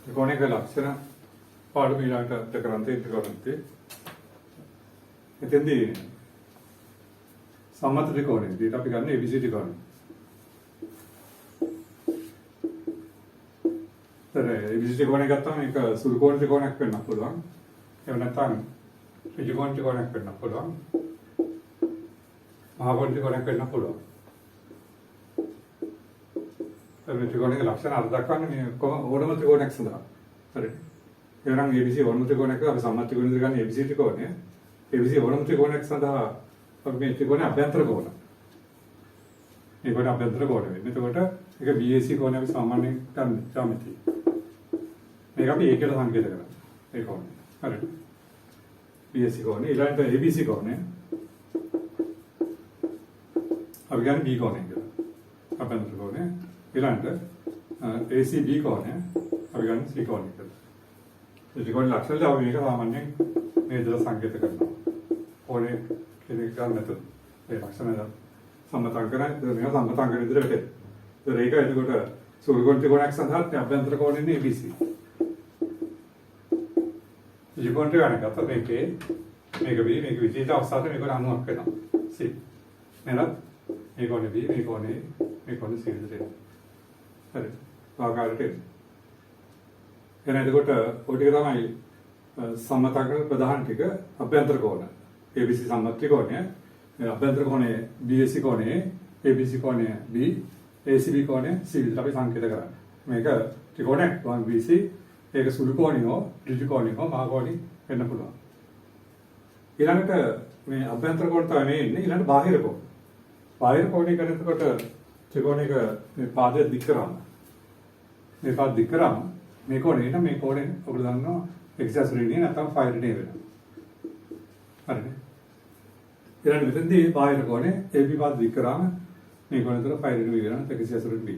ත්‍රිකෝණයක ලක්ෂණ පාඩම ඊළඟට අපිට කරන්න තියෙන්නේ. එතෙන්දී සම්මත ත්‍රිකෝණයේදී අපි ගන්න ABC ත්‍රිකෝණය. ABC ත්‍රිකෝණය ගත්තාම මේක සුළු කෝණ ත්‍රිකෝණයක් වෙන්න පුළුවන්. එහෙම නැත්නම් ඍජු කෝණ ත්‍රිකෝණයක් වෙන්න පුළුවන්. මහා කෝණ ත්‍රිකෝණයක් වෙන්න පුළුවන්. මේ ත්‍රිකෝණයේ ලක්ෂණ අර්ථ දක්වන්නේ මේ ඕනම ත්‍රිකෝණයක් සඳහා. හරිද? එහෙනම් ABC ඕනම ත්‍රිකෝණයක අපි සම්මත ත්‍රිකෝණය ගන්න ABC ත්‍රිකෝණය. ABC ඕනම ත්‍රිකෝණයක් සඳහා අපි මේ ත්‍රිකෝණය අභ්‍යන්තර කෝණ. මේ කොට අභ්‍යන්තර කෝණ වෙන්නේ. එතකොට ඒක BAC කෝණය අපි සාමාන්‍යයෙන් ගන්න ජ්‍යාමිති. මේක අපි ඒකට සංකේත කරනවා. ඒ කෝණය. හරිද? BAC කෝණය ඊළඟට ABC කෝණය. අපි ගන්න B කෝණය කියලා. අභ්‍යන්තර කෝණය. ඊළඟට ACB කෝණය අපි ගන්න C කෝණය කියලා. ඒ ත්‍රිකෝණ ලක්ෂණ අපි මේක සාමාන්‍යයෙන් මේ දල සංකේත කරනවා. කෝණය කෙනෙක් ගන්න නැතුව ඒ ලක්ෂණ සම්මතාංකන මේක සම්මතාංකන විදිහට ඒක එතකොට සුළු කෝණ ත්‍රිකෝණයක් සඳහා අභ්‍යන්තර කෝණයනේ ABC. ඍජු කෝණ ත්‍රිකෝණයක් ගත්තා මේකේ මේක B මේක විදිහට අවස්ථාවේ මේක 90ක් වෙනවා. C. නේද? මේ කෝණේ B මේ කෝණේ C විදිහට. හරි. ආකාරයට. එහෙනම් එතකොට ඔය ටික තමයි සම්මතාංකන ප්‍රධාන ටික අභ්‍යන්තර කෝණ. ABC සම්මත ත්‍රිකෝණය අභ්‍යන්තර කෝණයේ BAC කෝණයේ ABC කෝණය B ACB කෝණය C විදිහට අපි සංකේත කරන්නේ. මේක ත්‍රිකෝණයක් BC ඒක සුළු කෝණියෝ ඍජු කෝණියෝ මහා කෝණි වෙන්න පුළුවන්. ඊළඟට මේ අභ්‍යන්තර කෝණ තමයි මේ ඉන්නේ. ඊළඟට බාහිර කෝණ. බාහිර කෝණය කරනකොට ත්‍රිකෝණයක මේ පාදය දික් කරාම මේ පාද දික් කරාම මේ කෝණය නම් මේ කෝණය ඔබට දන්නවා x ශ්‍රේණිය නැත්නම් phi ශ්‍රේණිය වෙනවා. හරිද? ඊළඟ මෙතනදී බාහිර කෝණය AB පාද දික් කරාම මේ කෝණය තුළ phi ශ්‍රේණිය වෙනවා x ශ්‍රේණිය B.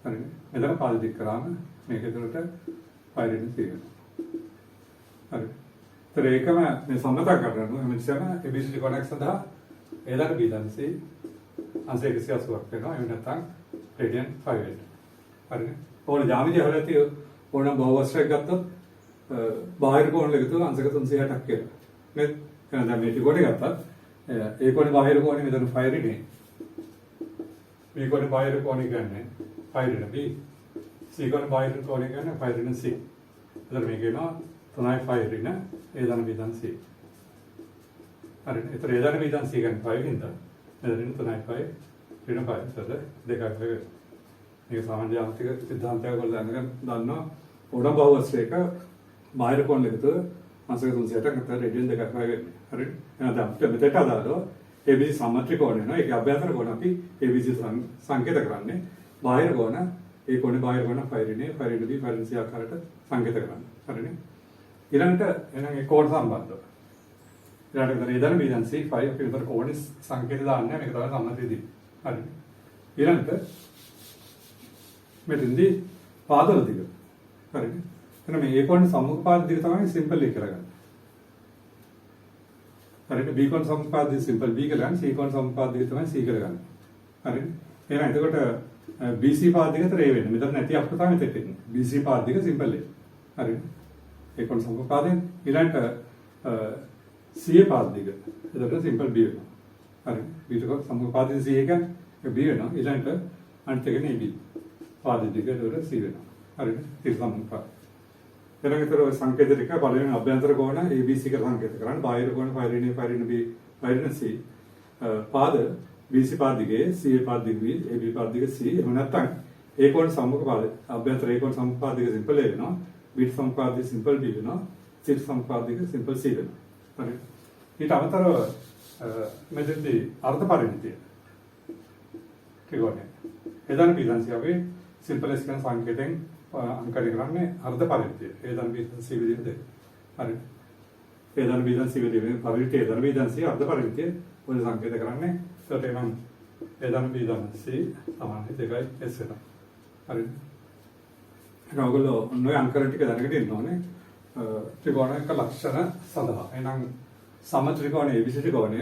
හරිද? මෙතන පාද දික් කරාම මේක තුළට phi ශ්‍රේණිය C වෙනවා. හරිද? ඒතර ඒකම මේ සම්මතයක් කරනවා. එහෙම ඉස්සෙම ABC ත්‍රිකෝණයක් සඳහා A B C අංශ 180ක් වෙනවා. එහෙම නැත්නම් රේඩියන් 5 වෙනවා. හරිද? ඕන ජ්‍යාමිතිය හොයලා ඕනම බහුවස්ත්‍රයක් ගත්තොත් බාහිර කෝණ එකතු අංශක 360ක් කියලා. නේද? එහෙනම් දැන් මේ ත්‍රිකෝණය ගත්තත් ඒ කෝණේ බාහිර කෝණේ මෙතන 5 රිනේ. මේ කෝණේ බාහිර කෝණේ කියන්නේ 5 රින B. C කෝණේ බාහිර කෝණේ කියන්නේ 5 රින C. එතන මේක එනවා 3.5 රින A ධන B ධන C. හරිද? ඒතර A ධන B ධන C කියන්නේ 5 හින්දා මෙතන 3.5 රින 5. එතකොට දෙකක් වෙයි. මේක සාමාන්‍ය යාන්ත්‍රික සිද්ධාන්තයක් වල දන්නවා ඕනම බහුවස්ත්‍රයක බාහිර කෝණ එකතු අංශක 360ක් නැත්නම් රේඩියන් දෙකක් වගේ වෙන්නේ. හරිද? එහෙනම් දැන් අපිට මෙතනට අදාළව ABC සම්මත ත්‍රිකෝණය වෙනවා. ඒකේ අභ්‍යන්තර කෝණ අපි ABC සංකේත කරන්නේ. බාහිර කෝණ ඒ කෝණේ බාහිර කෝණ phi රිනේ B phi රින C ආකාරයට සංකේත කරන්නේ. හරිනේ? ඊළඟට එහෙනම් ඒ කෝණ සම්බන්ධව. ඊළඟට A ධන B ධන C phi අපි විතර කෝණේ සංකේත දාන්නේ මේක තමයි සම්මතයේදී. හරිද? ඊළඟට මෙතෙන්දී පාදවල දිග. හරිද? එහෙනම් මේ A කෝණ සම්මුඛ පාද දිග තමයි සිම්පල් එක කරගන්න. හරිද? B කෝණ සම්මුඛ පාද දිග සිම්පල් B කරගන්න. C කෝණ සම්මුඛ පාද දිග තමයි C කරගන්න. හරිද? එහෙනම් එතකොට BC පාද දිග තර A වෙන්නේ. මෙතන නැති අපිට තමයි මෙතෙට එන්නේ. BC පාද දිග සිම්පල් එක. හරිද? A කෝණ සම්මුඛ පාදයෙන් ඊළඟට CA පාද දිග. එතකොට සිම්පල් B වෙනවා. හරිද? B කෝණ සම්මුඛ පාද දිග CA කියන්නේ B වෙනවා. ඊළඟට අනිත් එකනේ AB. පාද දිග එතකොට C වෙනවා. හරිද? ත්‍රිසම්මුඛ පාද. එතනකතර සංකේත ටික පළවෙනි අභ්‍යන්තර කෝණ ABC කියලා සංකේත කරන්න. බාහිර කෝණ phi රිනේ B phi රින C. පාද BC පාද දිගේ CA පාද දිග B AB පාද දිග C. එහෙම නැත්නම් A කෝණ සම්මුඛ පාද අභ්‍යන්තර A කෝණ සම්මුඛ පාද දිග සිම්පල් A වෙනවා. B සම්මුඛ පාද දිග සිම්පල් B වෙනවා. C සම්මුඛ පාද දිග සිම්පල් C වෙනවා. හරිද? ඊට අමතරව මෙතෙන්දී අර්ථ පරිමිතිය ත්‍රිකෝණය. එදන් B ධන C අපි සිම්පල් S කියන සංකේතයෙන් අංකණය කරන්නේ අර්ධ පරිමිතිය. A ධන B ධන C විදිහට දෙන්න. හරිද? A ධන B ධන C විදිහට පරිමිතිය A ධන B ධන C අර්ධ පරිමිතිය ඔය සංකේත කරන්නේ. ඒකට එනම් A ධන B ධන C සමානයි 2S වෙනවා. හරිද? ඒක ඔයගොල්ලෝ ඔය අංකන ටික දැනගෙන ඉන්න ඕනේ. ත්‍රිකෝණයක ලක්ෂණ සඳහා. එහෙනම් සම ත්‍රිකෝණය ABC ත්‍රිකෝණය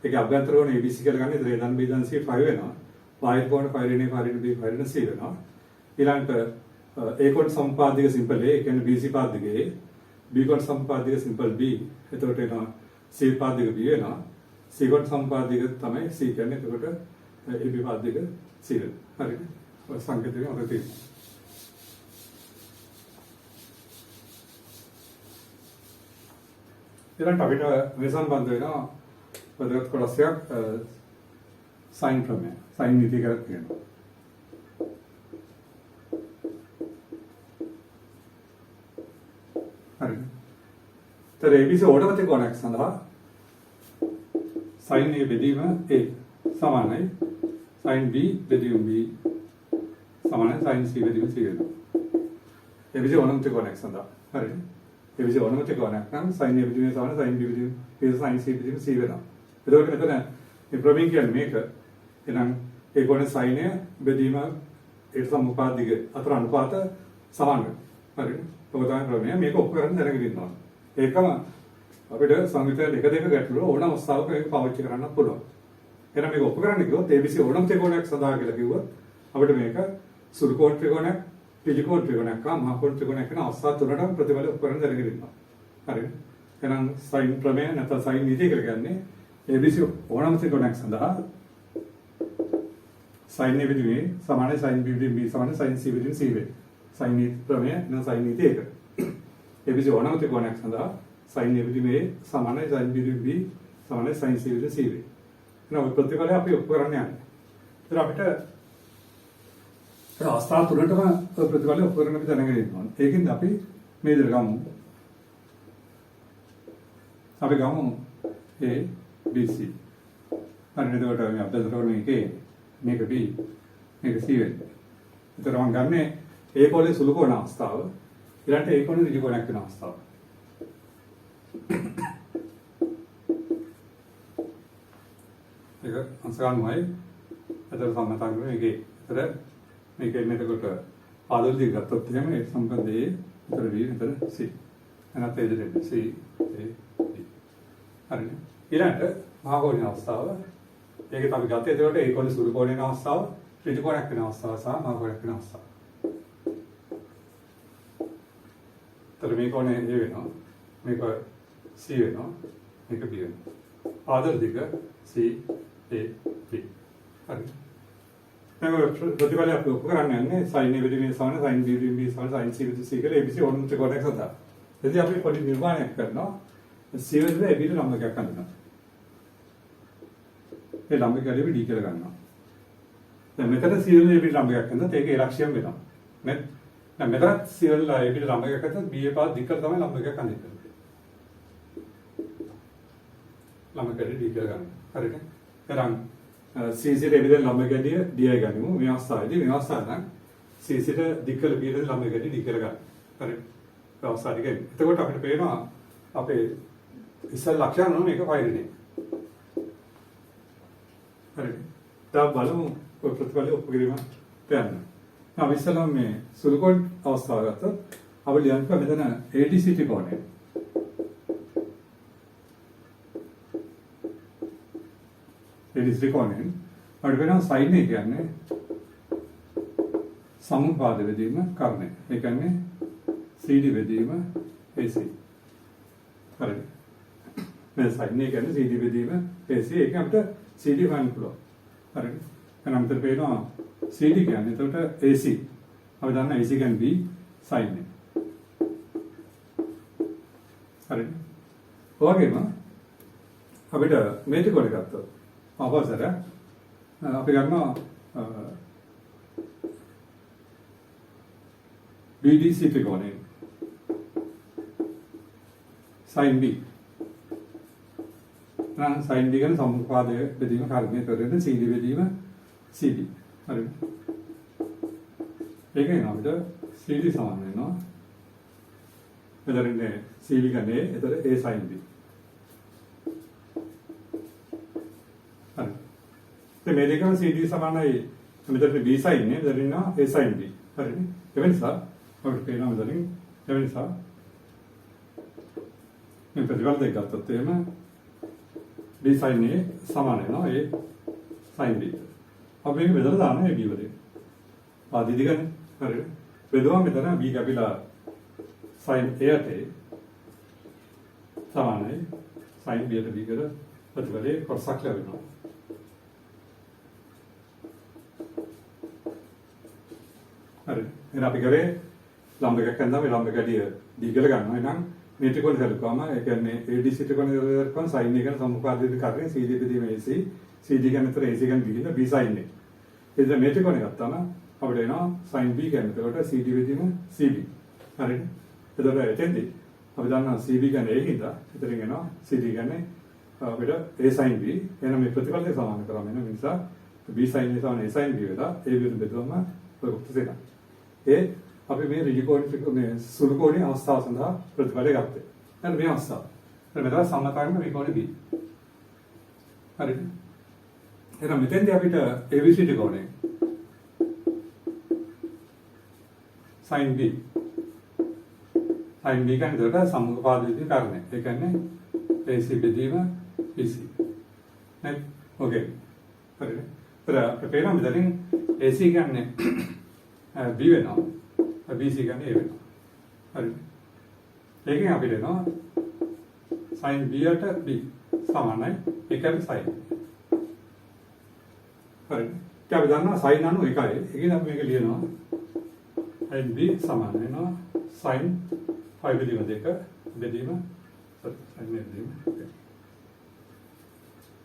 ඒකේ අභ්‍යන්තර කෝණ ABC කියලා ගන්න. ඒතර A ධන B ධන C 5 වෙනවා. බාහිර කෝණ phi රිනේ B phi රින C වෙනවා. ඊළඟට A කොට සම්පාදික සිම්පල් A ඒ කියන්නේ BC පාදිකේ B කොට සම්පාදික සිම්පල් B එතකොට එනවා C පාදික B වෙනවා C කොට සම්පාදික තමයි C කියන්නේ එතකොට AB පාදික C වෙනවා හරිද ඔය සංකේතය ඔතන තියෙනවා ඊළඟට අපිට මේ සම්බන්ධ වෙනවා වැදගත් කොටසක් සයින් ප්‍රමේය සයින් නීතිය කියලා කියනවා හරිද तर ABC ඕඩමතේ කොනක් සඳහා sin A බෙදීම A සමානයි sin B බෙදීම B සමානයි sin C බෙදීම C වෙනවා. ABC ඕඩමතේ කොනක් සඳහා හරිද? ABC ඕඩමතේ කොනක් නම් sin A බෙදීම සමානයි sin B බෙදීම sin C බෙදීම C වෙනවා. එතකොට මෙතන මේ ප්‍රමේය කියන්නේ මේක. එහෙනම් ඒ කොනේ sin A බෙදීම ඒ සම්පාදික අතර අනුපාත සමාන වෙනවා. හරිද? ඔක තමයි ප්‍රමේය. මේක ඔප්පු කරන්න දැනගෙන ඉන්න ඕනේ. ඒකම අපිට සංවිධානය එක දෙක ගැටලුව ඕන අවස්ථාවක මේක පාවිච්චි කරන්න පුළුවන්. එහෙනම් මේක ඔප්පු කරන්න කිව්වොත් ABC ඕනම ත්‍රිකෝණයක් සඳහා කියලා කිව්වොත් අපිට මේක සුළු කෝණ ත්‍රිකෝණයක්, පිළිකෝණ ත්‍රිකෝණයක්, මහා කෝණ ත්‍රිකෝණයක් කියන අවස්ථා තුනටම ප්‍රතිඵල ඔප්පු කරන්න දැනගෙන ඉන්නවා. හරිද? එහෙනම් sin ප්‍රමේය නැත්නම් sin නීතිය කියලා කියන්නේ ABC ඕනම ත්‍රිකෝණයක් සඳහා sin A බෙදීම සමානයි sin B බෙදීම B සමානයි sin C බෙදීම C වේ. sin නීති ප්‍රමේය නැත්නම් sin නීතිය ඒක. ABC ඕනම ත්‍රිකෝණයක් සඳහා sin A බෙදීම A සමානයි sin B බෙදීම B සමානයි sin C බෙදීම C වේ. එහෙනම් ඔය ප්‍රතිඵලය අපි ඔප්පු කරන්න යන්නේ. ඒතර අපිට අවස්ථා තුනටම ඔය ප්‍රතිඵලය ඔප්පු කරන්න අපි දැනගෙන ඉන්න ඕනේ. ඒකින්ද අපි මේ විදිහට ගමු. අපි ගමු A B C. හරිද? එතකොට මේ අභ්‍යන්තර කෝණය එකේ මේක B මේක C වෙන්නේ. ඒතර මම ගන්නේ A කෝණේ සුළු කෝණ අවස්ථාව ඊළඟට A කෝණේ ඍජු කෝණයක් වෙන අවස්ථාව. ඒක අංශගානුයි අතර සම්මතංගම එකේ. ඒතර මේක එන්නේ එතකොට පාදවල දිග ගත්තොත් එහෙම ඒ සම්බන්ධයේ ඒතර B ඒතර C. එනත් ඒ දෙන්නේ C A B. හරිද? ඊළඟට මහා කෝණේ අවස්ථාව. ඒකත් අපි ගත්තේ එතකොට A කෝණේ සුළු කෝණේ වෙන අවස්ථාව, ඍජු කෝණයක් වෙන අවස්ථාව සහ මහා කෝණයක් වෙන අවස්ථාව. तर මේ කොනේ A වෙනවා මේක C වෙනවා මේක B වෙනවා ආදර දෙක C A B හරි දැන් ප්‍රතිඵලය අපි ඔප්පු කරන්න යන්නේ sin A බෙදීම සමාන sin B බෙදීම B සමාන sin C බෙදීම C කියලා ABC ඕනම ත්‍රිකෝණයක් සඳහා එතෙන් අපි පොඩි නිර්මාණයක් කරනවා C වෙනුවට AB ට ලම්බකයක් අඳිනවා ඒ ලම්බකය D කියලා ගන්නවා දැන් මෙතන C වෙනුවට AB ට ලම්බකයක් අඳිනවා ඒක ඉලක්ෂ්‍යම් වෙනවා නේ දැන් මෙතන සියල් ඒකට ලම්බකයක් අතට B පාද දික්කර තමයි ලම්බකයක් අඳින්නේ. ලම්බකයට D කියලා ගන්න. හරිද? එහෙනම් CC ට එවිද ලම්බකයට D ගනිමු. මේ අවස්ථාවේදී මේ අවස්ථාව නම් CC ට දික්කල B ට ලම්බකයට D කියලා ගන්න. හරිද? ඒ අවස්ථාව ටික. එතකොට අපිට පේනවා අපේ ඉස්සල් ලක්ෂණ නෝ මේක ෆයිල්නේ. හරිද? දැන් බලමු ඔය ප්‍රතිඵලය ඔප්පු කිරීම යන්න. අපි ඉස්සෙල්ලාම මේ සුළු කෝණ අවස්ථාව ගත්තොත් අපි ලියන්න මෙතන ADC ත්‍රිකෝණය. ADC ත්‍රිකෝණයෙන් අපිට වෙනවා sin A කියන්නේ සමුපාද බෙදීම කර්ණය. ඒ කියන්නේ CD බෙදීම AC. හරිද? මේ sin A කියන්නේ CD බෙදීම AC ඒක අපිට CD හොයන්න පුළුවන්. හරිද? එහෙනම් අපිට පේනවා CD කියන්නේ එතකොට AC. අපි දන්නා AC කියන්නේ B sin A. හරිද? ඔයගෙම අපිට මේ ටික කොට ගත්තොත් අවසර අපි ගන්නවා BDC ත්‍රිකෝණය sin B. නම් sin B කියන සම්පාදය බෙදීම කර්මයේ කරගෙන CD බෙදීම CD. හරිද? ඒකෙන් අපිට CD සමාන වෙනවා. එතනින් CD ගන්නේ එතන A sin B. හරි. මේ දෙකම CD සමානයි. මෙතන B sin නේ මෙතන A sin B. හරිද? ඒ නිසා අපිට පේනවා මෙතනින් ඒ නිසා මේ ප්‍රතිඵල දෙක ගත්තොත් එහෙම B sin A සමාන වෙනවා A sin B. අපි මේක බෙදලා දානවා A B වලින්. පාදී දිගනේ. හරිද? බෙදුවම මෙතන b කැපිලා sin a ට සමානයි sin b ට b කියලා ප්‍රතිඵලයේ කොටසක් ලැබෙනවා. හරි. එහෙනම් අපි කරේ ලම්බ එකක් ගන්නවා මේ ලම්බ ගැටිය d කියලා ගන්නවා. එහෙනම් මේ ත්‍රිකෝණය සැලකුවාම ඒ කියන්නේ ADC ත්‍රිකෝණය සැලකුවාම sin එක ගැන සම්මුඛාදීන කරන්නේ CD බෙදීම AC CD ගැන විතර AC ගැන බෙදීම B sin එක. එතන මේ ත්‍රිකෝණය ගත්තාම අපිට එනවා sin B ගැන එතකොට CD බෙදීම CB. හරිද? එතකොට එතෙන්දී අපි දන්නවා CB ගැන A හින්දා එතනින් එනවා CD ගැන අපිට A sin B. එහෙනම් මේ ප්‍රතිඵලය සමාන කරාම එන නිසා B sin A සමාන A sin B වෙලා A විරුද්ධ බෙදුවම ඔය උත්තර දෙනවා. ඒ අපි මේ ඍජු මේ සුළු කෝණයේ අවස්ථාව සඳහා ප්‍රතිඵලය ගත්තේ. දැන් මේ අවස්ථාව. දැන් මෙතන සම්මතයෙන් මේ කෝණය B. හරිද? එහෙනම් මෙතෙන්දී අපිට ABC ත්‍රිකෝණය sin B sin B කියන්නේ ඒකට සම්මුඛ පාදවිදී කරන්නේ. ඒ කියන්නේ AC බෙදීම BC. නේද? ඕකේ. හරිද? ඒතර අපිට පේනවා මෙතනින් AC කියන්නේ B වෙනවා. BC කියන්නේ A වෙනවා. හරිද? ඒකෙන් අපිට එනවා sin B ට B සමානයි ඒ කියන්නේ sin. හරිද? ඒ අපි දන්නවා sin අනු එකයි. ඒකෙන් අපි මේක ලියනවා sin B සමාන වෙනවා sin phi බෙදීම 2 බෙදීම sin බෙදීම.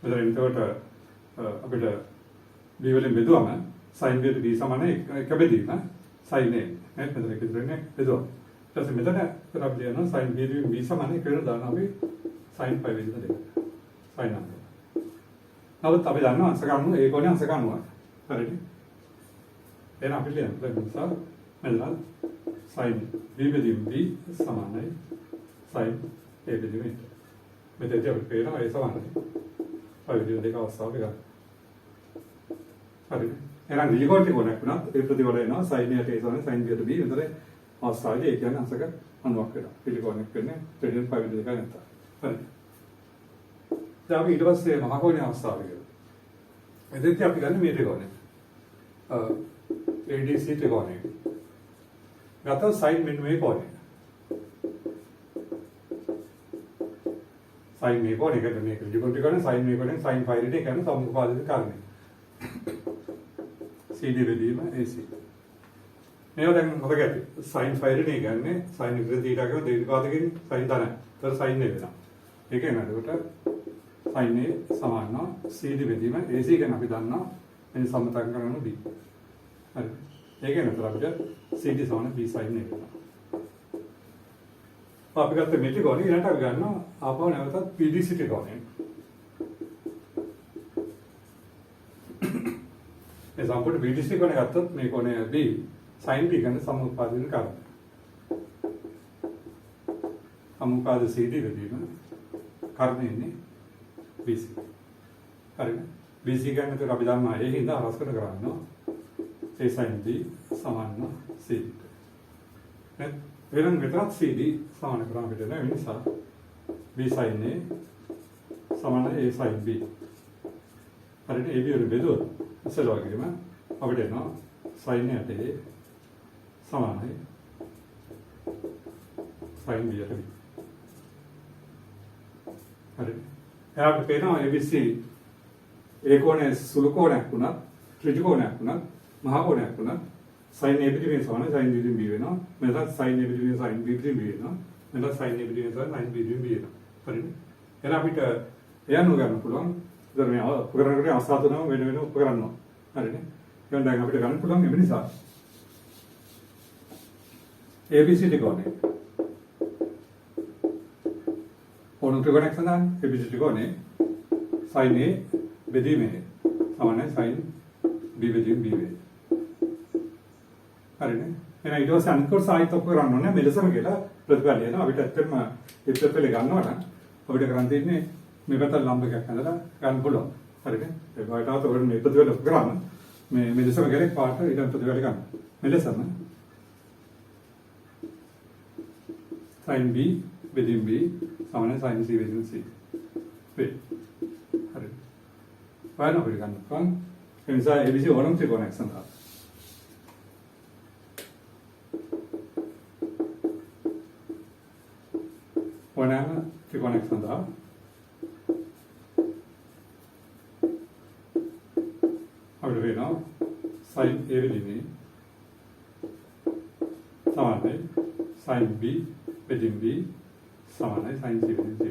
එතකොට අපිට B වලින් බෙදුවම sin B ට B සමානයි එක බෙදීම sin A. නේද? මෙතන එක ඉදරනේ බෙදුවා. ඊට පස්සේ මෙතන අපි ලියනවා sin B බෙදීම B සමානයි කියලා දානවා අපි sin phi බෙදීම 2 sin අනු. නමුත් අපි දන්නවා අංශක අණුව ඒ කෝණේ අංශක අණුවයි. හරිද? එහෙනම් අපි ලියනවා නිසා මෙතන sin B බෙදීම B සමානයි sin A බෙදීම A. මෙතනදී අපි පේනවා ඒ සමානයි. phi බෙදීම 2 අවස්ථාවක ගන්න. හරිද? එහෙනම් ඍජු ත්‍රිකෝණයක් වුණත් ඒ ප්‍රතිඵලය එනවා sin A ට A සමානයි sin B ට B. මෙතන අවස්ථාවේදී ඒ කියන්නේ අංශක අණුවක් වෙනවා. ත්‍රිකෝණයක් වෙන්නේ රේඩියන් phi බෙදීම 2 නැත්තා. හරිද? දැන් අපි ඊට පස්සේ මහා කෝණයේ අවස්ථාව ගියා. එතෙන්දී අපි ගන්න මේ ත්‍රිකෝණය. ADC ත්‍රිකෝණය. ගත sin මෙන්න මේ කෝණය. sin මේ කෝණය කියන්නේ මේක ත්‍රිකෝණ ත්‍රිකෝණය sin මේ කෝණයෙන් sin phi ට කියන්නේ සම්මුඛ පාදිත කාරණේ. CD බෙදීම AC. මේව දැන් මොකද ගැටි? sin phi ට කියන්නේ sin විතර θ කියන දෙවි පාදකෙන්නේ sin ධනයි. ඒතර sin නේ වෙනවා. ඒකේ නේද? sin A සමාන CD බෙදීම AC ගැන අපි දන්නවා එනි සම්මතයෙන් කරන B. හරි. ඒකේ නේද අපිට CD සමාන B sin A වෙනවා. අපි ගත්ත මේ ත්‍රිකෝණය ඊළඟට අපි ගන්නවා ආපහු නැවතත් PDC ත්‍රිකෝණය. ඒ සම්පූර්ණ PDC ත්‍රිකෝණය ගත්තොත් මේ කෝණය B sin B ගැන සම්මුඛපාදින කරන්නේ. සම්මුඛපාද CD බෙදීම කරන්නේ ඉන්නේ BC. හරිද? BC ගන්න එක අපි දන්නවා ඒ හින්දා හරස් කරනවා. A sin B සමාන CD. නේද? එහෙනම් මෙතනත් CD සමාන කරාම පිට නෑ නිසා B sin A සමාන A sin B. හරිද? AB වල බෙදුවොත් ඉස්සෙල්ලා වගේම අපිට එනවා sin A ට A සමානයි sin B ට B. හරිද? එයාට පේනවා ABC ඒ කෝණය සුළු කෝණයක් වුණත් ඍජු කෝණයක් වුණත් මහා කෝණයක් වුණත් sin A බෙදීම සමානයි sin B බෙදීම B වෙනවා. මෙතන sin A බෙදීම sin B බෙදීම B වෙනවා. මෙතන sin A බෙදීම sin B බෙදීම B වෙනවා. හරිද? එහෙනම් අපිට එයන් ගන්න පුළුවන්. ඉතින් මේ උපකරණවල අවස්ථා තුනම වෙන වෙන උපකරණ. හරිද? එහෙනම් දැන් අපිට ගන්න පුළුවන් ඒ නිසා ABC ත්‍රිකෝණය ඕන ත්‍රිකෝණයක් සඳහන් ABC ත්‍රිකෝණය sin A බෙදීම A සමානයි sin B බෙදීම B වේ. හරිද? එහෙනම් ඊට පස්සේ අනිත් කොටස ආයෙත් ඔක්කොම කරන්න ඕනේ මෙලෙසම කියලා ප්‍රතිඵල එනවා. අපිට ඇත්තටම මේ ප්‍රතිඵල ගන්නවා නම් අපිට කරන් තියෙන්නේ මේ පැත්තට ලම්බ එකක් හදලා ගන්න පුළුවන්. හරිද? ඒ වගේට අපිට මේ ප්‍රතිඵල කරාම මේ මෙලෙසම කරේ පාට ඊට ප්‍රතිඵල ගන්න. මෙලෙසම sin B බෙදීම B සමානයි sin C බෙදීම C. වේ. හරි. බලන්න අපිට ගන්න පුළුවන්. ඒ නිසා ABC ඕනම ත්‍රිකෝණයක් සඳහා ත්‍රිකෝණයම ත්‍රිකෝණයක් සඳහා අපිට වෙනවා sin A වෙලිනේ සමානයි sin B බෙදීම B සමානයි sin C බෙදීම C.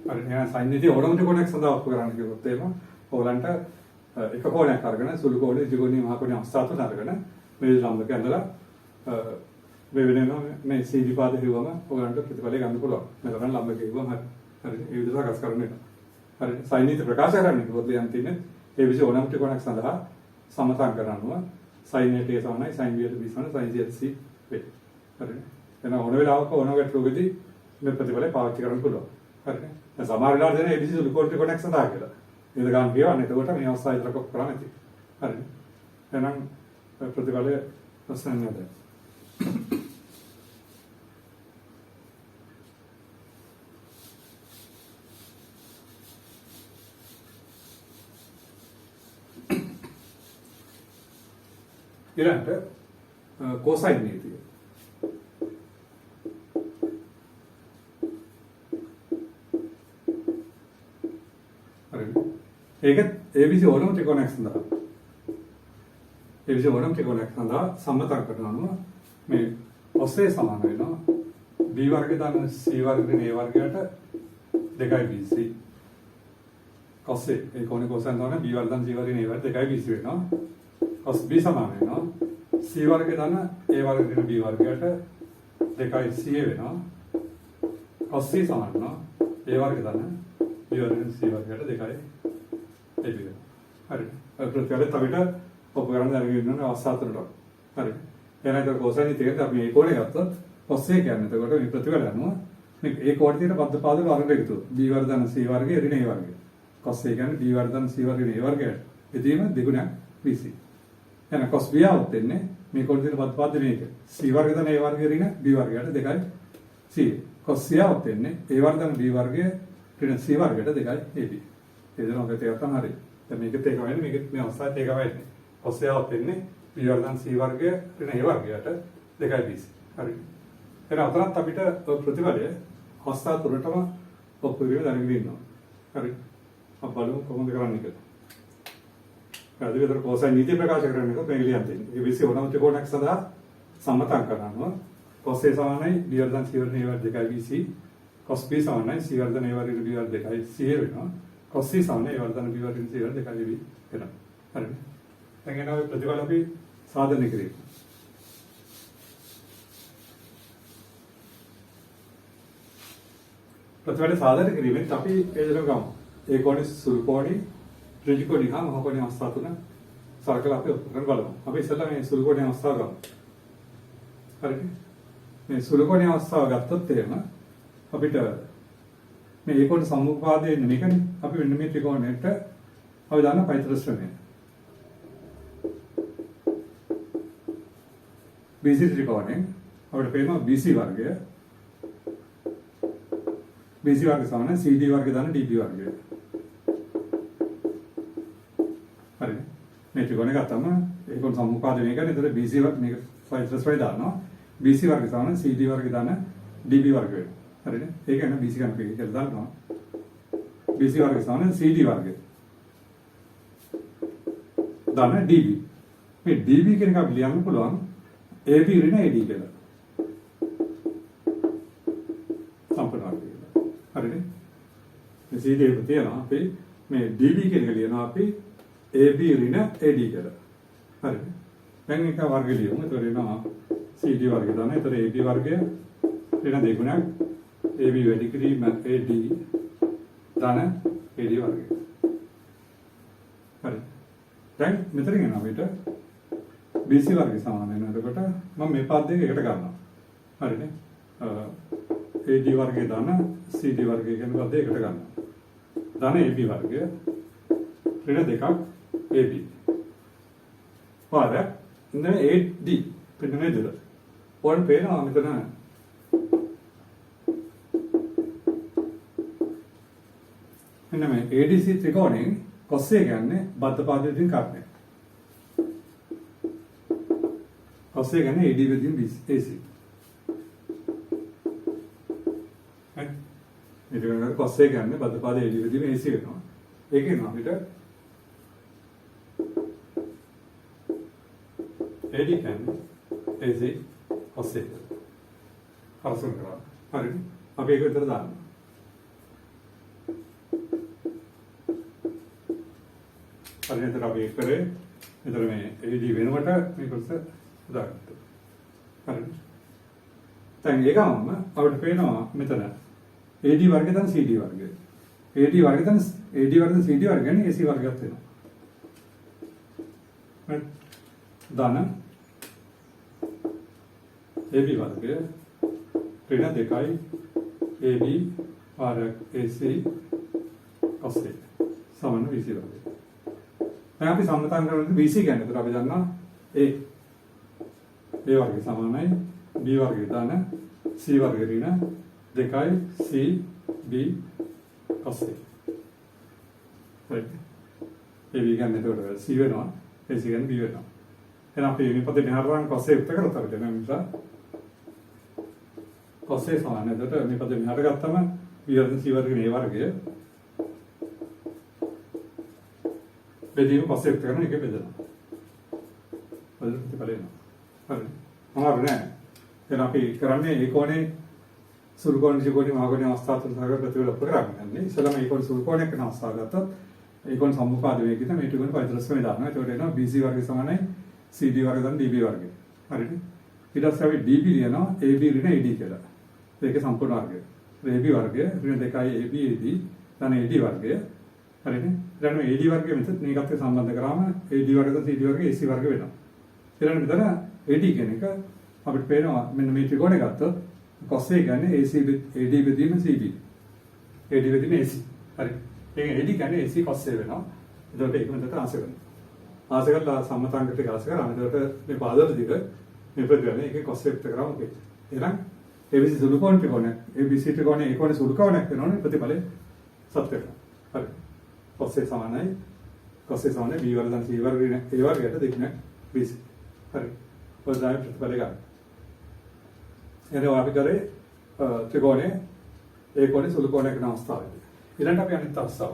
අර එහෙනම් sin එකේ ඕනම ත්‍රිකෝණයක් සඳහා ඔප්පු කරන්න කිව්වොත් එහෙම ඕලන්ට එක කෝණයක් අරගෙන සුළු කෝණය ත්‍රිකෝණීය මහා කෝණය අවස්ථා තුන අරගෙන මේ ලම්බක ඇඳලා මේ වෙනවා මේ CD පාද හිරුවම ඕලන්ට ප්‍රතිඵලය ගන්න පුළුවන්. මෙතන ලම්බක හිරුවම හරි ඒ විදිහට සකස් කරන්න වෙනවා. හරි sin එක ප්‍රකාශ කරන්න කිව්වොත් යම් තියෙන්නේ ඒ විදිහ ඕනම ත්‍රිකෝණයක් සඳහා සමතංක කරනවා sin A සමානයි sin B B සමානයි sin C C වේ. හරිනේ. එහෙනම් ඕන වෙලාවක ඕන ගැටලුවකදී මේ ප්‍රතිඵලය පාවිච්චි කරන්න පුළුවන්. හරිනේ. දැන් සමහර වෙලාවට දෙන ABC සුළු කෝණ ත්‍රිකෝණයක් සඳහා කියලා. ඒක ගන්න කියවන්නේ. එතකොට මේ අවස්ථාවේ විතර කොක් කරා නැති. හරිනේ. එහෙනම් ප්‍රතිඵලය ප්‍රශ්න නැහැ. ඊළඟට cosine නීතිය. හරිද? ඒක ABC ඕනම ත්‍රිකෝණයක් සඳහා. ABC ඕනම ත්‍රිකෝණයක් සඳහා සම්මතං කරනවා මේ ඔස්සේ සමාන වෙනවා B වර්ගය දාන C වර්ගයෙන් A වර්ගයට 2BC. cos A කෝණේ cosine දාන B වර්ග දාන C වර්ගයෙන් A වර්ග 2BC වෙනවා. cos B සමාන වෙනවා C වර්ගය දාන A වර්ගයෙන් B වර්ගයට 2CA වෙනවා. cos C සමාන වෙනවා A වර්ගය දාන B වර්ගයෙන් C වර්ගයට 2AB වෙනවා. හරි. ප්‍රතිඵලය තවිට ඔප්පු කරන්න දැනගෙන ඉන්න අවස්ථා තුනට. හරි. එහෙනම් ඒක cosine ඉතින් අපි මේ කෝණය ගත්තොත් cos A කියන්නේ එතකොට මේ ප්‍රතිඵලය අනුව මේ ඒ කෝණේ තියෙන බද්ධ පාද වර්ග එකතු. B වර්ග දාන C වර්ගය ඍණ A වර්ගය. cos A කියන්නේ B වර්ග දාන C වර්ගයෙන් A වර්ගයට. ඉදීම දෙගුණයක් BC. එහෙනම් cos B આવුත් වෙන්නේ මේ කොටේ තියෙන පද පාද මේක. C වර්ග දාන A වර්ගය ඍණ B වර්ගයට 2C. cos C આવුත් වෙන්නේ A වර්ග දාන B වර්ගය ඍණ C වර්ගයට 2AB. ඒ දෙනවා ඔකට ඒක තමයි හරි. දැන් මේකත් ඒක වෙන්නේ මේකත් මේ අවස්ථාවේ ඒක වෙන්නේ. cos A આવුත් වෙන්නේ B වර්ග දාන C වර්ගය ඍණ A වර්ගයට 2BC. හරි. එහෙනම් අතරත් අපිට ප්‍රතිඵලය අවස්ථා තුනටම ඔප්පු වෙලා දැනගෙන ඉන්නවා. හරි. අපි බලමු කොහොමද කරන්නේ කියලා. පැහැදිලි විතර cosine නීතිය ප්‍රකාශ කරන්න එක මේ ලියන්න තියෙන්නේ. ඒ විශ්ව ඕනම ත්‍රිකෝණයක් සඳහා සම්මතං කරනවා. cos A සමානයි B වර්ග දාන C වර්ග A වර්ග 2BC. cos B සමානයි C වර්ග දාන A වර්ග B වර්ග 2CA වෙනවා. cos C සමානයි A වර්ග දාන B වර්ග C වර්ග 2AB වෙනවා. හරිද? දැන් එනවා ප්‍රතිඵල අපි සාධනය කරේ. ප්‍රතිඵල සාධනය කිරීමෙන් අපි ඒ දේ ගමු. ඒ කෝණේ සුළු කෝණේ ඍජු කෝණේ හා මහ කෝණේ අවස්ථා තුන සරකලා අපි ඔප්පු කරන බලමු. අපි ඉස්සෙල්ලා මේ සුළු කෝණේ අවස්ථාව ගමු. හරිද? මේ සුළු කෝණේ අවස්ථාව ගත්තොත් එහෙම අපිට මේ ඒ කෝණ සම්මුඛපාදයේ ඉන්න මේකනේ. අපි මෙන්න මේ ත්‍රිකෝණයට අපි දාන පයිතෘශ්‍රණය. BC ත්‍රිකෝණයෙන් අපිට පේනවා BC වර්ගය BC වර්ග සමාන CD වර්ග දාන DB වර්ගය. හරිද? මේ ත්‍රිකෝණය ගත්තම ඒ කොන සම්මුඛපාද මේකනේ. ඒතර BC වර්ග මේක පයිතෘශ්‍රණය දානවා. BC වර්ග සමාන CD වර්ග දාන DB වර්ග වෙනවා. හරිද? ඒක නේ BC ගන්න පිළිගන්න කියලා දානවා. BC වර්ග සමාන CD වර්ගය දාන DB. මේ DB කියන එක අපි ලියන්න පුළුවන් AB ඍණ AD කියලා. සම්පූර්ණ වර්ගය. හරිනේ. මේ CD එක තියනවා අපි මේ DB කියන එක ලියනවා අපි AB ඍණ AD කියලා. හරිද? දැන් එක වර්ග ලියමු. ඒතර එනවා CD වර්ගය දාන. ඒතර AB වර්ගය ඍණ දෙගුණයක් AB වැඩි කිරීම AD දාන AD වර්ගය. හරි. දැන් මෙතන එනවා අපිට BC වර්ගය සමාන වෙනවා. එතකොට මම මේ පද දෙක එකට ගන්නවා. හරිනේ. AD වර්ගය දාන CD වර්ගය කියන පද දෙක එකට ගන්නවා. දාන AB වර්ගය ඍණ දෙකක් AB. පාර ඉන්නේ AD පිටුනේ දෙල. පොල් පේනවා මෙතන. මෙන්න මේ ADC ත්‍රිකෝණයෙන් cos A කියන්නේ බද්ධ පාදයෙන් කර්ණය. cos A කියන්නේ AD වෙදින් AC. ඊට ගන්න cos එක ගන්න බද්ධපාද AD වෙදීම AC වෙනවා. ඒකේ නෝ අපිට AD කියන්නේ AC cos එක. හරසුන් කරා. හරිද? අපි ඒක විතර දාන්න. හරියට අපි ඒක කරේ මෙතන මේ AD වෙනකොට මේ කොටස දාගත්තා. හරිද? දැන් ඒකම අපිට පේනවා මෙතන AD වර්ගය දැන් CD වර්ගය. AD වර්ගය දැන් AD වර්ග CD වර්ග කියන්නේ AC වර්ගයක් වෙනවා. හරි. දාන AB වර්ගය ඍණ 2යි AB වර්ග AC cos එක සමාන BC වර්ගය. දැන් අපි සම්මතන කරන්නේ BC කියන්නේ. ඒතර අපි දන්නවා A වර්ගය සමානයි B වර්ගය දාන C වර්ග ඍණ 2යි C B cos එක. හරි. AB කියන්නේ ඒතකොට C වෙනවා. AC කියන්නේ B වෙනවා. එහෙනම් අපි මේ පදේ මෙහාරන් cos එක උත්තර කරලා අපිට එන නිසා cos එක සමාන. එතකොට මේ පදේ මෙහාට ගත්තම B වර්ග C වර්ග A වර්ගය බෙදීම cos එක කරන එක බෙදනවා. බලන්න ප්‍රතිඵල එනවා. හරි. අමාරු නෑ. එහෙනම් අපි කරන්නේ ඒ කෝණේ සුළු කෝණ ත්‍රිකෝණේ මහාකෝණේ අවස්ථා තුන සහගත ප්‍රතිඵල කරගන්නේ. ඉස්සෙල්ලාම ඒ කෝණ සුළු කෝණයක් වෙන අවස්ථාව ගත්තොත් ඒ කෝණ සම්මුඛාද වේගිත මේ ත්‍රිකෝණ පරිදර්ශනය දානවා. ඒකට එනවා BC වර්ගය සමානයි CD වර්ග දාන DB වර්ගය. හරිද? ඊට පස්සේ අපි DB ලියනවා AB ඍණ AD කියලා. ඒකේ සම්පූර්ණ වර්ගය. AB වර්ගය ඍණ 2යි AB AD දාන AD වර්ගය. හරිද? ඊළඟ AD වර්ගය මෙතන මේකත් එක්ක සම්බන්ධ කරාම AD වර්ග දාන CD වර්ගය AC වර්ග වෙනවා. ඊළඟ මෙතන AD කියන එක අපිට පේනවා මෙන්න මේ ත්‍රිකෝණය ගත්තොත් cos එක කියන්නේ AC AD බෙදීම CD. AD බෙදීම AC. හරි. ඒක AD කියන්නේ AC cos එක වෙනවා. එතකොට ඒක මෙතනට ආශ කරනවා. ආශ කරලා සම්මතාංග ටික ආශ කරා. එතකොට මේ පාදවල දිග මේ ප්‍රතිඵලනේ ඒකේ cos එක කරාම ඔකේ. එහෙනම් ABC සුළු කෝණ ත්‍රිකෝණය ABC ත්‍රිකෝණයේ ඒ කෝණේ සුළු කෝණයක් වෙනවනේ ප්‍රතිඵලය සත්‍ය වෙනවා. හරි. cos එක සමානයි B වර්ග දාන C වර්ග ඍණ A වර්ගයට දෙකම BC. හරි. ඔයදායි ප්‍රතිඵල ගන්න. එනවා අපි කරේ ත්‍රිකෝණයේ ඒ කෝණේ සුළු කෝණයක් වෙන අවස්ථාවේදී. ඊළඟට අපි අනිත් අවස්ථාව.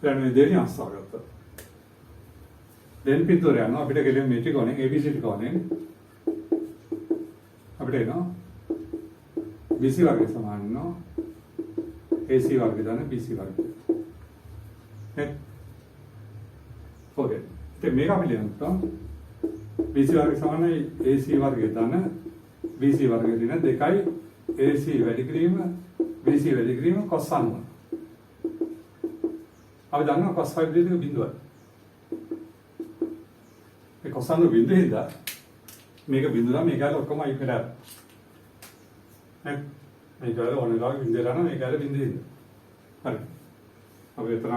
ඊළඟ දෙවෙනි අවස්ථාව ගත්තා. දැන් පිටුර යනවා අපිට ගෙලින් මේ ත්‍රිකෝණයෙන් ABC ත්‍රිකෝණයෙන් අපිට එනවා BC වර්ගය සමාන වෙනවා AC වර්ගය දාන BC වර්ගය. හරි. ඕකේ. ඉතින් මේක අපි ලියනවා BC වර්ගය සමානයි AC වර්ගය දාන BC වර්ගය දින 2යි AC වැඩි කිරීම BC වැඩි කිරීම cos 90. අපි දන්නවා cos 5 දෙක බිඳුවයි. ඒ cos 90 බිඳුවේ ඉඳලා මේක බිඳුනා මේකල ඔක්කොම අයින් කරලා. හරි. මේකල ඕනෙලා බිඳලා නම් මේකල බිඳින්න. හරි. අපි එතන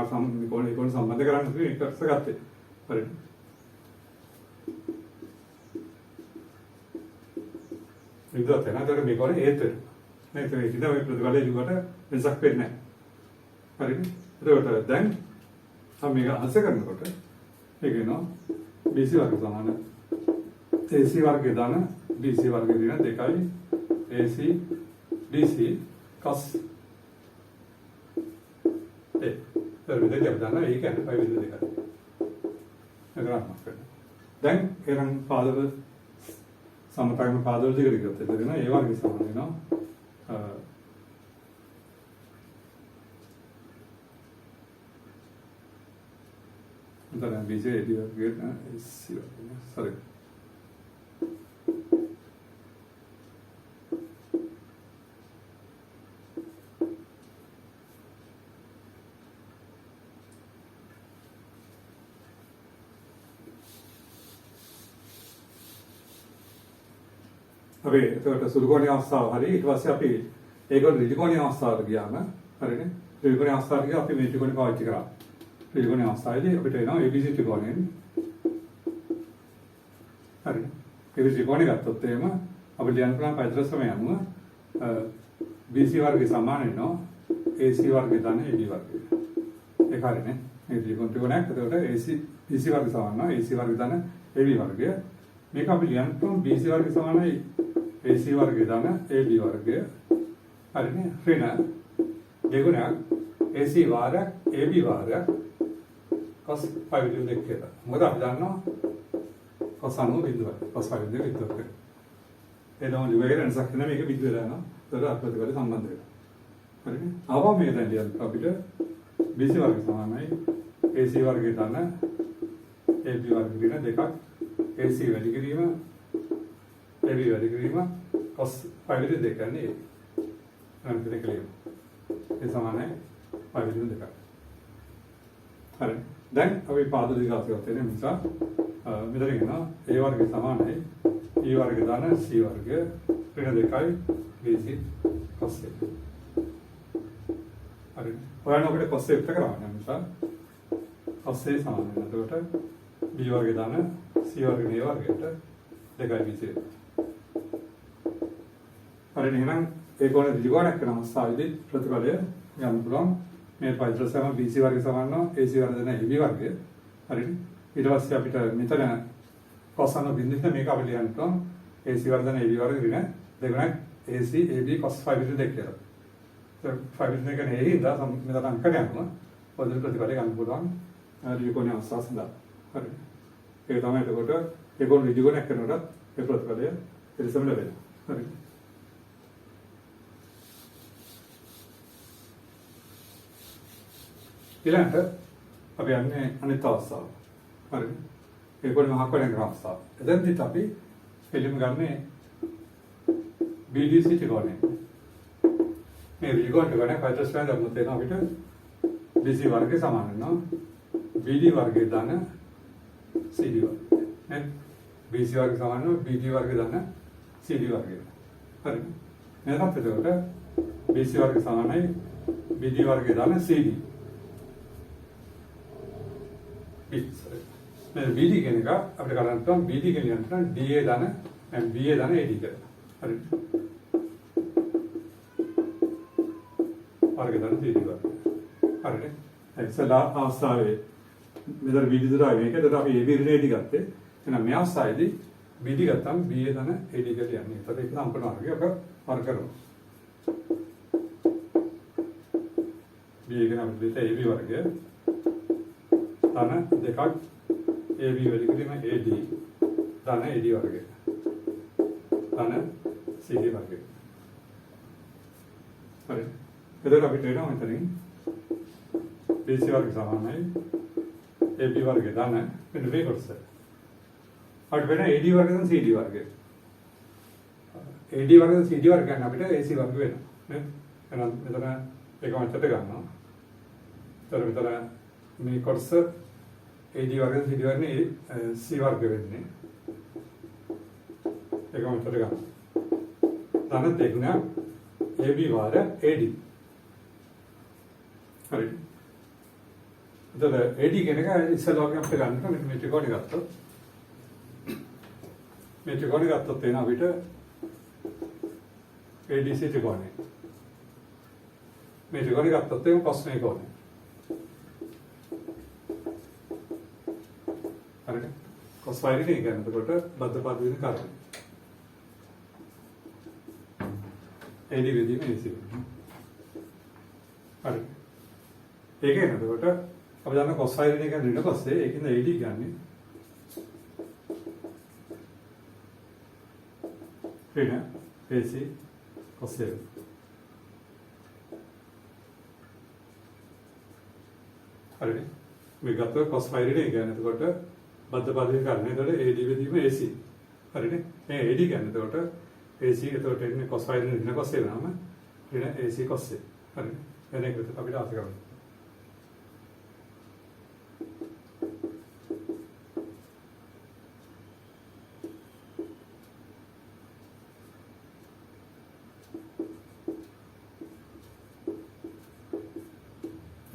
කොන සම්බන්ධ කරන්නේ මේක ගත්තේ. හරි. විද්‍යාව තනතර මේ කොනේ ඒත් නේද මේ ඉතින් මේ ප්‍රතිඵලය දුවට වෙනසක් වෙන්නේ නැහැ. හරිද? ඒකට දැන් අපි මේක අහස කරනකොට ඒක වෙනවා BC වර්ග සමාන AC වර්ගය දාන BC වර්ගය දින 2යි AC BC cos ඒ විදිහට අපි දන්නවා ඒක කියන්නේ 5 බිඳුව දෙකයි. දැන් එනම් පාදවල සමතයම පාදවල දිගට ගියොත් එතන වෙනවා ඒ වර්ගය සමාන වෙනවා එතන BC AD වර්ගය AC වර්ගය sorry අපි එතකොට සුළු කෝණීය අවස්ථාව හරි ඊට පස්සේ අපි ඒකවල ඍජු කෝණීය අවස්ථාවට ගියාම හරිනේ ඍජු කෝණීය අවස්ථාවට ගියා අපි මේ ත්‍රිකෝණය පාවිච්චි කරා ඍජු කෝණීය අවස්ථාවේදී අපිට එනවා ABC ත්‍රිකෝණයෙන් හරිනේ ABC ත්‍රිකෝණය ගත්තොත් එහෙම අපිට ලියන්න පුළුවන් පරිද්‍රශ්‍රමය අනුව BC වර්ගය සමාන වෙනවා AC වර්ගය දාන AB වර්ගය ඒක හරිනේ මේ ත්‍රිකෝණ ත්‍රිකෝණයක්. එතකොට AC BC වර්ග සමානනවා AC වර්ග ධන AB වර්ගය. මේක අපි ලියන්න පුළුවන් BC වර්ග සමානයි AC වර්ග ධන AB වර්ගය. හරිනේ. ඍණ දෙගුණයක් AC වාරයක් AB වාරයක් cos phi විදිහට දෙක කියලා. මොකද අපි දන්නවා cos 90 බිඳුවයි. cos phi විදිහට විතර. ඒ තමයි විවේක වෙනසක් නෙමෙයි මේක බිඳුව දානවා. ඒතර අප්‍රතිපල සම්බන්ධ වෙනවා. හරිනේ. ආවා මේ දැන් ලියන්න අපිට BC වර්ග සමානයි AC වර්ගය ධන AB වර්ග ඍණ දෙකක් AC වැඩි කිරීම AB වැඩි කිරීම cos phi විදිහට දෙක යන්නේ. නම් දෙක ලියමු. ඒ සමානයි phi විදිහට දෙකක්. හරි. දැන් අපි පාද දෙකක් තියෙන නිසා මෙතන කියනවා A වර්ගය සමානයි E වර්ග ධන C වර්ගය ඍණ දෙකයි BC cos A. හරි. ඔයාලා අපිට cos A විතර කරවන්න නිසා cos A සමාන වෙනවා. එතකොට B වර්ග ධන C වර්ග A වර්ගයට 2යි BC. හරි. එහෙනම් ඒ කොන ත්‍රිකෝණයක් කරන අවස්ථාවේදී ප්‍රතිඵලය ගන්න පුළුවන්. මේ පයිද්‍රසම BC වර්ගය සමාන වෙනවා AC වර්ග ධන AB වර්ගය. හරිනේ. ඊට පස්සේ අපිට මෙතන cos 90 බිඳින්න මේක අපි ලියන්න පුළුවන් AC වර්ග ධන AB වර්ග ඍණ දෙගුණයක් AC AB cos phi විදිහට දෙක කියලා. ඒක phi විදිහට කියන්නේ ඒ හින්දා මෙතන අංක ගන්නවා. පොදු ප්‍රතිඵලය ගන්න පුළුවන් ත්‍රිකෝණයේ අවස්ථාව සඳහා. හරි. ඒක තමයි එතකොට ඒ කොන ත්‍රිකෝණයක් කරනකොට ඒ ප්‍රතිඵලය පිළිසම ලැබෙනවා. හරි. ඊළඟට අපි යන්නේ අනිත් අවස්ථාව. හරි. ඒ කොන මහා කොන කරන අවස්ථාව. එතෙන්දිත් අපි පිළිම ගන්නේ BDC ත්‍රිකෝණය. මේ ත්‍රිකෝණය ගන්න පයිද්‍රස්වයන් දක්වන තේන අපිට BC වර්ගය සමාන වෙනවා BD වර්ගය ධන CD වර්ගය. නේ? BC වර්ගය සමාන වෙනවා BD වර්ගය ධන CD වර්ගය. හරි. එහෙනම් එතකොට BC වර්ගය සමානයි BD වර්ගය ධන CD. මේ BD කියන එක අපිට කරන්න පුළුවන් BD කියන එකට DA ධන and BA ධන AD කියලා. හරි. වර්ග ධන CD වර්ගය. හරිනේ. එක්සලා අවස්ථාවේ මෙතන BD දරා මේකද අපි AB ඍණ AD ගත්තේ. එහෙනම් මේ අවස්ථාවේදී BD ගත්තම BA ධන AD කියලා යන්නේ. ඒතර ඒක නම් අපේ වර්ගය අප වර්ග කරනවා. BA කියන අපිට AB වර්ගය ධන දෙකක් AB වැඩි කිරීම AD ධන AD වර්ගය ධන CD වර්ගය. හරි. එතකොට අපිට එනවා මෙතනින් BC වර්ගය සමානයි AB වර්ගය ධන මෙන්න මේ කොටස. අපිට වෙන AD වර්ගය ධන CD වර්ගය. AD වර්ගය ධන CD වර්ගය ගන්න අපිට AC වර්ගය වෙනවා. නේද? එහෙනම් මෙතන එකම ඇත්තට ගන්නවා. ඒතර මෙතන මේ කොටස AD වර්ග CD වර්ගනේ C වර්ග වෙන්නේ. ඒකම උත්තර ගන්න. ධන දෙගුණයක් AB වාර AD. හරි. එතකොට AD කියන එක ඉස්සෙල්ලා වගේ අපිට ගන්න මෙන්න මේ ත්‍රිකෝණය ගත්තොත් මේ ත්‍රිකෝණය ගත්තොත් එන අපිට ADC ත්‍රිකෝණය. මේ ත්‍රිකෝණය ගත්තොත් ඒක cos මේ කෝණය. හරිද? cos phi එක කියන්නේ එතකොට බද්ධ පද වෙන කාරණා. AD වෙදීම AC. හරි. ඒක එනකොට අපි දන්න cos phi එක කියන්නේ ඊට පස්සේ ඒකින්ද AD ගන්නේ ඍණ AC cos A. හරිද? මේ ගත්ත cos phi එක කියන්නේ එතකොට බද්ධ පදේ කරන්නේ. එතකොට AD වෙදීම AC. හරිනේ. මේ AD කියන්නේ එතකොට AC එතකොට එන්නේ cos phi ඍණ cos A වෙනාම ඍණ AC cos A. හරිනේ. එන එක අපිට අර්ථ කරගන්න.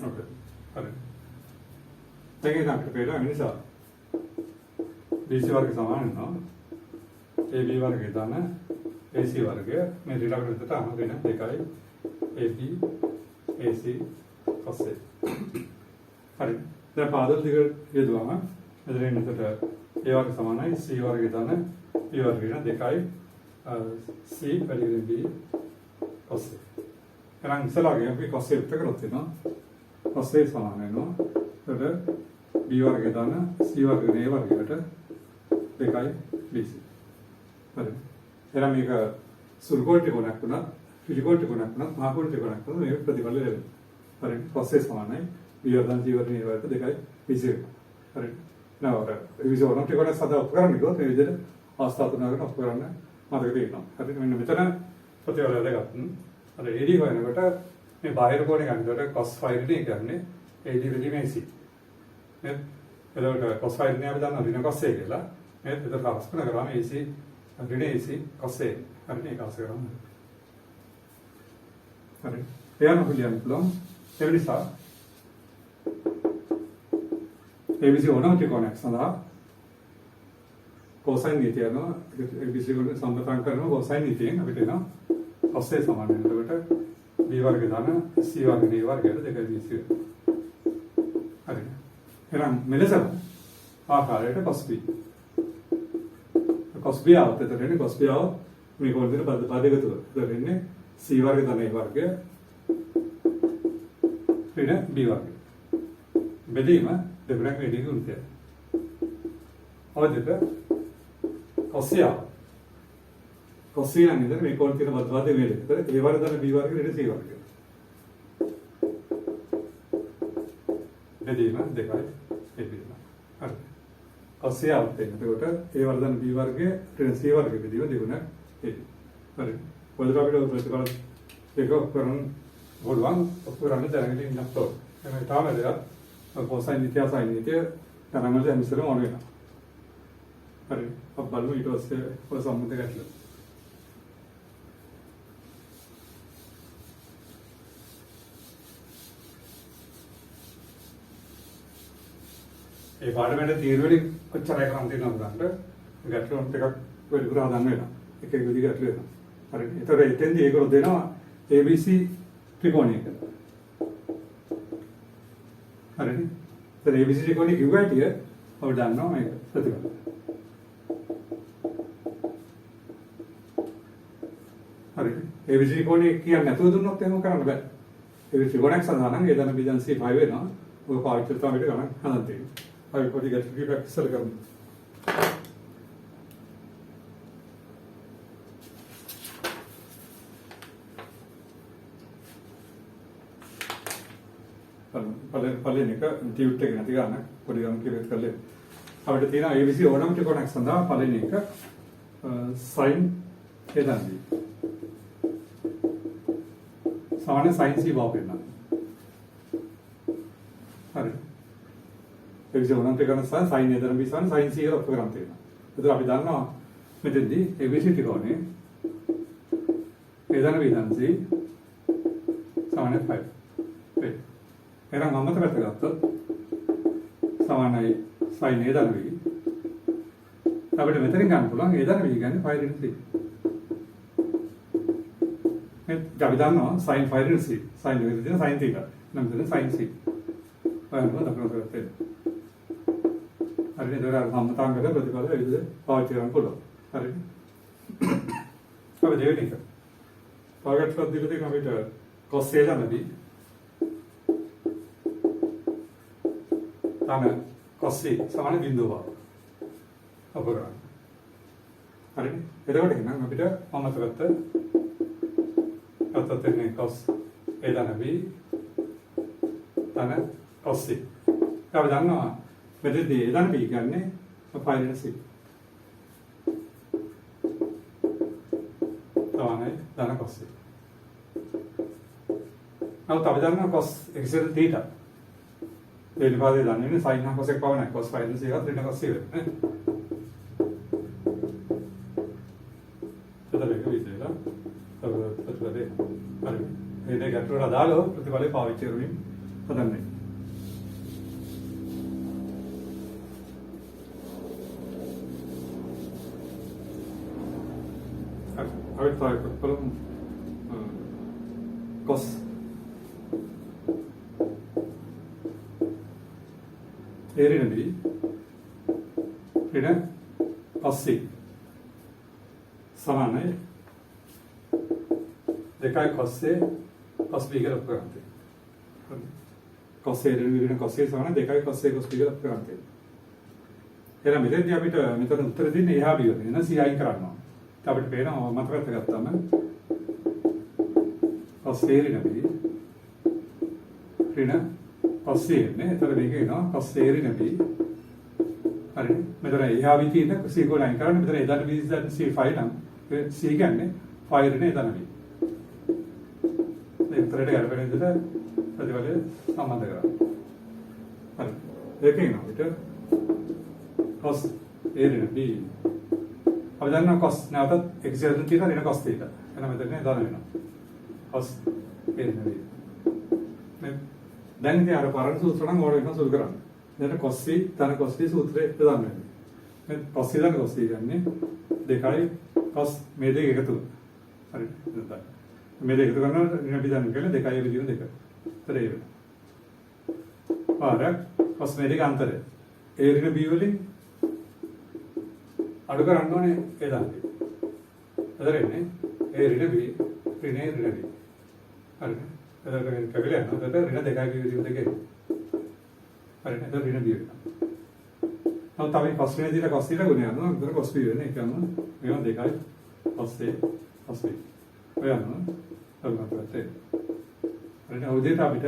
Okay. හරි. දැන් අපිට පේනවා නිසා BC වර්ගය සමාන වෙනවා AB වර්ගය ධන AC වර්ගය මේ ඍණ විතර අම වෙන 2යි AB AC cos A. හරි. දැන් පාදල් දෙක යොදවම එතනින් එතට ඒ වර්ග සමානයි c වර්ගය දාන b වර්ගය න 2යි c වැඩි වෙන b cos a. එහෙනම් ඉස්සලාගේ අපි cos a එකට කරොත් වෙනවා cos a සමාන වෙනවා එතට b වර්ගය දාන c වර්ගය a වර්ගයට 2යි bc. හරි. එහෙනම් මේක සුළුකෝටි ගුණයක් වුණා පිළිකෝටි ගුණයක් වුණා මහකෝටි ගුණයක් වුණා මේ ප්‍රතිඵල ලැබෙනවා. හරි. cos a සමානයි b වර්ග c වර්ගය a වර්ගයට 2යි bc. හරි. නවර විවිධ වරම් ටික ගන්න සදා ඔප් කරන්න ගියොත් මේ විදිහට අවස්ථා තුනකට ඔප් කරන්න මතක තියෙනවා. හරි. මෙන්න මෙතන ප්‍රතිඵල දෙකක්. අර AD හොයනකොට මේ බාහිර කෝණය ගන්නකොට cos phi නේ කියන්නේ AD වෙදී මේ C. නේද? එතකොට cos phi නේ අපි දන්නවා ඍණ cos A කියලා. නේද? ඒක කස්පන කරාම AC ඍණ AC cos A. හරි මේක අවශ්‍ය කරන්නේ. හරි. එයාම පිළියම් පුළුවන්. ඒ නිසා ABC ඕනම ත්‍රිකෝණයක් සඳහා cosine නීතිය යනවා ABC වල සම්බන්ධ කරන cosine නීතියෙන් අපිට එනවා cos A සමාන වෙනකොට b වර්ගය දාන c වර්ග d වර්ගයට 2bc. හරි. එහෙනම් මෙලෙසම ආකාරයට cos b. cos b આવත් එතන cos b ආව මේ කොල්ලේ පද එකතුව. එතන ඉන්නේ c වර්ගය දාන a වර්ගය ඍණ b වර්ගය. බෙදීම දෙකක් වැඩි ගුණය. අවදිත cos a නේද මේ කොල් තියෙන බද්වාද වේලෙ. ඒතර a වර්ග දාන b වර්ග ඊට c වර්ගය. බෙදීම දෙකයි බෙදීම. හරි. cos a આવත් එතකොට a වර්ග දාන b වර්ගය ඊට c වර්ගය බෙදීම දෙගුණක් ඒ. හරි. පොදුර අපිට ප්‍රතිඵල දෙක කරන බලවන් ඔක්කොරන්න දැනගෙන ඉන්නත් ඕන. එමේ තාම දෙයක් cosine නීතිය sin නීතිය ගණන් වල හැමිසරම ඕන වෙනවා. හරි. අප බලමු ඊට පස්සේ ඔය සම්බන්ධ ගැටලු. ඒ පාඩමේ තීරුවලින් කොච්චරයි කරන් තියෙනවද ගන්න ගැටලු ටිකක් වැඩිපුර හදන්න වෙනවා. එක එක විදිහට ගැටලු වෙනවා. හරි. ඒතර එතෙන්දී ඒගොල්ලෝ දෙනවා ABC ත්‍රිකෝණයක. හරිනේ. ඒතර ABC ත්‍රිකෝණය කිව්වට ඔබ දන්නවා මේක ප්‍රතිඵල. හරිනේ. ABC ත්‍රිකෝණය කියන්නේ නැතුව දුන්නොත් එහෙම කරන්න බෑ. ABC ත්‍රිකෝණයක් සඳහා නම් A ධන B ධන C 5 වෙනවා. ඔය පාවිච්චි කරලා තමයි ගණන් හදන්න තියෙන්නේ. අපි පොඩි ගැටලු ටිකක් ඉස්සර කරමු. පළවෙනි එක ටියුට් එක නැති ගන්න පොඩි ගමන් කියෙත් කරලා අපිට තියෙන ABC ඕනම ත්‍රිකෝණයක් සඳහා පළවෙනි එක sin A ධන B සමාන sin C බව වෙනවා. හරි. ABC ඕනම ත්‍රිකෝණයක් සඳහා sin A ධන B සමාන sin C කියලා ඔප්පු කරන් තියෙනවා. ඒතර අපි දන්නවා මෙතෙන්දී ABC ත්‍රිකෝණේ A ධන B ධන C සමාන 5. එහෙනම් අමතක කරගත්තොත් සමානයි sin A ධන B. අපිට මෙතනින් ගන්න පුළුවන් A ධන B කියන්නේ 5 ඍණ 3. මේ අපි දන්නවා sin 5 ඍණ C sin එකේ තියෙන sin θ. නම් දෙන sin C. බලන්න දක්වන්න කරත්තේ. හරිනේ ඒතර සම්මතාංගක ප්‍රතිපල විදිහට පාවිච්චි කරන්න පුළුවන්. හරිනේ. අපි දෙවෙනි එක. පාගට් පද්ධතිය දෙක අපිට cos A ධන B තම cos C සමාන බිඳුව අප කරන්නේ. හරිනේ. එතකොට එහෙනම් අපිට අමතකත් අතතෙන්නේ cos A ධන B තන cos C. අපි දන්නවා මෙතනදී A ධන B කියන්නේ 5 ඍණ C. තමයි ධන cos C. නමුත් අපි දන්නවා cos x θ ඒ විපාදේ දන්නේ sin cos එක පවණයි cos 5 ඍණ C එකත් ඍණ cos C වෙන්නේ. ඒක විදිහට ප්‍රතිඵලේ හරි. මේ දෙක අතර අදාළව ප්‍රතිඵලේ පාවිච්චි කරමින් හදන්නේ. හරි try කරමු. cos A ඍණ B ඍණ cos C සමානයි දෙකයි cos A cos B කියලා අප කරන්නේ. cos A ඍණ cos A සමානයි දෙකයි cos A cos B කියලා අප කරන්නේ. එහෙනම් මෙතෙන්දී අපිට මෙතන උත්තර දෙන්නේ එහා B වලින් නේද? C අයින් කරනවා. අපිට පේනවා මතකත් ගත්තාම cos A ඍණ B ඍණ cos A නේ. එතකොට මේක එනවා cos A ඍණ B. හරිනේ. මෙතන එහා B තියෙන C කො ලයින් කරන්නේ. මෙතන එදාට B ඉස්සන් C 5 නම් C කියන්නේ 5 ඍණ එදාන B. මේ උත්තරයට ගැලපෙන විදිහට ප්‍රතිඵලය සම්බන්ධ කරගන්න. හරි. ඒකේ නෝ ඊට cos A ඍණ B අපි දන්නවා cos නැවතත් x යන තියෙන ඍණ cos θ. එහෙනම් මෙතන දාන වෙනවා. cos A ඍණ B. මේ දැන් ඉතින් අර පරණ සූත්‍ර නම් ඕන වෙනවා සුළු කරන්න. දැන් cos C ධන cos C සූත්‍රය දාන්න වෙනවා. මේ cos C ධන cos C කියන්නේ දෙකයි cos මේ දෙක එකතු. හරි. දැන් මේ දෙක එකතු කරනවා ඍණ B ධන කියලා දෙකයි විදිහම දෙක. ඒතර ඒ වෙනවා. පාරක් cos මේ දෙක අන්තරය. A ඍණ B වලින් අඩු කරන්න ඕනේ ඒ දාන්නේ. එතන එන්නේ A ඍණ B ඍණ A ඍණ B. හරිද? එතකොට කැවිලා යනවා. එතකොට ඍණ දෙකයි B විදිහම දෙකේ. හරිද? එතකොට ඍණ B වෙනවා. තව තමයි cos නේ දීලා cos දීලා ගුණ යනවා. එතකොට cos B වෙන්නේ. ඒ කියන්නේ මේවා දෙකයි cos A cos B. ඔය යනවා. බලන්නත් හරිද? උදේට අපිට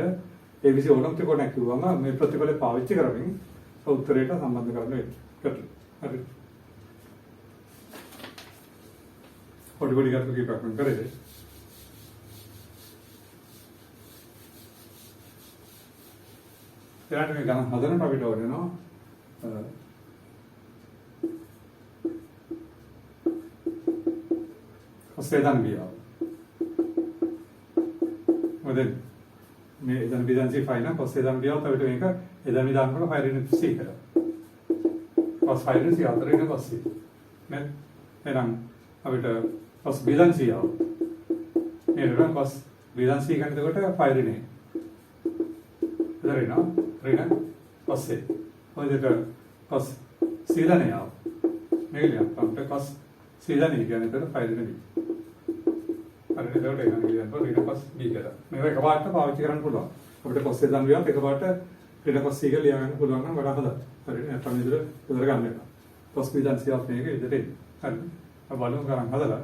ABC ඕනම ත්‍රිකෝණයක් කිව්වම මේ ප්‍රතිඵලය පාවිච්චි කරමින් උත්තරයට සම්බන්ධ කරන්න වෙනවා. හරිද? පොඩි පොඩි ගැටලු කීපයක් මම කරේ. ඊළඟට මේ ගණන් හදනකොට අපිට ඕනෙනවා cos A ධන B. මොකද මේ ධන B ධන C 5 නම් cos A ධන B આવත අපිට මේක A ධන B දානකොට 5 ඍණ C කියලා. cos 5 ඍණ C අතර ඍණ cos C. නේ? එහෙනම් අපිට cos B ධන C ආව. මේ ඍණ cos B ධන C ගන්නකොට 5 ඍණ. එතන ඍණ cos A. ඔය දෙක cos C ධන ආව. මේක ලියන්න. අපිට cos C ධන කියන්නේ එතන 5 ඍණ B. හරි එතකොට එනවා කියන්නේ ඍණ cos B කියලා. මේක එකපාරට පාවිච්චි කරන්න පුළුවන්. අපිට cos A ධන වියත් එකපාරට ඍණ cos C කියලා ලියා ගන්න පුළුවන් නම් වඩා හොඳයි. හරි නැත්නම් විතර විතර ගන්න එපා. cos B ධන C ආව මේක විතරේ. හරි. අපි බලමු ගණන් හදලා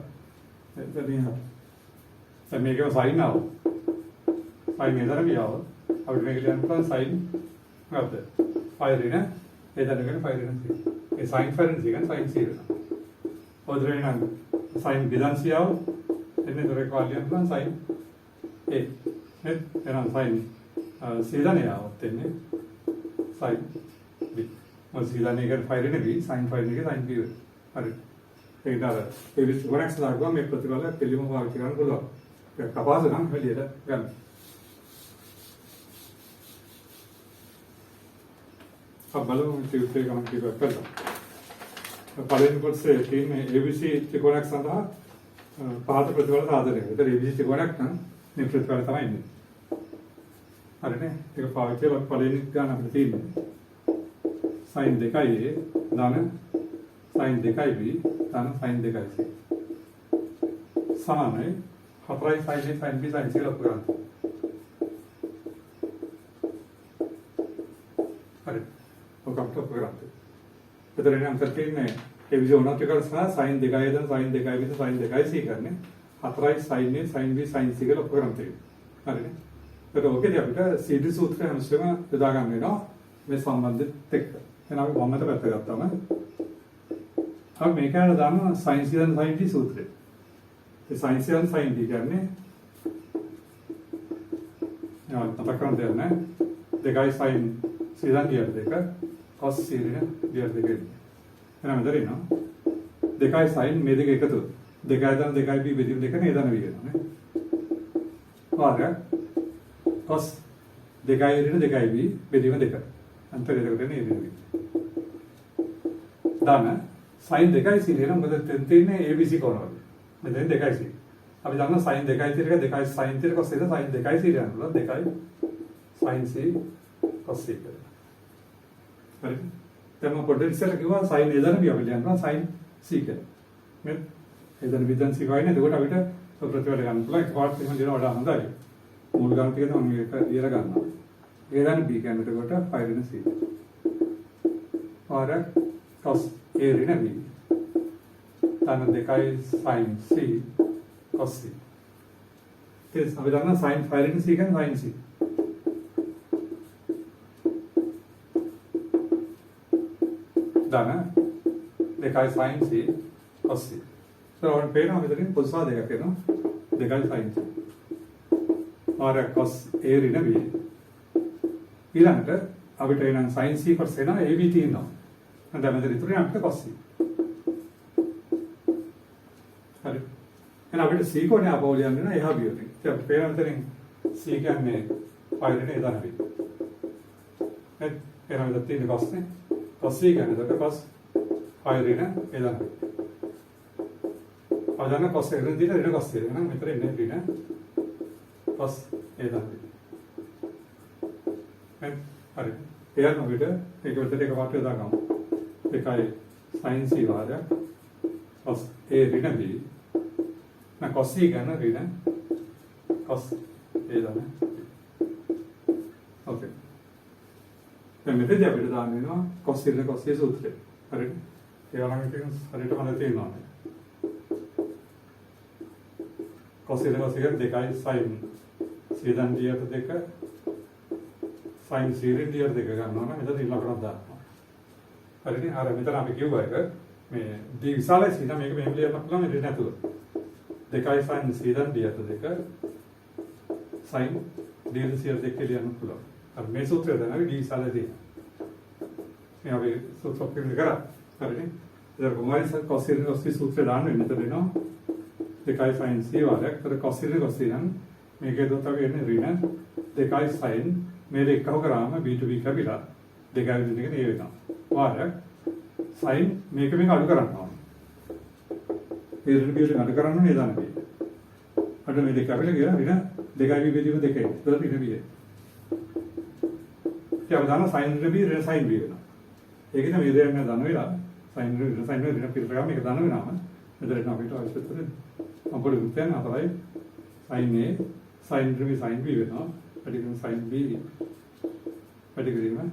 දැන් මේකම sin ආව. sin එතන ගියාව. අපිට මේක ලියන්න පුළුවන් sin මොකද්ද? 5 ඍණ එතන ගන්න 5 ඍණ C. ඒ sin 5 ඍණ C ගන්න sin C වෙනවා. පොදුවේ නම් sin B ධන C ආව. එන්නේ දොරේ කාලියන් පුළුවන් sin A. එහෙනම් sin C ධන ආව. එන්නේ sin B. මොකද C ධන එක 5 ඍණ B sin 5 ඍණ එක sin B වෙනවා. හරි. ඒක නේද? ඒ විදිහට ගොඩක් සදාගුවා මේ ප්‍රතිඵල පිළිම පාවිච්චි කරන්න පුළුවන්. ඒක කපාස නම් එළියට ගන්න. अब බලමු ටියුටර් ගමන් කීපයක් කරලා. පළවෙනි කොටසේ තියෙන්නේ ABC ත්‍රිකෝණයක් සඳහා පහත ප්‍රතිඵල සාධනය. ඒතර ABC ත්‍රිකෝණයක් නම් මේ ප්‍රතිඵල තමයි එන්නේ. හරිනේ? ඒක පාවිච්චි කරලා පළවෙනි ගාන අපිට තියෙන්නේ sin 2a ධන sin 2b ධන sin 2c. සමානයි 4යි sin A sin B sin C lock කරන්න. හරි. ඔක අපිට කරන්න. එතන නම් තියෙන්නේ ඒ විදිහ උනත් එකක් සහ sin 2a දැන් sin 2b sin 2c කරන්නේ 4යි sin A sin B sin C කියලා ලොක් කරන්න තියෙනවා. හරිනේ. ඒකට ඔකේදී අපිට CD සූත්‍රය හැමසෙම යොදා ගන්න වෙනවා මේ සම්බන්ධෙත් එක්ක. එහෙනම් අපි වමට පැත්ත ගත්තාම අපි මේකට දානවා sin C දැන් sin D සූත්‍රය. ඒ sin C දැන් sin D කියන්නේ මතක කරගන්න දෙයක් නෑ. දෙකයි sin C දැන් D දෙක cos C ඍණ D දෙක. එහෙනම් මෙතන ඉන්නවා දෙකයි sin මේ දෙක එකතු. දෙකයි දැන් දෙකයි B බෙදීම දෙක නේද නෑ වෙනවා නේ. වාරයක් cos දෙකයි ඍණ දෙකයි B බෙදීම දෙක. අන්තරය දෙකට නේ ඍණ. දාන sin දෙකයි C නේ මොකද තියෙන්නේ ABC කෝණවල. මෙතන දෙකයි C. අපි දන්නවා sin දෙකයි C එක දෙකයි sin C cos C sin දෙකයි C යනවා දෙකයි sin C cos C. හරි. දැන් මම පොඩ්ඩක් ඉස්සෙල්ලා කිව්වා sin A දන B අපිට යනවා sin C කියලා. මේ A දන B දන C වයින් එතකොට අපිට ප්‍රතිඵල ගන්න පුළුවන්. එකපාරට එහෙම දෙනවා වඩා හොඳයි. මූල ගණන් ටික නම් මේක ලියලා ගන්නවා. A දන B කියන්නේ එතකොට 5 ඍණ C. ආර cos A ඍණ B. තන දෙකයි sin C cos C. ඒක අපි දන්නා sin 5 ඍණ C කියන්නේ sin C. දන දෙකයි sin C cos C. ඔන්න පේනවා මෙතනින් පොස්සා දෙකක් එනවා. දෙකයි sin C. ආර cos A ඍණ B. ඊළඟට අපිට එනන් sin C cos එනවා AB තියෙනවා. දැන් මෙතන ඉතුරු අපිට cos C. හරි. එහෙනම් අපිට C කොනේ ආපහු ලියන්න වෙනවා එහා බියෝනේ. ඉතින් අපිට පේනවා මෙතනින් C කියන්නේ 5 ඍණ A දන B. හරි. එහෙනම් මෙතන තියෙන cos නේ. cos C කියන්නේ එතකොට cos 5 ඍණ A දන B. අදන්න cos A ඍණ දීලා ඍණ cos C. එහෙනම් මෙතන ඉන්නේ ඍණ cos A දන B. හරි. එයාම අපිට ඒක විතර එක වාක්‍යයක් දාගමු. එකයි sin C වාරයක් cos A ඍණ B. now cos C ගන්න ඍණ cos A දන B. ඕකේ. දැන් මෙතනදී අපිට දාන්න වෙනවා cos ඍණ cos A සූත්‍රය. හරිද? ඒ වගේම ඉතින් හරියට හොඳ තේරෙනවා. cos ඍණ cos A දෙකයි sin C දන් දියට දෙක sin C ඍණ දියට දෙක ගන්නවා නම් මෙතන ඉලක්කයක් දානවා. හරිනේ? අර මෙතන අපි කිව්වා එක මේ D විශාලයි C නම් මේක මෙහෙම ලියන්න පුළුවන් ඍණ නැතුව. දෙකයි sin C දන් දියට දෙක sin D දියට දෙක ලියන්න පුළුවන්. අර මේ සූත්‍රය දැනගන්න D විශාලයි තියෙනවා. මේ අපි සූත්‍ර පිළිගන්න කරා. හරිනේ? ඒක කොහොමද cos ඍණ cos C සූත්‍රය දාන්න වෙන්නේ මෙතන එනවා. දෙකයි sin C වාරයක්. ඒතර cos ඍණ cos C නම් මේකේ දොත් අපි එන්නේ ඍණ දෙකයි sin මේ දෙක එකව කරාම b to b කැපිලා දෙකයි දෙක නේ වෙනවා. වාරයක් sin මේක අඩු කරන්න ඕනේ. ඒ ඍණ b අඩු කරන්න ඕනේ දාන්න බෑ. අඩු මේ දෙක කැපිලා ගියා ඍණ දෙකයි b බෙදීම දෙකයි. ඒතර ඍණ b. ඒ වගේම sin ඍණ b ඍණ sin b වෙනවා. ඒකද මේ දෙයක් නෑ දන්න වෙලා sin ඍණ පිටර ගාම මේක දන්න වෙනාම මෙතන අපිට අවශ්‍ය කරන්නේ අපේ උත්තරය අතරයි sin A sin ඍණ sin b වෙනවා. පැටිකම sin b පැටිකරීම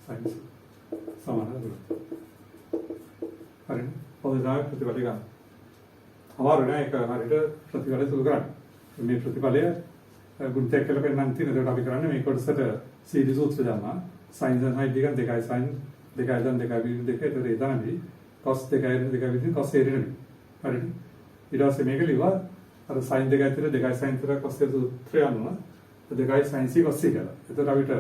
sin c සමාන දුර. හරි. පොදුදාය ප්‍රතිඵල ගන්න. අමාරු නෑ ඒක හරියට ප්‍රතිඵල සුදු කරන්න. මේ ප්‍රතිඵලය ගුණයක් කියලා පෙන්නන්න තියෙන. ඒකට අපි කරන්නේ මේ කොටසට c සූත්‍රය දානවා. sin sin දෙක දෙකයි sin දෙකයි දැන් දෙකයි b දෙක ඒතර ඒ තමයි cos දෙකයි දෙකයි විදිහ cos a ඍණ. හරිද? ඊට පස්සේ මේක ලිව්වා අර sin දෙකයි විතර දෙකයි sin විතර cos a සූත්‍රය අනුව දෙකයි sin c cos c කියලා. එතකොට අපිට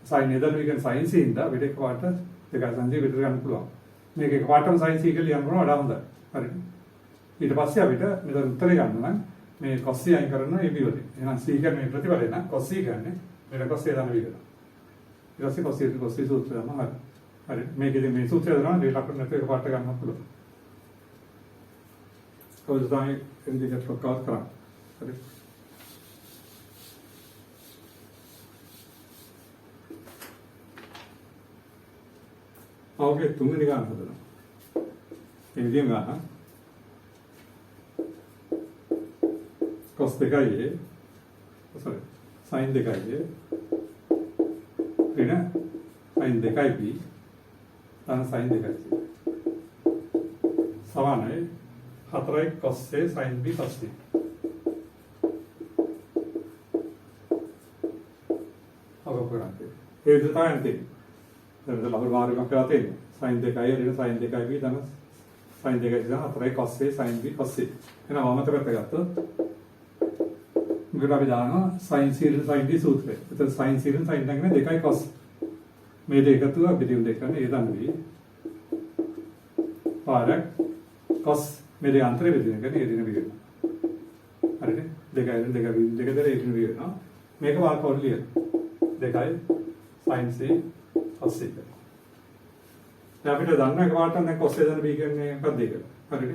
sin a දන විකන් sin c ඉඳලා අපිට එකපාරට දෙකයි sin c විතර ගන්න පුළුවන්. මේක එකපාරටම sin c කියලා ලියන්න වඩා හොඳයි. හරිද? ඊට පස්සේ අපිට මෙතන උත්තරේ ගන්න නම් මේ cos c අයින් කරනවා ab වලින්. එහෙනම් c කියන්නේ මේ ප්‍රතිඵලය නම් cos c කියන්නේ මෙන්න cos a දන විකන. ඊට පස්සේ cos c සූත්‍රය තමයි. හරි. මේකෙදි මේ සූත්‍රය දානවා දෙක ලක්ෂණ නැතුව එකපාරට ගන්න පුළුවන්. කොහොමද තමයි ඉන්දිකේටර් කවර් කරන්නේ. හරි. අවුගේ තුන්වෙනි ගාන හදනවා. ඒ විදිහම ගන්න. cos දෙකයි sorry sin දෙකයි ඍණ sin දෙකයි b තන sin දෙකයි සමානයි 4යි cos a sin b cos c. අවුක කරන්නේ. ඒ විදිහට තමයි තියෙන්නේ. දැන් ලබන මාර්ගයක් කරලා තියෙන්නේ. sin දෙකයි ඍණ sin දෙකයි b තන sin දෙකයි ඉඳන් 4යි cos a sin b cos c. එහෙනම් වමත පැත්ත ගත්තොත් අපි දානවා sin c ඍණ sin b සූත්‍රය. එතකොට sin c ඍණ sin දෙකනේ දෙකයි cos. මේ දෙක එකතුව බෙදීම දෙක කරන්නේ ඒ දන්නේ. පාරක් cos මේ දෙක අතරේ බෙදීම කරන්නේ ඒ දින බෙදීම. හරිද? දෙකයි දෙක දෙක ඒ දින බෙදීම. මේක වාල්කෝඩ් ලියන. දෙකයි sin c cos c. දැන් අපිට දන්න එකපාරට දැන් cos a දන b කියන්නේ මොකක්ද ඒක? හරිද?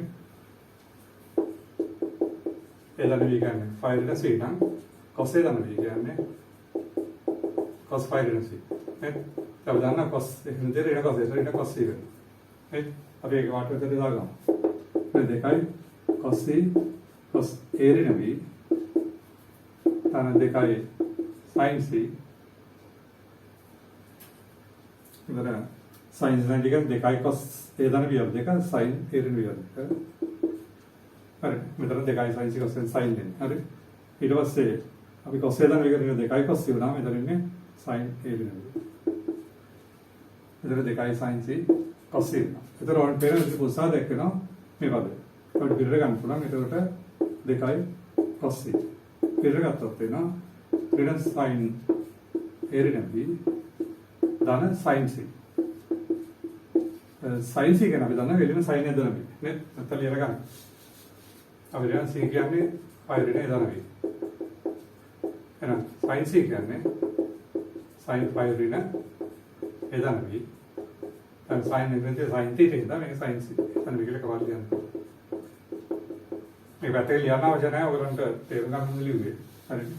a දන b කියන්නේ 5 ඍණ c නම් cos a දන b කියන්නේ cos 5 ඍණ c. නේද? අපි දන්නා cos එක විදිහට ඍණ cos එක ඍණ cos c වෙනවා. හරි? අපි ඒක වාට විතරේ දාගමු. මේ දෙකයි cos c cos a ඍණ b තන දෙකයි sin c ඉතල sin ටික දෙකයි cos a ධන b දෙක sin a ඍණ b දෙක. හරි. මෙතන දෙකයි sin c cos sin දෙන්නේ. හරි. ඊට පස්සේ අපි cos a ධන ඍණ දෙකයි cos c වුණා. මෙතන ඉන්නේ sin a ඍණ b. මෙතන දෙකයි sin c cos c වෙනවා. ඒතර ඔන් පෙර උත්සාහ දක්වනවා මේ පද. අපිට පිළිර ගන්න පුළුවන්. එතකොට දෙකයි cos c. පිළිර ගත්තොත් වෙනවා ඍණ sin a ඍණ b ධන sin c. sin c කියන අපි දන්නා එළිම sin a ධන b. නේ? නැත්නම් ලියලා ගන්න. අපි ඍණ c කියන්නේ පය ඍණ a ධන b. එහෙනම් sin c කියන්නේ sin පය ඍණ a ධන b. දැන් sin එකෙන් sin θ ඉඳලා මේක sin c. එතන මේක කවල් ලියන්න. මේ පැත්තේ ලියන්න අවශ්‍ය නැහැ. ඔයගලන්ට තේරුම් ගන්න ලියුවේ. හරිද?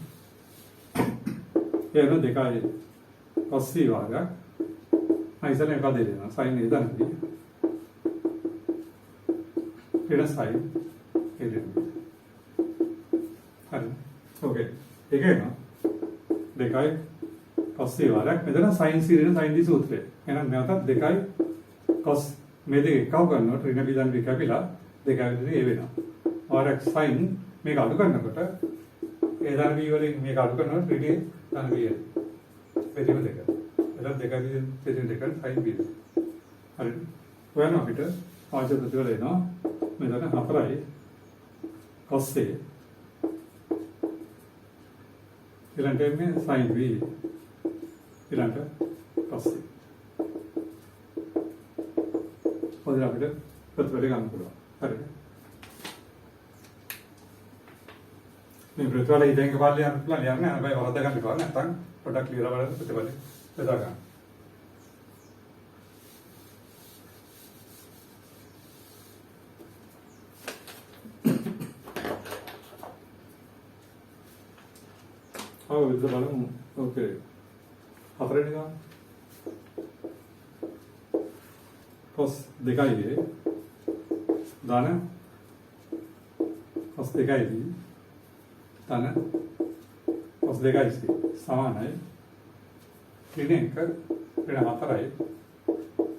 එහෙනම් දෙකයි cos c වාගයක්. ඉතින් මේක දෙන්න sin a ධන b. ඊට sin a ධන b. හරි. ඕකේ. ඒක එනවා. දෙකයි cos c වාරයක් මෙතන sin c ඍණ sin d සූත්‍රය. එහෙනම් නැවතත් දෙකයි cos මේ දෙක එකව කරනකොට ඍණ බිඳන් දෙක කැපිලා දෙකයි විදිහට ඒ වෙනවා. වාරයක් sin මේක අඩු කරනකොට a ධන b වලින් මේක අඩු කරනකොට ඍණ ධන b එනවා. මෙතන දෙක. එතන දෙකයි විදිහට දෙක sin b. හරි. ඔයන අපිට පාච ප්‍රතිවල එනවා. මෙතන 4යි cos a ඊළඟට එන්නේ sin b ඊළඟට cos c. ඔය අපිට ප්‍රතිවල ගන්න පුළුවන්. හරිද? මේ ප්‍රතිවල ඉතින් එකපාරට යන්න පුළුවන් යන්නේ. හැබැයි වරද්ද ගන්න එපා. නැත්නම් පොඩක් ලියලා බලන්න ප්‍රතිවල බෙදා ගන්න. ඔව් ඒක බලමු. ඕකේ. හතරෙනි ගාන. cos දෙකයි ධන cos දෙකයි ධන cos දෙකයි සමානයි ඍණ එක ඍණ හතරයි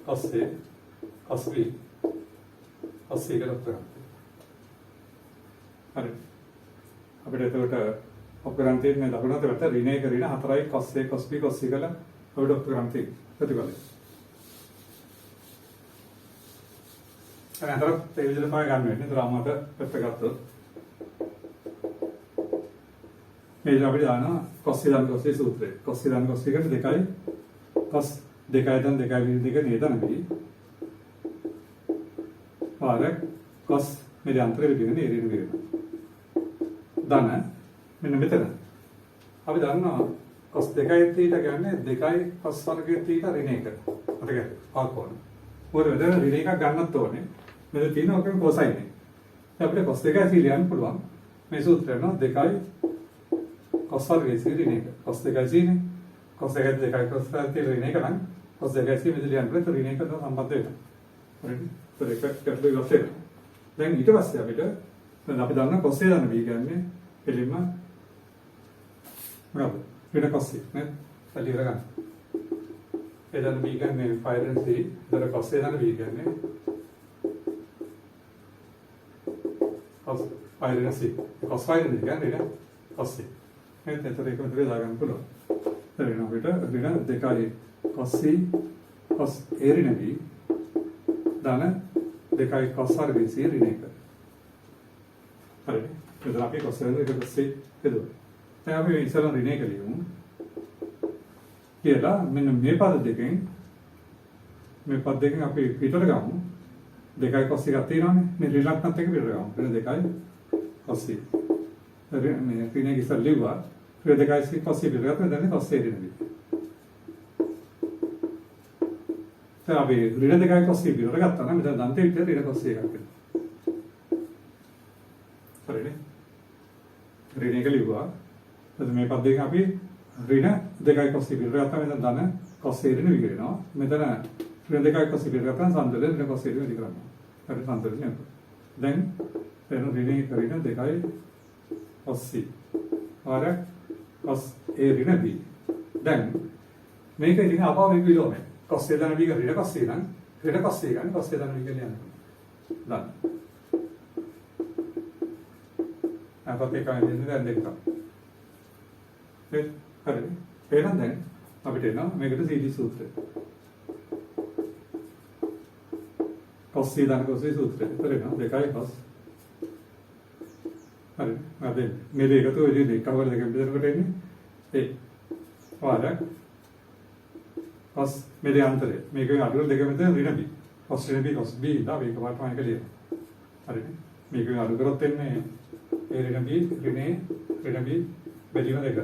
cos a cos b cos c කියලා උත්තර. හරි. අපිට එතකොට ඔප්පරන් තියෙන දකුණට වැට ඍණ එක ඍණ හතරයි cos a cos b cos c කියලා අපිට ඔප්පරන් තියෙන ප්‍රතිඵලය. අර ඒ විදිහට තමයි ගන්න වෙන්නේ. ද්‍රාමත පැත්ත ගත්තොත් මේ අපිට දානවා cos c ධන cos c සූත්‍රය. cos c ධන cos c කියන්නේ දෙකයි cos දෙකයි ධන දෙකයි දෙක නේදන බී. පාරක් cos මේ අන්තර විදිහේ ඉරින් වෙනවා. ධන මෙන්න මෙතන. අපි දන්නවා cos දෙකයි θ කියන්නේ දෙකයි cos වර්ගයේ θ ඍණ එක. අතක පාකෝණ. මොකද මෙතන ඍණ එකක් ගන්නත් ඕනේ. මෙතන තියෙන ඔකේ cosine එක. දැන් අපිට cos දෙකයි c ලියන්න පුළුවන්. මේ සූත්‍රය නෝ දෙකයි cos වර්ගයේ c ඍණ එක. cos දෙකයි c නේ. cos දෙකයි දෙකයි cos වර්ගයේ ඍණ එක නම් cos දෙකයි c මෙතන ලියන්න පුළුවන්. ඍණ එක තමයි සම්බන්ධ වෙනවා. හරිද? ඒක කැටලොග් එකක් තියෙනවා. දැන් ඊට පස්සේ අපිට දැන් අපි දන්නා cos a ධන b කියන්නේ එළිම මොකක්ද? ඊට cos c නේ. සලියර ගන්න. a ධන b කියන්නේ 5 c. ඒතර cos a ධන b කියන්නේ cos 5 c. cos 5 කියන්නේ cos c. මේක ඒතර ඒක මෙතන දාගන්න පුළුවන්. එතන අපිට ඍණ දෙකයි cos c cos a ඍණ b ධන දෙකයි cos වර්ගයේ c ඍණ එක. හරිද? එතන අපි cos එක cos c හදුවා. දැන් අපි ඉස්සරහ ඍණ එක ලියමු. කියලා මෙන්න මේ පද දෙකෙන් අපි පිටර ගමු. දෙකයි cos එකක් තියෙනවානේ. මේ ඍණාත්මක එක පිටර ගමු. ඍණ දෙකයි cos c. මේ ඍණ එක ඉස්සර ලිව්වා. ඍණ දෙකයි c cos c පිටර ගත්තා. දැන් cos a ඍණ b. දැන් අපි ඍණ දෙකයි cos c පිටර ගත්තා නම් මෙතන දන්තේ විතර ඍණ cos c එකක් වෙනවා. හරිනේ? ඍණ එක ලිව්වා. එතකොට මේ පද දෙකෙන් අපි ඍණ දෙකයි cos C පිටට ගත්තාම මෙතන ධන cos A ඍණ විගිරෙනවා. මෙතන ඍණ දෙකයි cos C පිටට ගත්තාම සම්තුලනය ඍණ cos A ඍණ වැඩි කරනවා. හරි සම්තුලනය යනවා. දැන් එන ඍණ දෙකයි cos C ආර cos A ඍණ B. දැන් මේක ඉතින් අපාවෙක විලෝමයි. cos A ධන B ඍණ cos C නම් ඍණ cos C ගන්න cos A ධන B කියලා යනවා. දන්න. අපිට ඒක දෙන්නේ දැන් දෙක තමයි. හරි. එහෙනම් දැන් අපිට එනවා මේකට සීඩී සූත්‍රය. cos C ධන cos C සූත්‍රය. ඒතර එනවා දෙකයි cos. හරි. අද මේ දෙක එකතු වෙලා දෙකවල දෙක බෙදනකොට එන්නේ ඒ වාරක් cos මේ දෙක අන්තරේ. මේකෙන් අඩු දෙක මෙතන ඍණ B. cos ඍණ B cos B දා මේක වටම එක ලියනවා. හරිද? මේකෙන් අඩු කරොත් එන්නේ ඒ ඍණ B ඍණ B බෙදීම දෙක.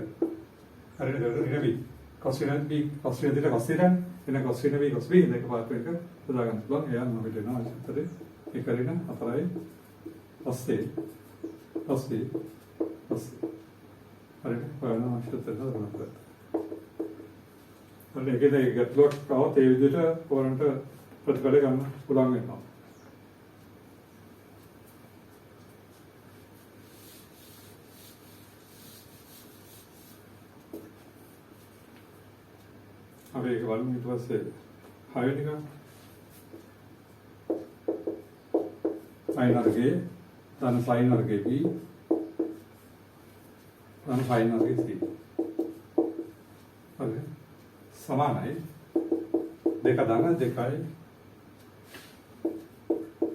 හරිද? ඍණ B cos ඍණ B cos ඍණ දෙක cos ඍණ එන cos ඍණ B cos B දෙක පාට එක හදා ගන්න පුළුවන්. එයා නම් අපිට එනවා අතරේ එක ඍණ හතරයි cos A cos B cos C. හරිද? ඔයාලා අවශ්‍යතාවය හදන්න. හරි ඒකද ඒ ගැටලුවක් આવත් ඒ විදිහට ඕනට ප්‍රතිඵල ගන්න පුළුවන් වෙනවා. අපි ඒක බලමු ඊට පස්සේ 6 වෙනි එක sin වර්ගයේ ධන sin වර්ගයේ B ධන sin වර්ගයේ C. හරි සමානයි දෙක ධන දෙකයි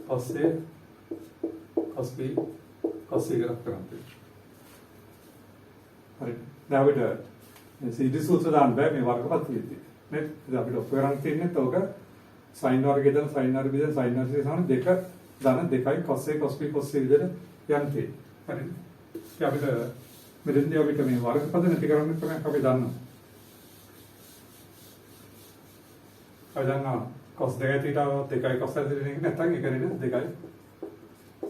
cos A cos B cos C ගන්න කරන්නේ. හරි දැන් අපිට මේ සීඩී සූත්‍ර දාන්න බෑ මේ වර්ගපත්තියේදී. නේ ඉතින් අපිට ඔප් කරන් තියන්නේ තෝක sin වර්ගය දන sin වර්ගය දන sin වර්ගය සමාන දෙක ධන දෙකයි cos A cos B cos C විදිහට යන්නේ. හරි. ඉතින් අපිට මෙතෙන්දී අපිට මේ වර්ගපද නැති කරන්න ක්‍රමයක් අපි දන්නවා. අපි දන්නවා cos 2 θ දෙකයි cos 2 දෙක නැත්නම් එක ඍණ දෙකයි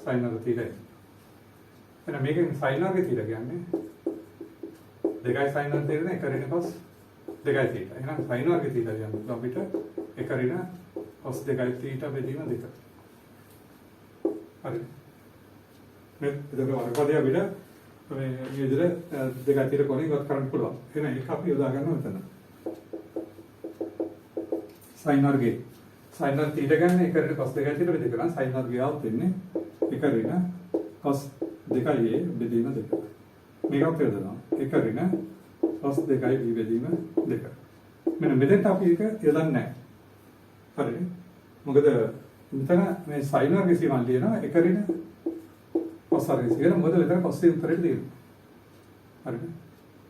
sin වර්ග θ. එහෙනම් මේකෙන් sin වර්ග θ කියන්නේ දෙකයි sin වර්ග දෙක එක ඍණ cos දෙකයි θ. එහෙනම් sin වර්ග θ කියන්නේ අපිට එක ඍණ cos දෙකයි θ බෙදීම දෙක. හරි. මේ දෙක වර්ගපදය අපිට මේ විදිහට දෙකයි θ කොණින් වත් කරන්න පුළුවන්. එහෙනම් ඒක අපි යොදා ගන්නවා මෙතන. sin වර්ගයේ sin වර්ග θ ගන්න එක ඍණ cos දෙකයි θ බෙදෙක නම් sin වර්ගය આવත් වෙන්නේ එක ඍණ cos දෙකයි A බෙදීම දෙක. මේකත් යොදනවා. එක ඍණ cos දෙකයි B බෙදීම දෙක. මෙන්න මෙතෙන්ට අපි ඒක යොදන්නේ නැහැ. හරිද? මොකද මෙතන මේ sin වර්ගයේ සීමා ලියනවා එක ඍණ cos වර්ගයේ සීමා මොකද මෙතන cos උත්තරේ දෙනවා. හරිද?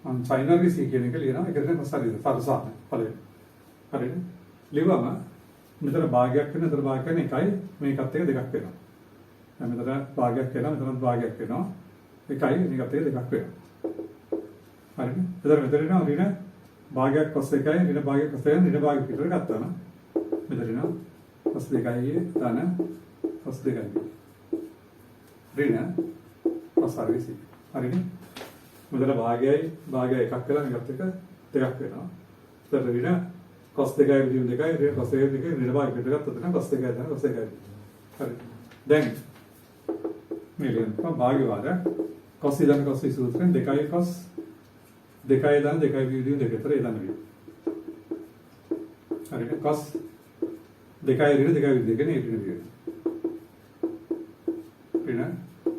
මම sin වර්ගයේ සී කියන එක ලියනවා එක ඍණ cos වර්ගයේ සරසාන පළවෙනි. හරිද? ලිවම මෙතන භාගයක් වෙන මෙතන භාගයක් වෙන එකයි මේකත් එක දෙකක් වෙනවා. දැන් මෙතන භාගයක් වෙනවා මෙතන භාගයක් වෙනවා. එකයි මේකත් එක දෙකක් වෙනවා. හරිද? එතන මෙතන එනවා ඍණ භාගයක් cos එකයි ඍණ භාගයක් cos එකයි ඍණ භාගයක් විතර ගත්තා නම් මෙතන එනවා cos දෙකයි ධන cos දෙකයි. ඍණ cos වර්ගය C. හරිද? මෙතන භාගය එකක් වෙලා මේකත් එක දෙකක් වෙනවා. එතන ඍණ cos දෙකයි බෙදීම දෙකයි ඍණ cos දෙකයි ඍණ භාගයක් විතර ගත්තොත් නම් cos දෙකයි ධන cos දෙකයි. හරි. දැන් මේ ලියනවා භාගය වාර cos ධන cos සූත්‍රයෙන් දෙකයි cos දෙකයි ධන දෙකයි බෙදීම දෙක විතර ඒ ධන වේ. හරිද? cos දෙකයි ඍණ දෙකයි බෙදීම දෙකනේ ඒ ඍණ වේ. ඍණ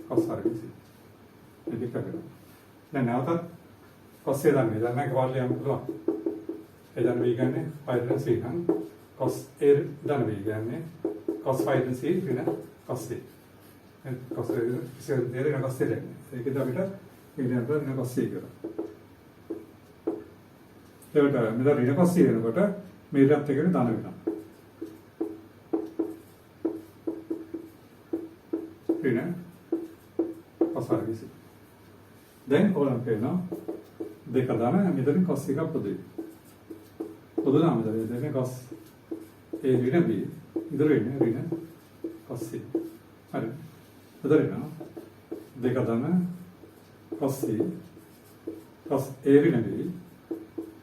cos වර්ගය C. මේ දෙක කරනවා. දැන් නැවතත් cos ධන වේ. දැන් මේක වාල්ලේ යන්න පුළුවන්. ඒ ධන වේ කියන්නේ π ඍණ C නම් cos A ධන වේ කියන්නේ cos π ඍණ C ඍණ cos C. cos ඍණ cos C දෙන්නේ. ඒකද අපිට ඉන්නත් ඍණ cos C කියලා. ඒකට මෙතන ඍණ cos C වෙනකොට මේකත් එකනේ ධන වෙනවා. ඍණ cos වර්ගය C. දැන් ඕලම් කරනවා දෙක ධන මෙතන cos එකක් පොදුයි. පොදු නම් දෙන්නේ cos A ඍණ B ඉදිරි වෙන්නේ ඍණ cos C. හරි. එතන එනවා දෙක ධන cos C cos A ඍණ B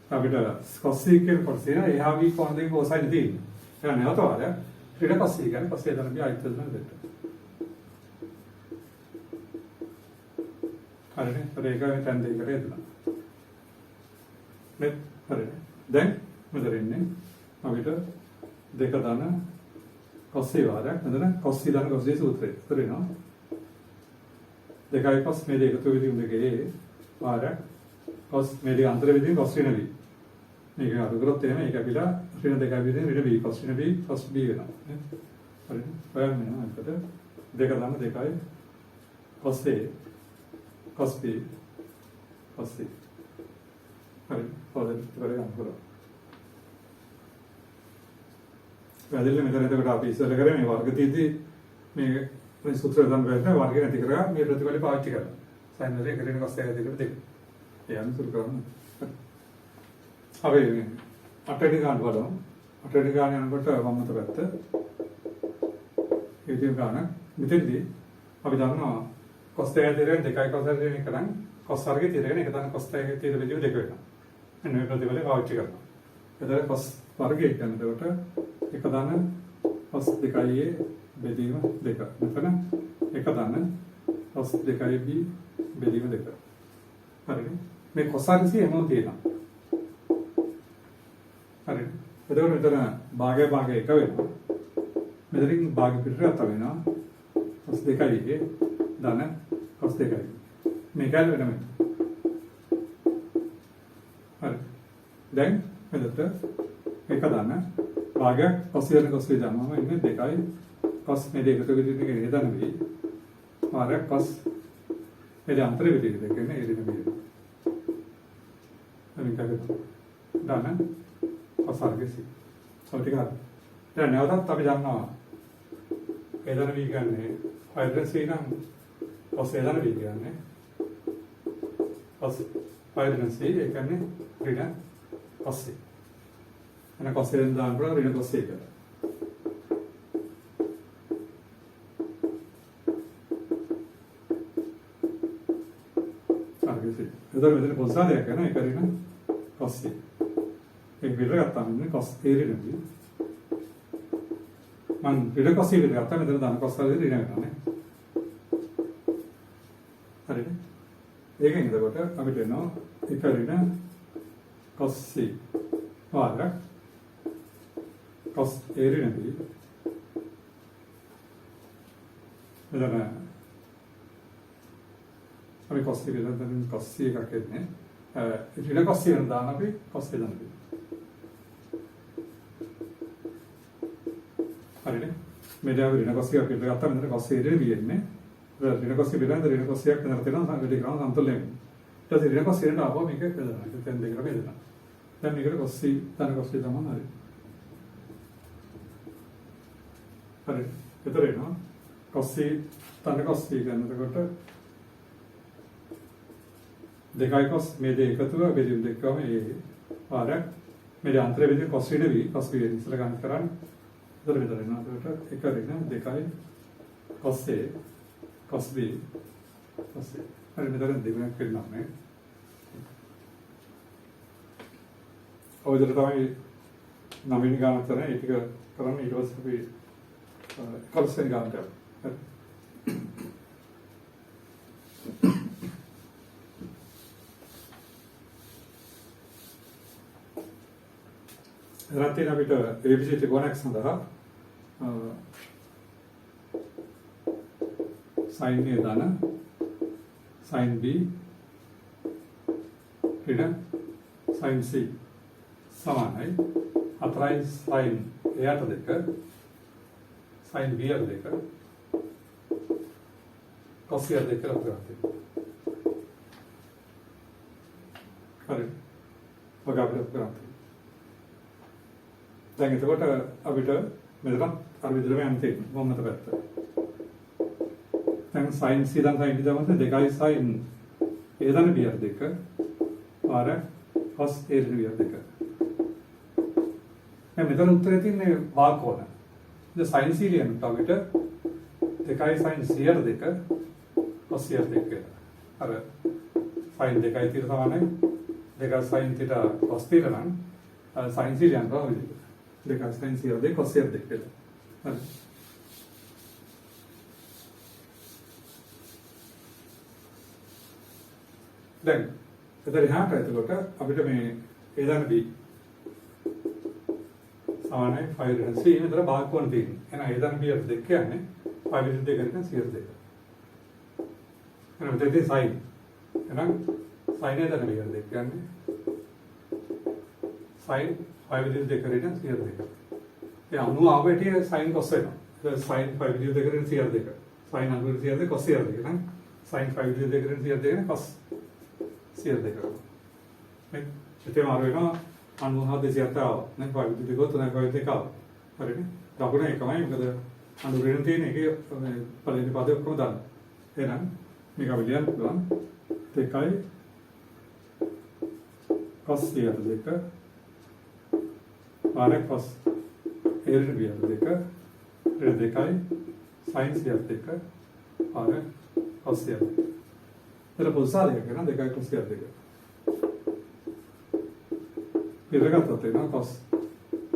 අපිට cos c කියන කොටස තියෙනවා. එහා v කොන දෙක cosine තියෙනවා. එහෙනම් නැවත වාරයක් ඍණ cos c කියන්නේ cos a ධන b අයිත් වෙන දෙට. හරිනේ. ඒක තැන් දෙකකට හදලා. මේ හරිනේ. දැන් මෙතන ඉන්නේ අපිට දෙක ධන cos c වාරයක් මෙතන cos c ධන cos a සූත්‍රය. හරිනවා. දෙකයි cos මේ දෙක එකතු වෙදින් දෙකේ වාරයක් cos මේ දෙක අතර වෙදින් cos ඍණ b. මේක අඩු කරොත් එහෙම ඒක අපිලා ඍණ දෙකයි වෙදින් ඍණ b cos ඍණ b cos b වෙනවා. හරිනේ. ඔයන් මෙන්න අපිට දෙක ධන දෙකයි cos a cos b cos c. හරි. පොඩ්ඩක් කරගන්න පුළුවන්. වැඩිල මෙතන එතකොට අපි ඉස්සෙල්ල කරේ මේ වර්ග තියෙද්දි මේ සූත්‍ර දාන්න බැහැ වර්ගය නැති කරලා මේ ප්‍රතිඵලය පාවිච්චි කරලා. සයින් වල එක ඍණ cos එක දෙකට දෙක. ඒ අනුසුරු කරන්න. අපි අටවෙනි ගාන බලමු. අටවෙනි ගාන යනකොට වම්මත පැත්ත. ඒ විදිහ ගාන මෙතෙන්දී අපි දන්නවා cos එක දෙකෙන් දෙකයි cos එක දෙකෙන් කරන් cos වර්ගයේ තියෙන එක තමයි cos එකේ තියෙන විදිහ දෙක වෙනවා. මෙන්න මේ ප්‍රතිඵලය පාවිච්චි කරනවා. එතකොට cos වර්ගය කියන්නේ එතකොට එක ධන cos දෙකයි බෙදීම දෙක. මෙතන එක ධන cos දෙකයි b බෙදීම දෙක. හරිනේ. මේ cos හැමෝම තියෙනවා. හරිනේ. එතකොට මෙතන භාගය එක වෙනවා. මෙතනින් භාග පිටරට වෙනවා cos දෙකයි ධන cos දෙකයි. මේකල් වෙනම. හරි. දැන් මෙතන එක ධන භාගයක් cos එක cos එක දානවා ඉන්නේ දෙකයි cos මේ දෙක එකතු වෙන එක නේදන වෙයි. භාගයක් cos මේ අන්තර විදිහට දෙකනේ ඒ දෙක වෙයි. අනිත් එක ධන cos වර්ගසි. සෝටික දැන් නැවතත් අපි දන්නවා ඒ ධන වී ගන්නේ වර්ගසි නම් cos ඒ ධන වී ගන්නේ cos වර්ගසි ඒ කියන්නේ ඍණ cos එක. එන cos එකෙන් දාන්න පුළුවන් ඍණ cos එක. හරිද? එතකොට මෙතන කොන්සාලයක් කරනවා ඒක ඍණ cos එක. ඒක විතර ගත්තාම ඉන්නේ cos a ඍණ b. මම ඍණ cos එක විතර ගත්තා මෙතන දාන cos වල ඍණ වෙනවා නේ. හරිද? ඒකෙන් එතකොට අපිට එනවා එක ඍණ cos c වාරයක් cos a ඍණ b මෙතන අපි cos එක විතර cos c එකක් එන්නේ ඍණ cos එක දාන අපි cos a දාන අපි හරිනේ මේ දැන් ඍණ cos එකක් විතර ගත්තා මෙතන cos a ඍණ b එන්නේ ඍණ cos එක විතර ඍණ cos එකක් වෙනතර තියෙනවා සංකේත කරන සම්තුලනය වෙනවා ඊට පස්සේ ඍණ cos එකට ආවම මේක බෙදනවා ඒක දැන් දෙකට බෙදනවා දැන් මේකට cos c දාන cos a තමයි හරි හරි එතන එනවා cos c දාන cos c ගන්නකොට දෙකයි cos මේ දෙක එකතුව බෙදීම දෙකම ඒ පාරක් මේ අන්තර බෙදීම cos ඍණ v cos v ඉස්සර ගන්න කරන්නේ එතන මෙතන එනවා එතකොට එක ඍණ දෙකයි cos a cos b cos a හරි මෙතන දෙකක් වෙනවා නේ ඔය විදිහට තමයි නවීන ගාන කරන ඒ ටික කරන්න ඊට පස්සේ අපි කල්සෙන් ගන්නට හරි රත්තරන් අපිට ABC ත්‍රිකෝණයක් සඳහා sin A ධන sin B ඍණ sin C සමානයි අතරයි sin A ට දෙක sin B ට දෙක cos A දෙක කරලා හරි ඔක අපිට කරන්නේ දැන් එතකොට අපිට මෙතන අර විදිහටම යන්න තියෙනවා මොමත පැත්ත. දැන් sin c දැන් sin d දවස් දෙකයි sin a දන b දෙක ආර cos a ඍණ b දෙක. දැන් මෙතන උත්තරේ තියෙන්නේ වාකෝණ. ඉතින් sin c ලියන්න අපිට දෙකයි sin c දෙක cos c දෙක. අර sin දෙකයි 30 සමානයි දෙක sin theta cos theta නම් sin theta යනවා ඔය විදිහට. දෙක sin CR2 cos CR2 කියලා. හරි. දැන් එතන එහාට එතකොට අපිට මේ A දන B සමානයි 5 රින C මෙතන භාගකෝණ තියෙනවා. එහෙනම් A දන B අතර දෙක කියන්නේ 5 විරුද්ධ දෙකකට CR2. එහෙනම් මෙතනදී sin. එහෙනම් sin A දන B අතර දෙක කියන්නේ sin 5 විරුද්ධ දෙකකට CR2. ඒ අනුව ආවෙටිය sin cos වෙනවා. sin 5 විරුද්ධ දෙකකට CR2. sin අනුව CR2 cos CR2. එහෙනම් sin 5 විරුද්ධ දෙකකට CR2 කියන්නේ cos CR2 කරනවා. මේ හිතේ මාරු වෙනවා 97 ආව. දැන් 5 විරුද්ධ දෙක 3 දෙක ආව. හරිනේ. දකුණ එකමයි මොකද අනුරෙන් තියෙන එකේ පළවෙනි පදේ ඔක්කොම දාන්න. එහෙනම් මේක අපි ලියන්න පුළුවන් 2යි cos CR2 පාරක් cos A B R2 2යි sin CR2 පාරක් cos CR2 එතන පොසාලයක් කරන 2යි cos CR2 පිරගත්තොත් එනවා cos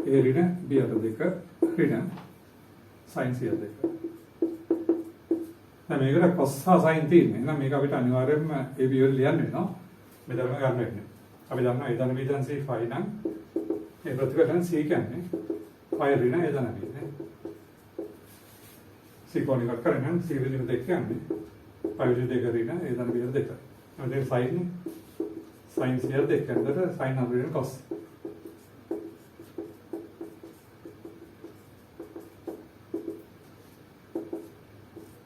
A ඍණ B R2 ඍණ sin CR2 දැන් මේකට cos හා sin තියෙන්නේ. එහෙනම් මේක අපිට අනිවාර්යයෙන්ම AB වල ලියන්න වෙනවා. මෙතනම ගන්න වෙන්නේ. අපි දන්නවා A ධන B ධන C phi නම් ඒ ප්‍රතිපලයන් C කියන්නේ phi ඍණ A ධන B නේ. C කොණික කරගෙන C විදිහට දෙක කියන්නේ phi විදිහට දෙක ඍණ A ධන B දෙක. එහෙනම් sin CR දෙක කරනකොට sin ඍණ cos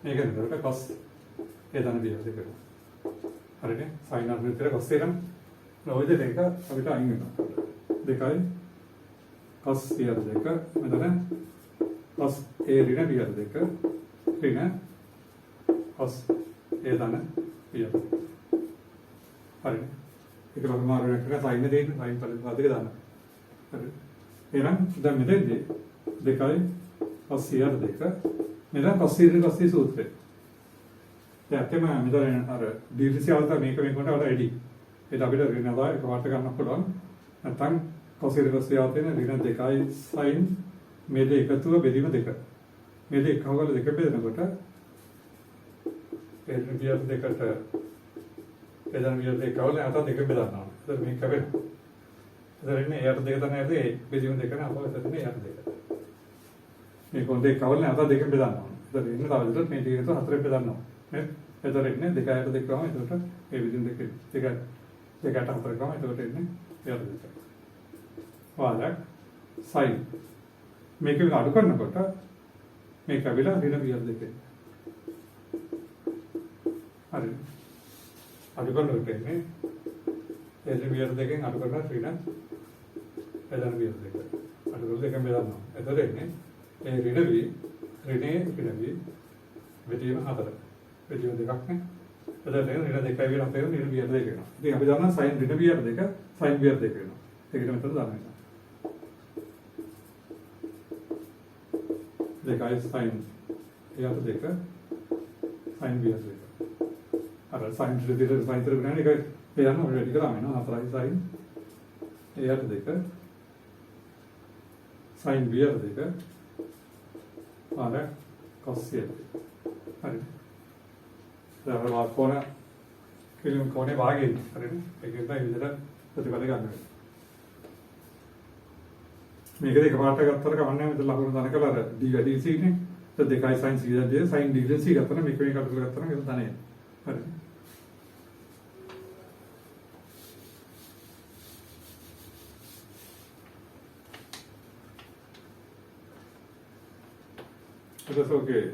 මේක නේද cos A ධන B දෙක. හරිනේ sin ඍණ විතර cos එකම ඔය දෙක අපිට අයින් වෙනවා. 2යි cos CR2 මෙතන cos A ඍණ B දෙක ඍණ cos A ධන B. හරිනේ. ඒක ලොකුමාරු වෙනකන් sin දෙන්න sin පරිපාදක දාන්න. හරි. එහෙනම් දැන් මෙතෙන්දී 2යි cos CR2 මෙතන cos ඍණ cos සූත්‍රය. දැන් අපිම මෙතන අර දීර්ඝසියාවත මේක මේකට වඩා වැඩි. ඒක අපිට ඍණ දාය එකපාරට ගන්න පුළුවන්. නැත්නම් cos ඍණ cos සියාවත වෙන ඍණ 2යි sin මේ දෙක එකතුව බෙදීම 2. මේ දෙක එකවල දෙක බෙදනකොට ඒ ඍණ දෙකට බෙදන විදිහට එකවල නැත දෙක බෙදනවා. ඒක මේක වෙනවා. එතන එයාට දෙක තමයි ඇති බෙදීම 2 නේ අපව එතන එයාට 2. මේ කොන්දේ එකවල නැත දෙක බෙදනවා. එතන ඉන්න තව දෙයක් මේ දෙකට 4 බෙදනවා. නේ? එතන ඉන්නේ 2යට 2 ගාම එතකොට ඒ විදිහින් දෙක 2ට 4 ගාම එතකොට ඉන්නේ එයාට 2. වාලක් sin මේක අඩු කරනකොට මේක ඇවිල්ලා ඍණ වියල් දෙකේ. හරි. අඩු කරනකොට එන්නේ ඒ ඍණ වියල් දෙකෙන් අඩු කරන ඍණ එදන් වියල් දෙක. අඩු කරලා දෙකෙන් බෙදනවා. එතකොට එන්නේ ඒ ඍණ වි ඍණේ ඍණ වි බෙදීම 4. බෙදීම දෙකක් නේ. එතකොට ඍණ දෙකයි විතර අපේ ඍණ වියල් දෙක වෙනවා. ඉතින් අපි දන්නවා sin ඍණ වියල් දෙක sin වියල් දෙක වෙනවා. ඒකට මෙතන දාන්න. දෙකයි sin එයාට දෙක sin B දෙක. අර sin දෙක sin දෙක ගන්න එක එයාම වැඩි කරාම එනවා 4යි sin එයාට දෙක sin B දෙක ආර cos C දෙක. හරි. දැන් වාක්කෝණ කිලෝ කෝණේ භාගයෙන් හරිනේ. ඒකෙන් තමයි විදිහට ප්‍රතිපල ගන්න වෙන්නේ. මේක දෙක පාට ගත්තට කවන්නේ මෙතන ලකුණු දාන කළා අර d වැඩි c නේ. ඒක දෙකයි sin c දැන් sin d c ගත්තා නම් මේක මේක අඩු කරගත්තා නම් ඒක ධනය. හරි. That's okay.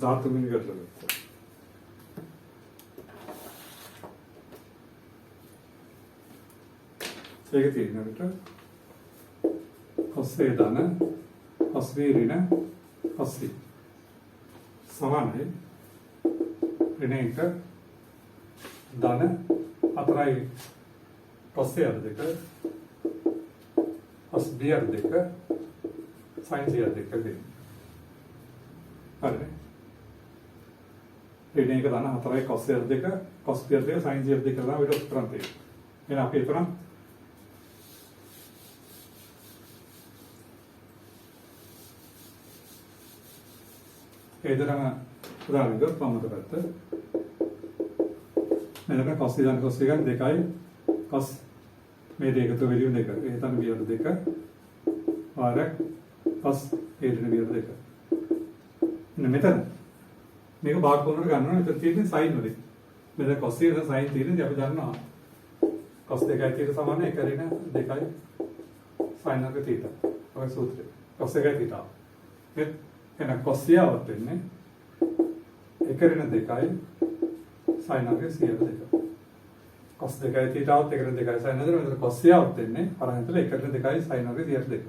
ධාතු මිනිගත කරගත්තා. ඒක තියෙන විට cos A ධන cos B ඍණ cos C සමානයි ඍණ 1 ධන 4යි cos A දෙක cos B දෙක sin C දෙක දෙන්න. හරිනේ. ඍණ එක දාන 4යි cos square 2 cos square 2 sin square 2 කරලා අපිට උත්තරම් තියෙනවා. එහෙනම් අපි එතරම් ඒතරම උදාහරණයක් ප්‍රමත පැත්ත මෙතන cos ඉඳන් cos එක 2යි cos මේ දෙක එකතු වෙලියු 2 එතන බියර 2 ආරක් cos ඒ දෙන බියර 2 මෙතන මේක භාග කරනකොට ගන්නවා මෙතන තියෙන්නේ sin වලින් මෙතන cos එක sin තියෙන්නේ අපි දන්නවා cos 2යි θ සමාන 1 ඍණ 2යි sin එක θ ඔය සූත්‍රය cos 1යි θ එහෙනම් cos යාවත් වෙන්නේ 1 ඍණ 2යි sin එක 102 cos 2යි θ වත් 1 ඍණ 2යි sin එක මෙතන cos යාවත් වෙන්නේ අර හිතලා 1 ඍණ 2යි sin එක 102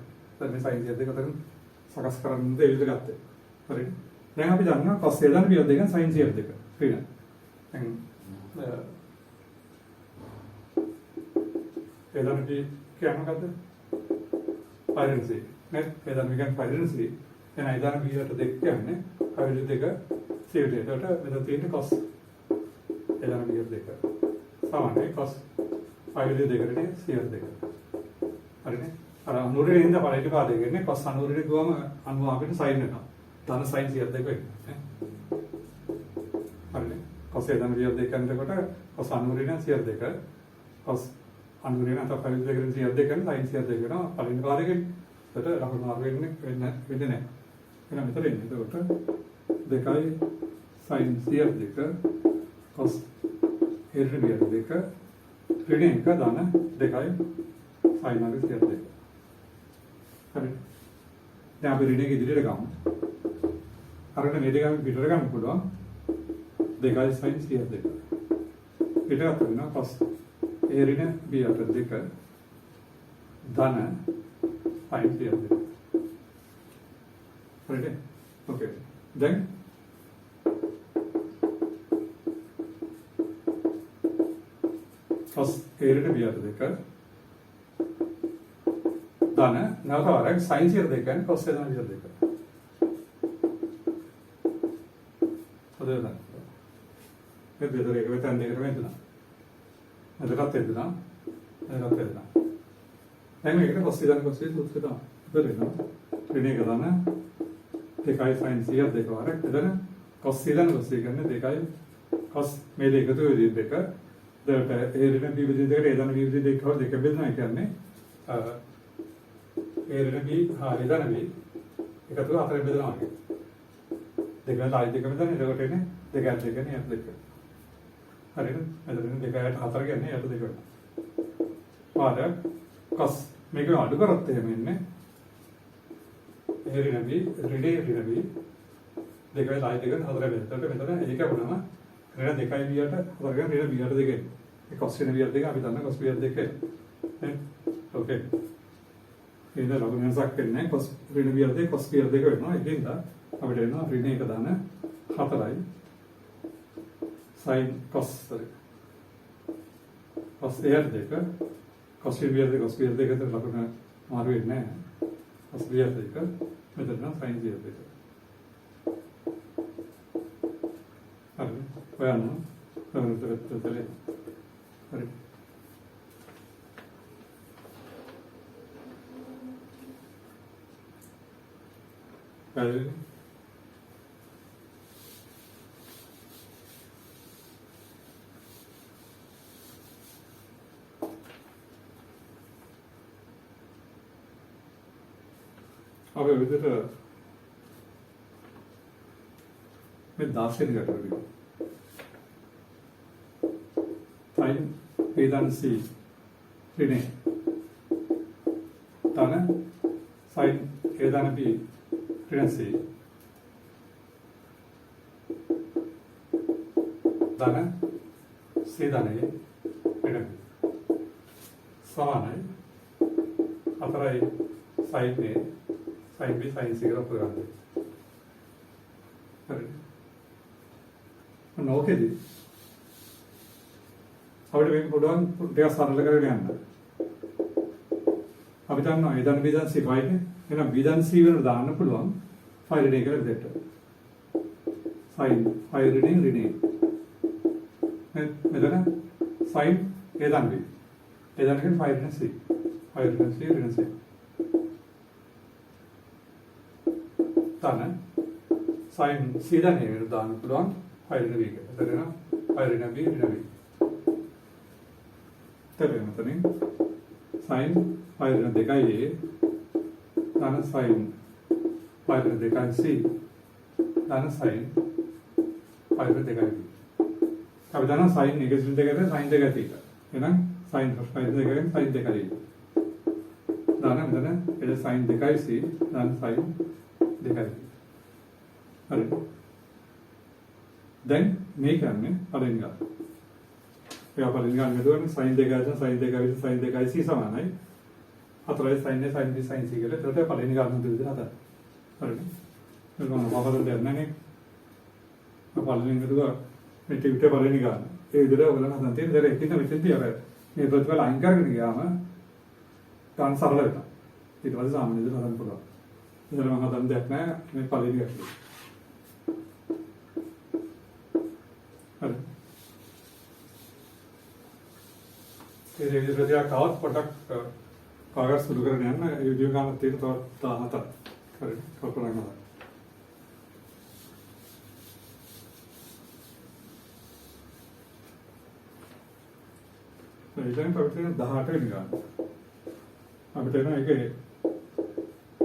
දැන් මේ sin 102 උතන සකස් කරන්න දෙවිද ගත්තේ හරිද දැන් අපි දන්නවා cos 1 දාන පියවර දෙකෙන් sin 102 ඍණ දැන් එදාන අපි කියන්නේ මොකද්ද පයිරන්සි නේ එදාන අපි කියන්නේ පයිරන්සි එහෙනම් එදාන පියවර දෙක කියන්නේ පයිරන්සි දෙක සියයට එතකොට මෙතන තියෙන්නේ cos එදාන පියවර දෙක සමානයි cos පයිරන්සි දෙකනේ 102 හරිනේ අර අනුරේ ඉඳලා පළවෙනි පාඩේ කියන්නේ cos අනුරේ ගියාම අනුව අපිට sin වෙනවා ධන sin 102 වෙන්නේ හරිනේ cos එදාන පියවර දෙක කරනකොට cos අනුරේ නම් 102 cos අනුරේ නම් තමයි දෙකෙන් 102 කරන sin 102 වෙනවා පළවෙනි පාඩේ ඒකට ලකුණු මාරු වෙන්නේ නැහැ එහෙනම් මෙතන ඉන්නේ එතකොට 2යි sin 102 cos ඍණ 2 ඍණ 1 ධන 2යි sin 102 හරි දැන් අපි ඍණ එක ඉදිරියට ගමු අරගෙන මේ දෙක අපි පිටර ගන්න පුළුවන් 2යි sin 102 පිටරට වෙනවා cos ඍණ 2 ධන sin 102 හරිද okay then cos ඍණ 2 ධන නැවත වරක් sin 102 කියන්නේ cos ඍණ 2 හොඳද මේ දෙතර එක වෙතන් දෙකට වෙන්නා අදටත් එද්දනා දැන් මේකට cos ඍණ cos සූත්‍රය තමයි ඉතින් ඍණ එක දාන 2යි sin 102 වරක් එතන cos ඍණ cos කියන්නේ 2යි cos මේ දෙක එකතු වෙදී දෙක දැන් ඒ ඍණ b විදිහට දෙකට එදන b විදිහට දෙකව දෙක බෙදනවා කියන්නේ ඒ ඍණ b එදන b එකතු හතර බෙදනවා වගේ දෙක ලයි දෙක බෙදන්නේ එතකොට එන්නේ දෙක ඇත් දෙක නේ ඇත් දෙක හරිද එතන දෙක ඇත් හතර කියන්නේ ඇත් දෙක වෙනවා cos මේක අඩු කරත් එහෙම එන්නේ ඒ ඍණ b ඍණ b දෙකයි ලයි දෙක හතර බෙදලා මෙතන ඒක වුණාම ඍණ 2යි බියට හතරගෙන ඍණ බියට දෙකේ ඒ cos ඍණ බියට දෙක අපි දන්නා cos බියට දෙකේ නේ ඕකේ ඒක ලකුණු වෙනසක් වෙන්නේ cos ඍණ බියට දෙක cos බියට දෙක වෙනවා ඒකින්ද අපිට වෙනවා ඍණ 1 දාන 4යි sin cos බියට දෙක cos බියට දෙක cos බියට දෙක අතර ලකුණු මාරු වෙන්නේ නැහැ cos බියට දෙක මෙතන sin බියට දෙක හරි ඔයන්න හරි හරි අපි විදිහට මේ 16 වෙනි ගැටලුව sin වේදන් C ඍණ තන sin වේදන් B ඍණ C තන C ධනයේ ඍණ සමානයි අතරයි sin A sin B sin C කියලා පුරන්නේ හරි නෝකේදී අපිට මේක පුළුවන් ටිකක් සරල කරගෙන යන්න. අපි දන්නවා A ධන B ධන C ෆයිනේ. එහෙනම් B ධන C වෙන දාන්න පුළුවන් ෆයිල් එකේ කියලා දෙන්න. sin 5 ऋणी ऋणी මෙතන sin a දන් b a දන් කියන්නේ 5 ऋण c 5 ऋण c ऋण c තන sin c දන් a එකට දාන්න පුළුවන් 5 ऋण b එකට. එතන 5 ऋण b ऋण b තේරෙනවද මෙතනින් sin 5 ऋण 2a තන sin 5 ऋण 2 c තන sin 5 ऋण 2 b අපි දන්නවා sin negative දෙකට sin දෙක තියෙනවා. එහෙනම් sin 5 දෙකෙන් sin දෙකයි. දාන්න මෙතන එද sin 2යි c දාන්න sin 2යි. හරි. දැන් මේ කියන්නේ පළවෙනි ගාන. ඒක පළවෙනි ගාන මෙදුවනේ sin 2 sin 2 sin 2යි c සමානයි. හතරයි sin a sin b sin c කියලා. ඒකට පළවෙනි ගාන දෙක විදිහට හදන්න. හරිද? ඒක මොනවද දෙයක් නැහැ නේ. පළවෙනි මෙදුවා මේ ටිවිට පළවෙනි ගාන. ඒ විදිහට ඔයගොල්ලන් හදන්න තියෙන දේ එකින් මෙතෙන්දී අර මේ ප්‍රතිඵල අයින් කරගෙන ගියාම ගන්න සරල වෙනවා. ඊට පස්සේ සාමාන්‍ය විදිහට හදන්න පුළුවන්. ඉතින් මම හදන්න දෙයක් නැහැ මේ පළවෙනි ගැටලුව. හරි. ඒ විදිහට කවස් පොඩක් කාගස් සුදු කරගෙන යන්න ඒ වීඩියෝ ගන්න තියෙන තව 17ක්. හරි. කල්පනා කරන්න. ඉතින් අපිට 18 වෙනි ගාන. අපිට එන එකේ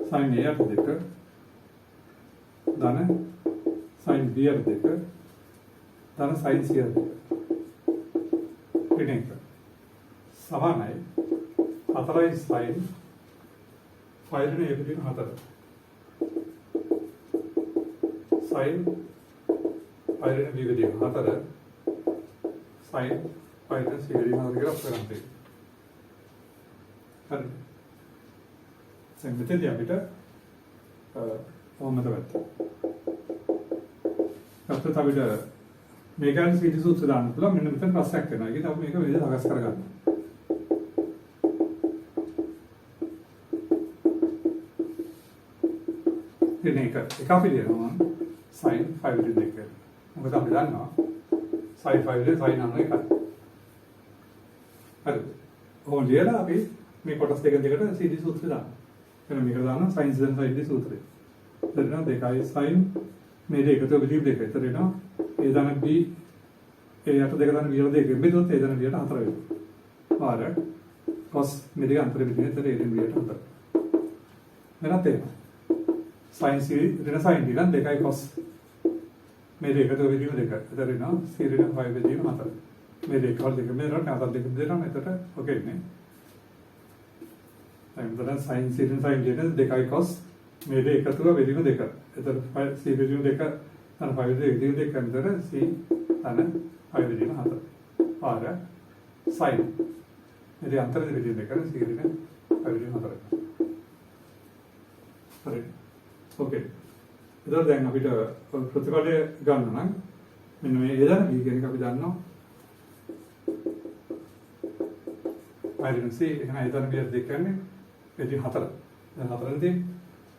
sin a දෙක ධන sin b දෙක ධන sin c දෙක. පිටින් සමානයි 4යි sin 5 නේ පිටින් 4. sin 5 නේ b පිටින් 4 sin 5 නේ c පිටින් 4 කියලා අපිට ගන්න. හරි. දැන් මෙතනදී අපිට කොහොමද වෙන්නේ? අපිට මේක ගැන සීටි සූත්‍ර දාන්න පුළුවන්. මෙන්න මෙතන ප්‍රශ්නයක් වෙනවා. ඒකද අපි මේක විදිහට හගස් කරගන්න. ඉතින් එක අපි දෙනවා sin 5 දෙක. මොකද අපි දන්නවා sin 5 sin 9 එකයි. හරි. ඕන් ලියලා අපි මේ කොටස් දෙක දෙකට සීටි සූත්‍රය දානවා. එහෙනම් මේක දානවා sin sin සීටි සූත්‍රය. එතන දෙකයි sin මේ දෙක එකතු වෙලා දෙක. එතන එනවා a ධන b ඒ යට දෙක ධන b වල දෙක බෙදුවොත් a ධන b යට 4 වෙනවා. පාර cos මේ දෙක අතර බෙදෙන එතන a ධන b යට 4. මෙන්නත් ඒක. sin c ඍණ sin d නම් දෙකයි cos මේ දෙක එකතු වෙලා දෙක. එතන එනවා c ඍණ 5 බෙදීම 4. මේ දෙක වල දෙක බෙදනවා නැවත දෙක බෙදනවා එතකොට ඔකේ නේ. දැන් sin c ඍණ sin d දෙකයි cos මේ දෙක එකතුව බෙදීම දෙක. එතකොට c බෙදීම දෙක ධන 5 බෙදීම දෙක අතර c ධන 5 බෙදීම 4. පාර sin මේ දෙක අතර බෙදීම දෙක c ඍණ 5 බෙදීම 4. හරි. ඕකේ. එතකොට දැන් අපිට ප්‍රතිඵලය ගන්න නම් මෙන්න මේ a ධන b කියන එක අපි දන්නවා. c එහෙනම් a ධන b දෙක කියන්නේ බෙදීම 4. දැන් 4 නේ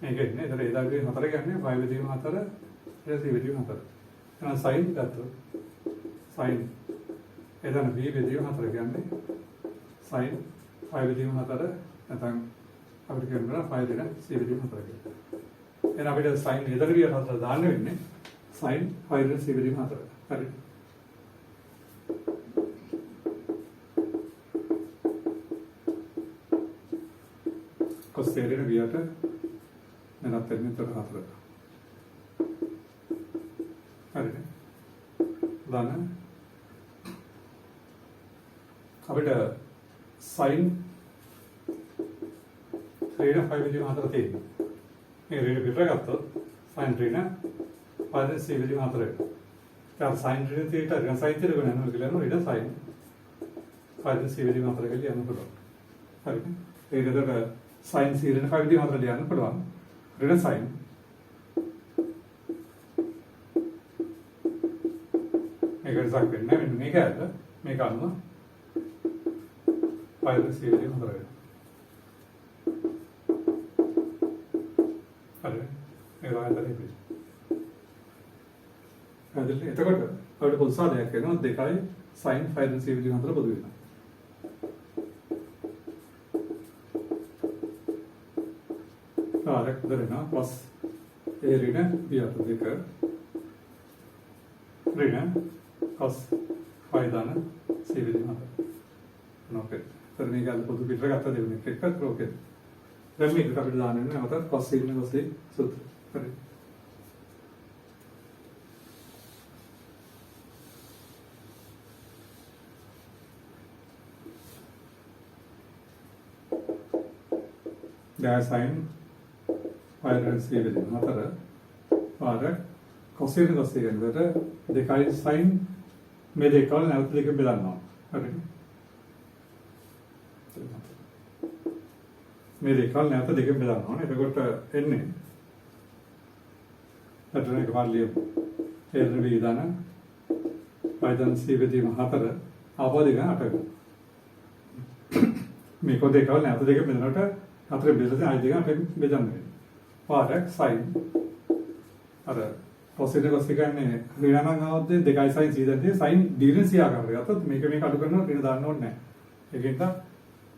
මේක ඉන්නේ. ඒතර a ධන b 4 කියන්නේ 5 බෙදීම 4 ඊට c බෙදීම 4. එහෙනම් sin ගත්තොත් sin a ධන b බෙදීම 4 කියන්නේ sin 5 බෙදීම 4 නැත්නම් අපිට කියනවා 5 දෙන c බෙදීම 4 කියලා. එහෙනම් අපිට sin a ධන b 4 දාන්න වෙන්නේ sin 5 දෙන c බෙදීම 4. හරි. cos a දෙන b යට නැත්නම් මෙතන 4. හරිද? දාන්න අපිට sin 3 5 බෙදීම 4 තියෙනවා. මේ ඍණ පිටර ගත්තොත් sin ඍණ 5 c බෙදීම 4 වෙනවා. දැන් sin ඍණ θ ඍණ sin θ ගණන් කරනවා කියලා නෝ ඊට sin 5 c බෙදීම 4 කියලා යන්න පුළුවන්. හරිද? ඒකකට sin c ඍණ 5 බෙදීම 4 ලියන්න පුළුවන්. ඍණ sin මේක ඉස්සක් වෙන්නේ මෙන්න මේක ඇද්ද මේක අනුව 5 c බෙදීම 4 වෙනවා. හරි. ඒ වගේ තමයි. පැහැදිලි. එතකොට අපිට පොදු සාධකයක් වෙනවා 2යි sin phi ඍණ c විදිහ අතර පොදු වෙනවා. කාර්යයක් දෙනවා cos a ඍණ b අත 2 ඍණ cos phi ධන c විදිහ අතර. නෝකේ. तर මේක අද පොදු පිටර ගත්ත දෙන්නේ එක්ක ඕකේ. දැන් මේක අපිට දාන්න වෙනවා නැවත cos c ඍණ cos a සූත්‍රය. හරි. දැන් sin phi ඍණ c විදිහ අතර පාර cos ඍණ cos a කියනකොට 2යි sin මේ දෙකවල නැවත දෙක බෙදන්නවා. හරිද? මේ දෙකවල නැවත දෙක බෙදනවා. එතකොට එන්නේ අතන එක පාඩලිය එරණ වේදන phi ධන c විදිහ අතර ආපෝ දෙක 8ක. මේ කො දෙකවල නැවත දෙක බෙදනකොට අතර බෙදලා ආයි දෙක අපෙන් බෙදන්නේ. පාරක් sin අර cosine cos කියන්නේ ඍණාංග අවද්දේ 2යි sin c දැන්නේ sin d c ආකාරය. අතත් මේක අඩු කරනවා ඍණ දාන්න ඕනේ නැහැ. ඒකෙන්ද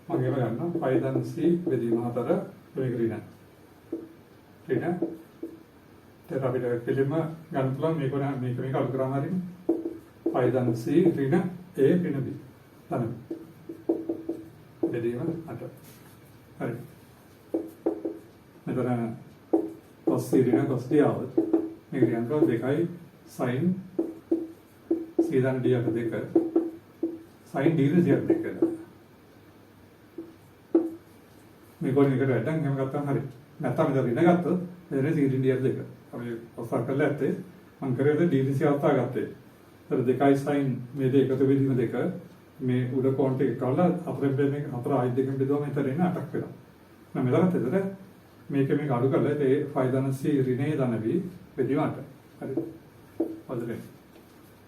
මම ඒව ගන්නවා phi ධන c බෙදීම අතර මේක ඍණ. ඍණ දැන් අපිට පිළිම ගන්න පුළුවන් මේක අඩු කරාම හරිනේ. phi ධන c ඍණ a ඍණ b තමයි. බෙදීම අත. හරි. මෙතන cos c ඍණ cos d આવત මේක කියනවා 2යි sin c ධන d අත 2 sin d ඍණ c අත 2 මේක වලින් එකට වැඩක් එහෙම ගත්තාම හරි නැත්නම් මෙතන ඍණ ගත්තොත් මෙතන c ඍණ d අත 2 අපි ඔස්සර කරලා ඇත්තේ මම කරේ d ඍණ c අවස්ථා ගත්තේ ඒතර 2යි sin මේ දෙක එකතු වෙදීම 2 මේ උඩ කෝණ ටික කවලා අපරෙන් මේ හතර ආයි දෙකෙන් බෙදුවම මෙතන එන 8ක් වෙනවා නේද මෙතනත් එතන මේක අඩු කරලා ඒ phi ධන c ඍණේ ධන b බෙදීම 8 හරි හොඳයි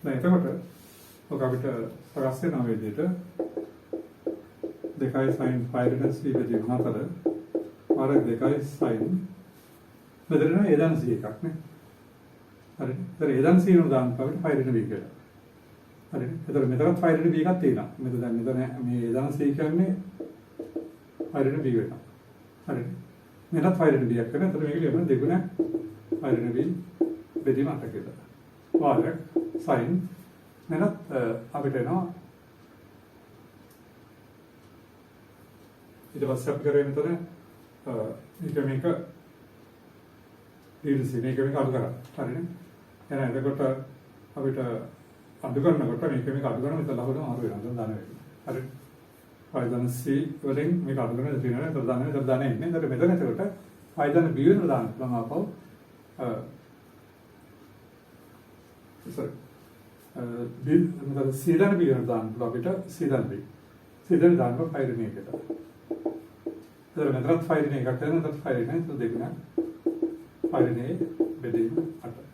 දැන් එතකොට ඔක අපිට සකස් වෙන විදිහට 2යි sin phi ඍණ c බෙදීම 4 අර 2යි sin මෙතන a ධන c එකක් නේ හරි ඒතර a ධන c උන දාන්න අපිට phi ඍණ b කියලා හරි ඒතර මෙතනත් phi ඍණ b එකක් තියෙනවා මෙතන දැන් මෙතන මේ a ධන c කියන්නේ phi ඍණ b වෙනවා හරි මෙතනත් phi ඍණ b එකක් වෙනවා ඒතර මේක ලියන්න දෙගුණ phi ඍණ b බෙදීම 8 කියලා වාරක් sin මෙතනත් අපිට එනවා ඊට පස්සේ අපි කරේ මෙතන මේක ඊළඟ මේක අඩු කරා හරිනේ එහෙනම් එතකොට අපිට අඩු කරනකොට මේක අඩු කරන මෙතන ලහුවම අර වෙනවා දාන වෙනවා හරි phi ධන c වලින් මේක අඩු කරන දෙනවා ඒතර දාන ඉන්නේ ඒතර මෙතන එතකොට phi ධන b වෙන දාන්න පුළුවන් ආපහු sorry b මෙතන c ධන b වෙන දාන්න පුළුවන් අපිට c ධන b c ධන දාන්න phi ඍණ එකට ඒතර මෙතනත් phi ඍණ එකක් වෙනවා මෙතනත් phi ඍණ ඒක දෙකම phi ඍණේ බෙදීම 8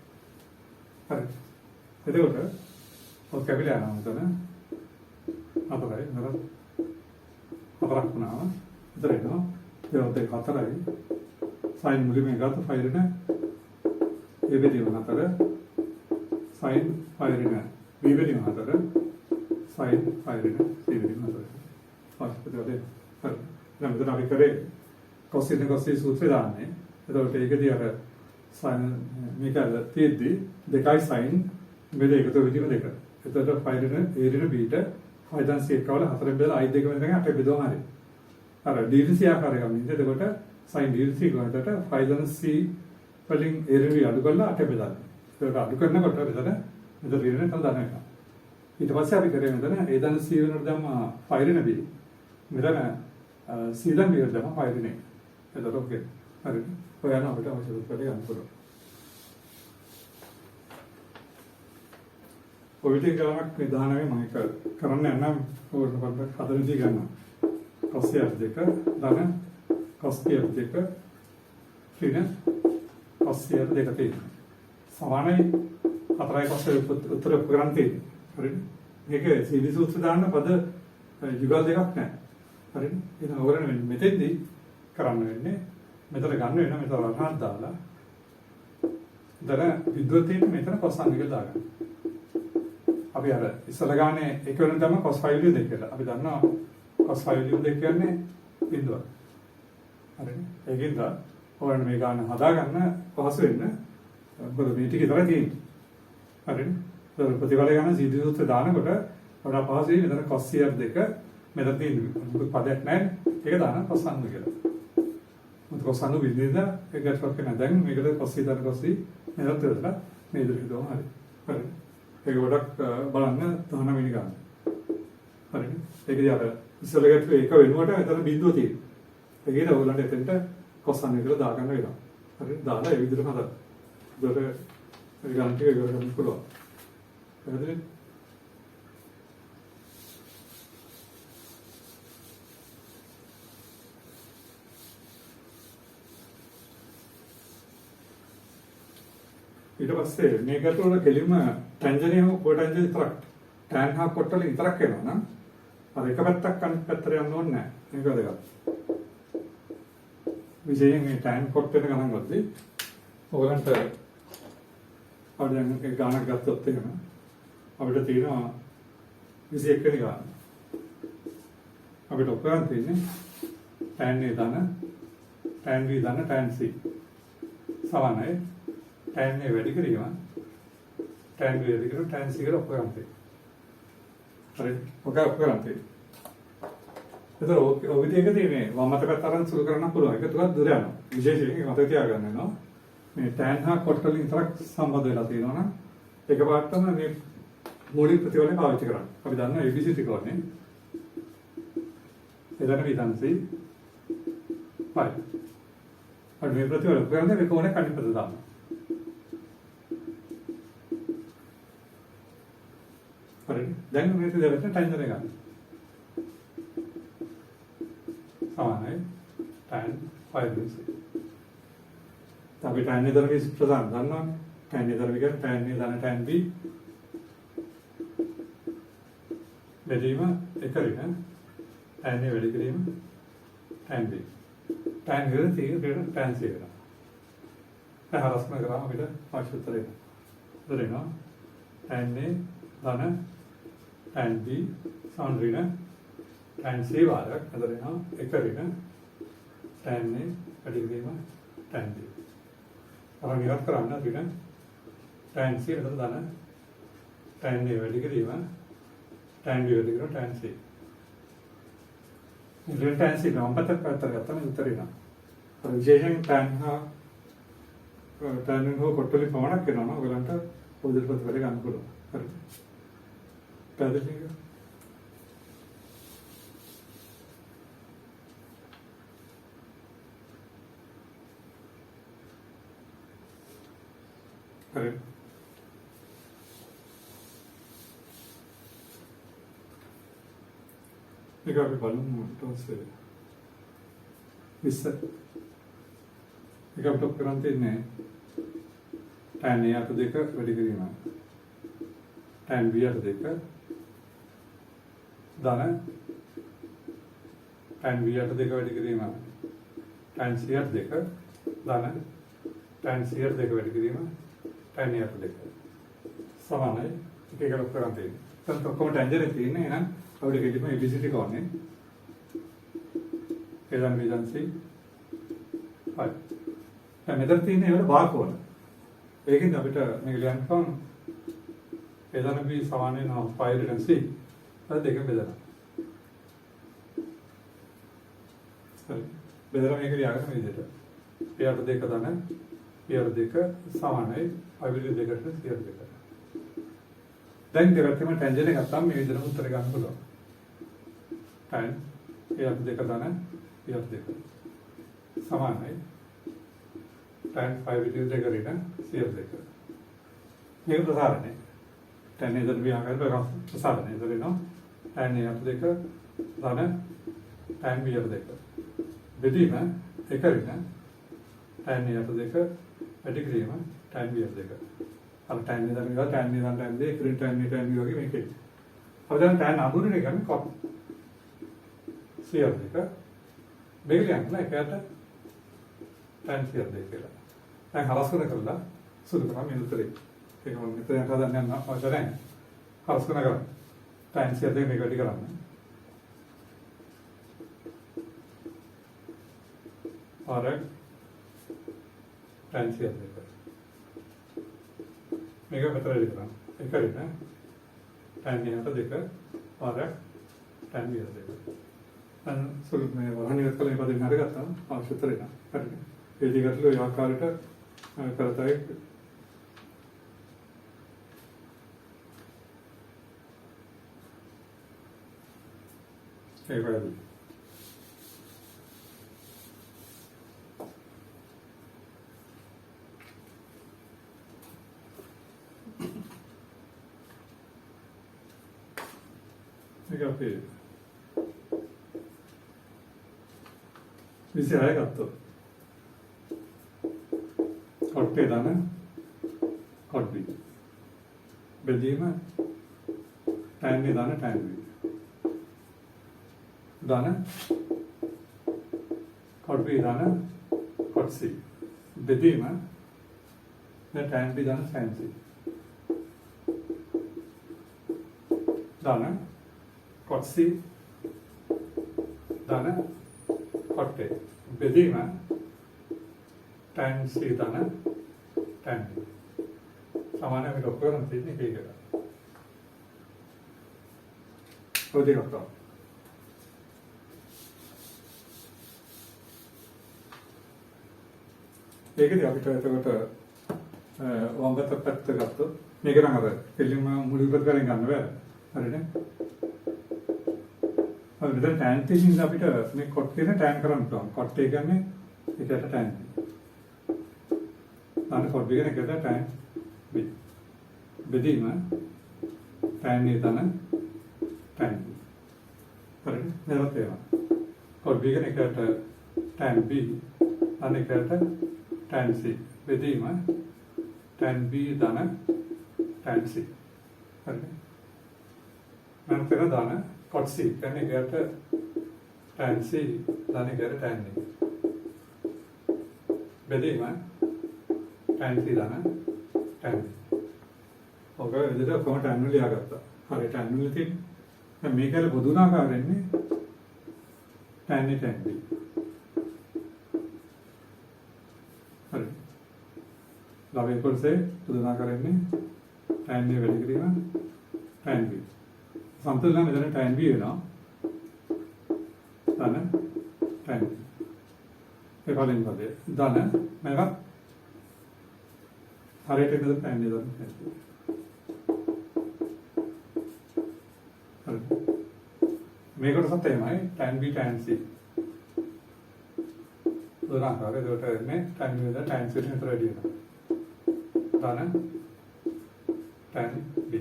හරි එතකොට ඔක කැපිලා යනවා මෙතන අපරයි නේද අපරක් වුණා එතන එනවා ඒවත් 4යි sin මුලින්ම ගත්ත phi ඍණ ඒ බෙදීම 4 sin phi ඍණ b බෙදීම 4 sin phi ඍණ c බෙදීම 4 හරි හරි දැන් මෙතන අපි කරේ cos ඍණ cos c සූත්‍රය දාන්නේ එතකොට ඒකදී අර sin මේක තියෙද්දි 2යි sin මේ දෙක එකතු වෙදීම 2 එතකොට phi ඍණ a ඍණ b ට phi ධන c එකවල 4 බෙදලා i 2 වෙනකන් 8 බෙදුවම හරි අර d ඍණ c ආකාරයක ගන්න එතකොට sin d ඍණ c ගන්නකොට phi ධන c වලින් a ඍණ b අඩු කරලා 8 බෙදන්න ඒකට අඩු කරනකොට මෙතන ඍණ තව දාන එක ඊට පස්සේ අපි කරේ මෙතන a ධන c වෙනකොට දැම්ම phi ඍණ b මෙතන c ධන b වෙනකොට දැම්ම phi ඍණ a එතකොට ඔකේ හරි ඔයන අපිට අවශ්‍ය උත්තරය ගන්න පුළුවන් ඔය විදිහට කරනක් නිදානమే මම එක කරන්න යනම් ඕන පොඩ්ඩක් හදලා ගන්නවා cos දෙක ධන cos දෙක ඍණ cos දෙක තියෙනවා සමානයි 4යි cos උත්තර කරන් තියෙනවා හරිද මේක සීරීස් සූත්‍ර දාන්න පද යුගල් දෙකක් නැහැ හරිද එහෙනම් ඔයගොල්ලෝ මෙතෙන්දී කරන්න වෙන්නේ මෙතන ගන්න වෙනවා මෙතන රහත් දාලා එතන විද්‍යුත් තියෙන මෙතන cos අංග කියලා දාගන්න. අපි අර ඉස්සල ගානේ එක වෙන තමයි cos 5 2 කියලා. අපි දන්නවා cos 5 2 කියන්නේ බිඳුවක්. හරිනේ. ඒකෙන්ද ඔයන්න මේ ගාන හදාගන්න පහසු වෙන්න. මොකද මේ ටික විතරයි තියෙන්නේ. හරිනේ. ඒක ප්‍රතිඵල ගන්න සීදී සූත්‍රය දානකොට වඩා පහසුයි. මෙතන cos CR2 මෙතන තියෙන මොකද පදයක් නැහැ. ඒක දාන cos අංග කියලා. මොකද cos අංග විදිහට ඒක ගැටලුවක් නැහැ. දැන් මේකට cos θ cos c මෙතන දෙලා මේ විදිහට දාමු. හරි. හරි. ඒක ගොඩක් බලන්න 19 වෙනි ගාන. හරිනේ. ඒකදී අර ඉස්සෙල්ලා ගැටලුව එක වෙනුවට එතන බිඳුව තියෙනවා. ඒකේද ඔයගොල්ලන්ට එතෙන්ට cos අංග කියලා දාගන්න වෙනවා. හරි. දාලා ඒ විදිහට හදන්න. ඒකට ඒ ගාන ටික ඉවර කරන්න පුළුවන්. පැහැදිලිද? ඊට පස්සේ මේකට වල කෙලින්ම ටැන්ජන්ට් එක කොටෙන්ජන්ට් විතරක් ටැන් හා කොට්ටල විතරක් එනවා නම් අර එක පැත්තක් අනිත් පැත්තට යන්න ඕනේ නැහැ. මේක වැදගත්. විශේෂයෙන් මේ ටැන් කොට්ටේට ගණන් ගත්තේ ඔයගලන්ට අපිට දැන් ඒ ගානක් ගත්තොත් එහෙම අපිට තියෙනවා 21 වෙනි ගාන. අපිට ඔක්කොම තියෙන්නේ tan A ධන tan B ධන tan C සමානයි tan A වැඩි කිරීම tan B වැඩි කිරීම tan C කියලා ඔක්කොම තියෙනවා. හරි ඔක්කොම තියෙනවා. ඒතර ඔය විදිහක තියෙන්නේ වම් අත පැත්ත අරන් සුළු කරන්න පුළුවන්. ඒක ටිකක් දුර යනවා. විශේෂයෙන් මතක තියාගන්න වෙනවා. මේ tan හා cot වලින් විතරක් සම්බන්ධ වෙලා තියෙනවා නම් එකපාරටම මේ මූලික ප්‍රතිඵලය පාවිච්චි කරන්න. අපි දන්නවා ABC ත්‍රිකෝණය. එතන විතන්සි. හරි. අපි මේ ප්‍රතිඵල කරන්නේ මේ කෝණය කණි පද දාන්න. හරි. දැන් මේ දෙකට ටැන්ජන්ට් එක ගන්න. සමානයි tan 5 අපි tan A ධර්මයේ ප්‍රධාන දන්නවනේ. tan A ධර්ම කියන්නේ tan A ධන tan B බෙදීම එක ඍණ tan A වැඩි කිරීම tan B tan A තියෙන tan C වෙනවා. හරස්ම කරාම අපිට අවශ්‍ය උත්තරය දෙනවා. tan A ධන tan B සමන් ඍණ tan C වාරයක් හදරනවා එක ඍණ tan A වැඩි කිරීම tan B අපර නිරත් කරන්න ඍණ tan C එතන ධන tan A වැඩි කිරීම tan B වැඩි කිරීම tan C ඉතින් tan C නම් පැත්තට ගත්තම උත්තරේ නෑ. අර විශේෂයෙන් tan හෝ කොට්ටලි පමණක් වෙනවා නම් ඔයගලන්ට පොදුල් ප්‍රතිඵල ගන්න පුළුවන්. හරි. පැහැදිලිද? හරි. මේක අපි බලමු ඊට පස්සේ විස්තර ඒක අපිට කරන් තියෙන්නේ tan A අත දෙක වැඩි කිරීම tan B අත දෙක ධන tan B අත දෙක වැඩි කිරීම tan C අත දෙක ධන tan C අත දෙක වැඩි කිරීම tan A අත දෙක සමානයි එකකට කරන් තියෙන්නේ. එතන ඔක්කොම ටැන්ජන්ට් තියෙන්නේ එහෙනම් අපිට ගෙඩිම ABC ත්‍රිකෝණය එදන් විදන්සි හරි. දැන් මෙතන තියෙන ඒවල බාකෝණ. ඒකෙන්ද අපිට මේක ලියන්න පුළුවන් එදන් B සමාන වෙනවා 5 C. අර දෙක බෙදලා. හරි. බෙදලා මේක ලියාගන්න මේ විදිහට. P අට දෙක ධන P අට දෙක සමානයි 5 දෙකට C අට දෙක. දැන් දෙකටම ටැන්ජන්ට් එක ගත්තාම මේ විදිහට උත්තර ගන්න පුළුවන්. tan A අත දෙක ධන P අට දෙක සමානයි tan 5 දෙක ඍණ C අත දෙක. මේක ප්‍රසාරණය. tan A ධන B ආකාරයට ප්‍රසාරණය දෙනවා. tan A අත දෙක ධන tan B අත දෙක. බෙදීම එක ඍණ tan A අත දෙක වැඩි කිරීම tan B අත දෙක. අර tan A ධන ගාව tan A ධන tan B එක ඍණ tan A tan B වගේ මේකේ. අපි දැන් tan අඳුරේ ගන්නේ cot C අත දෙක මේක යන්න එකට tan C අත දෙක කියලා. දැන් හරස් කරලා සුදු කරා මේ උත්තරේ. ඒක මම මෙතන හදන්න යන අවශ්‍ය නැහැ. හරස් කරන කරා. ටයිම් සියද මේක වැඩි කරන්න. ආරක් ටයිම් සියද මේක. මේක මෙතන වැඩි කරන්න. ඒක හරිද? ටයිම් එකට දෙක ආරක් ටයිම් විතර දෙක. අන්න සුළු මේ වහණි ඉවත් කළේ පදින්න හරගත්තා. අවශ්‍ය උත්තරේ නා. හරිද? ඒ දිගටලු ඒ ආකාරයට කරතයි ඒක වැඩි. ඒක අපේ 26 ගත්තොත් කොට්ටේ දාන කොට්ටි බෙදීම ටයිම් දාන ටයිම් දාන කොට්ටි දාන කොට්සි බෙදීම ටයිම් දාන ටයිම්සි දාන කොට්සි දාන කොට්ටේ බෙදීම ටයිම් සී දාන ටයිම් සමාන මේ ඔක්කොම තියෙන්නේ ඒකද ඔය දෙක තමයි ඒකදී අපිට එතකොට වංගත පැත්ත ගත්තොත් මේක නම් අර පිළිම මුළු ඉවත් කරගෙන ගන්න බෑ හරිනේ अब इधर टैन तीन අපිට මේ කොට්ටේ ටෑන් කරන්න පුළුවන්. කොට්ටේ කියන්නේ එකට ටෑන්. අන්න කොට්ටේ කියන එකට ටෑන් බෙදීම ටෑන් නේදන ටෑන්. හරිද? නේද තේරෙනවා. කොට්ටේ කියන එකට ටෑන් B අන්න එකට ටෑන් C බෙදීම ටෑන් B දන ටෑන් C. හරිද? මම තේර දාන Cot C kan eකට tan C dan eකට tan D. බෙදීම tan C dan tan D. ඔක විදිහට කොහොමද tan වල ලියාගත්තා. හරි tan වල තියෙන්නේ. දැන් මේකල පොදුනාකාරෙන්නේ tan A tan B. හරි. ලබේ කොටසේ පොදුනාකාරෙන්නේ tan A වැඩි කිරීම tan B. සම්පූර්ණ මෙතන tan B වෙනවා. ධන tan B. ඒ වලින් පදේ ධන මේක හරියට නේද tan B ධන tan B. හරි. මේකට සත් එහෙමයි tan B tan C. උදාහරණයක් ඒකට එන්නේ tan B වල tan C විතර වැඩි වෙනවා. ධන tan B.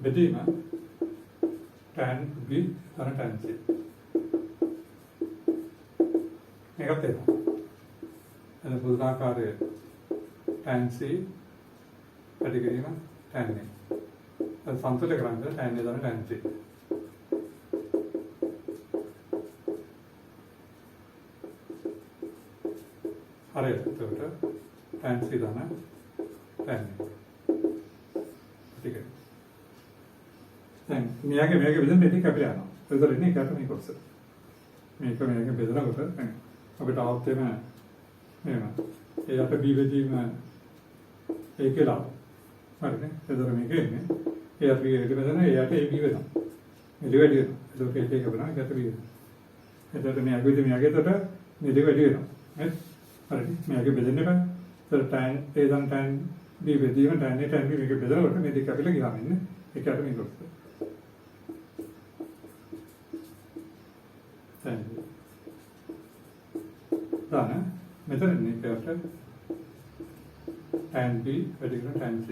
බෙදීම tan B ධන tan C. මේකත් ඒක. එතන පුදුමාකාරයේ tan C වැඩි කිරීම tan A. ඒ සම්තුලිත කරන්නේ tan A ධන tan C. හරියට එතකොට tan C ධන tan A. ටික දැන් මේක බෙදෙන්න දෙක අපිට යනවා. ඒතර ඉන්නේ එකට මේ කොටස. මේක බෙදනකොට අපිට આવත් වෙන මේව. ඒකට B බෙදීම ඒකලා. හරිනේ. ඒතර මේක ඉන්නේ. ඒකට B එක බෙදන ඒකට AB වෙනවා. මෙලි වැඩි වෙනවා. ඒක එක වෙනවා ඒකට B වෙනවා. ඒතර මේ අගවිද මේ අගේතට මෙලි වැඩි වෙනවා. හරි. හරිනේ. මේ අගේ බෙදෙන්න බෑ. ඒතර tan A dan tan B බෙදීම tan A tan B මේක බෙදනකොට මේ දෙක අපිට ගියාම ඉන්නේ. ඒකට මේ කොටස. ධන මෙතන මේකට tan B වැඩි කරන tan C.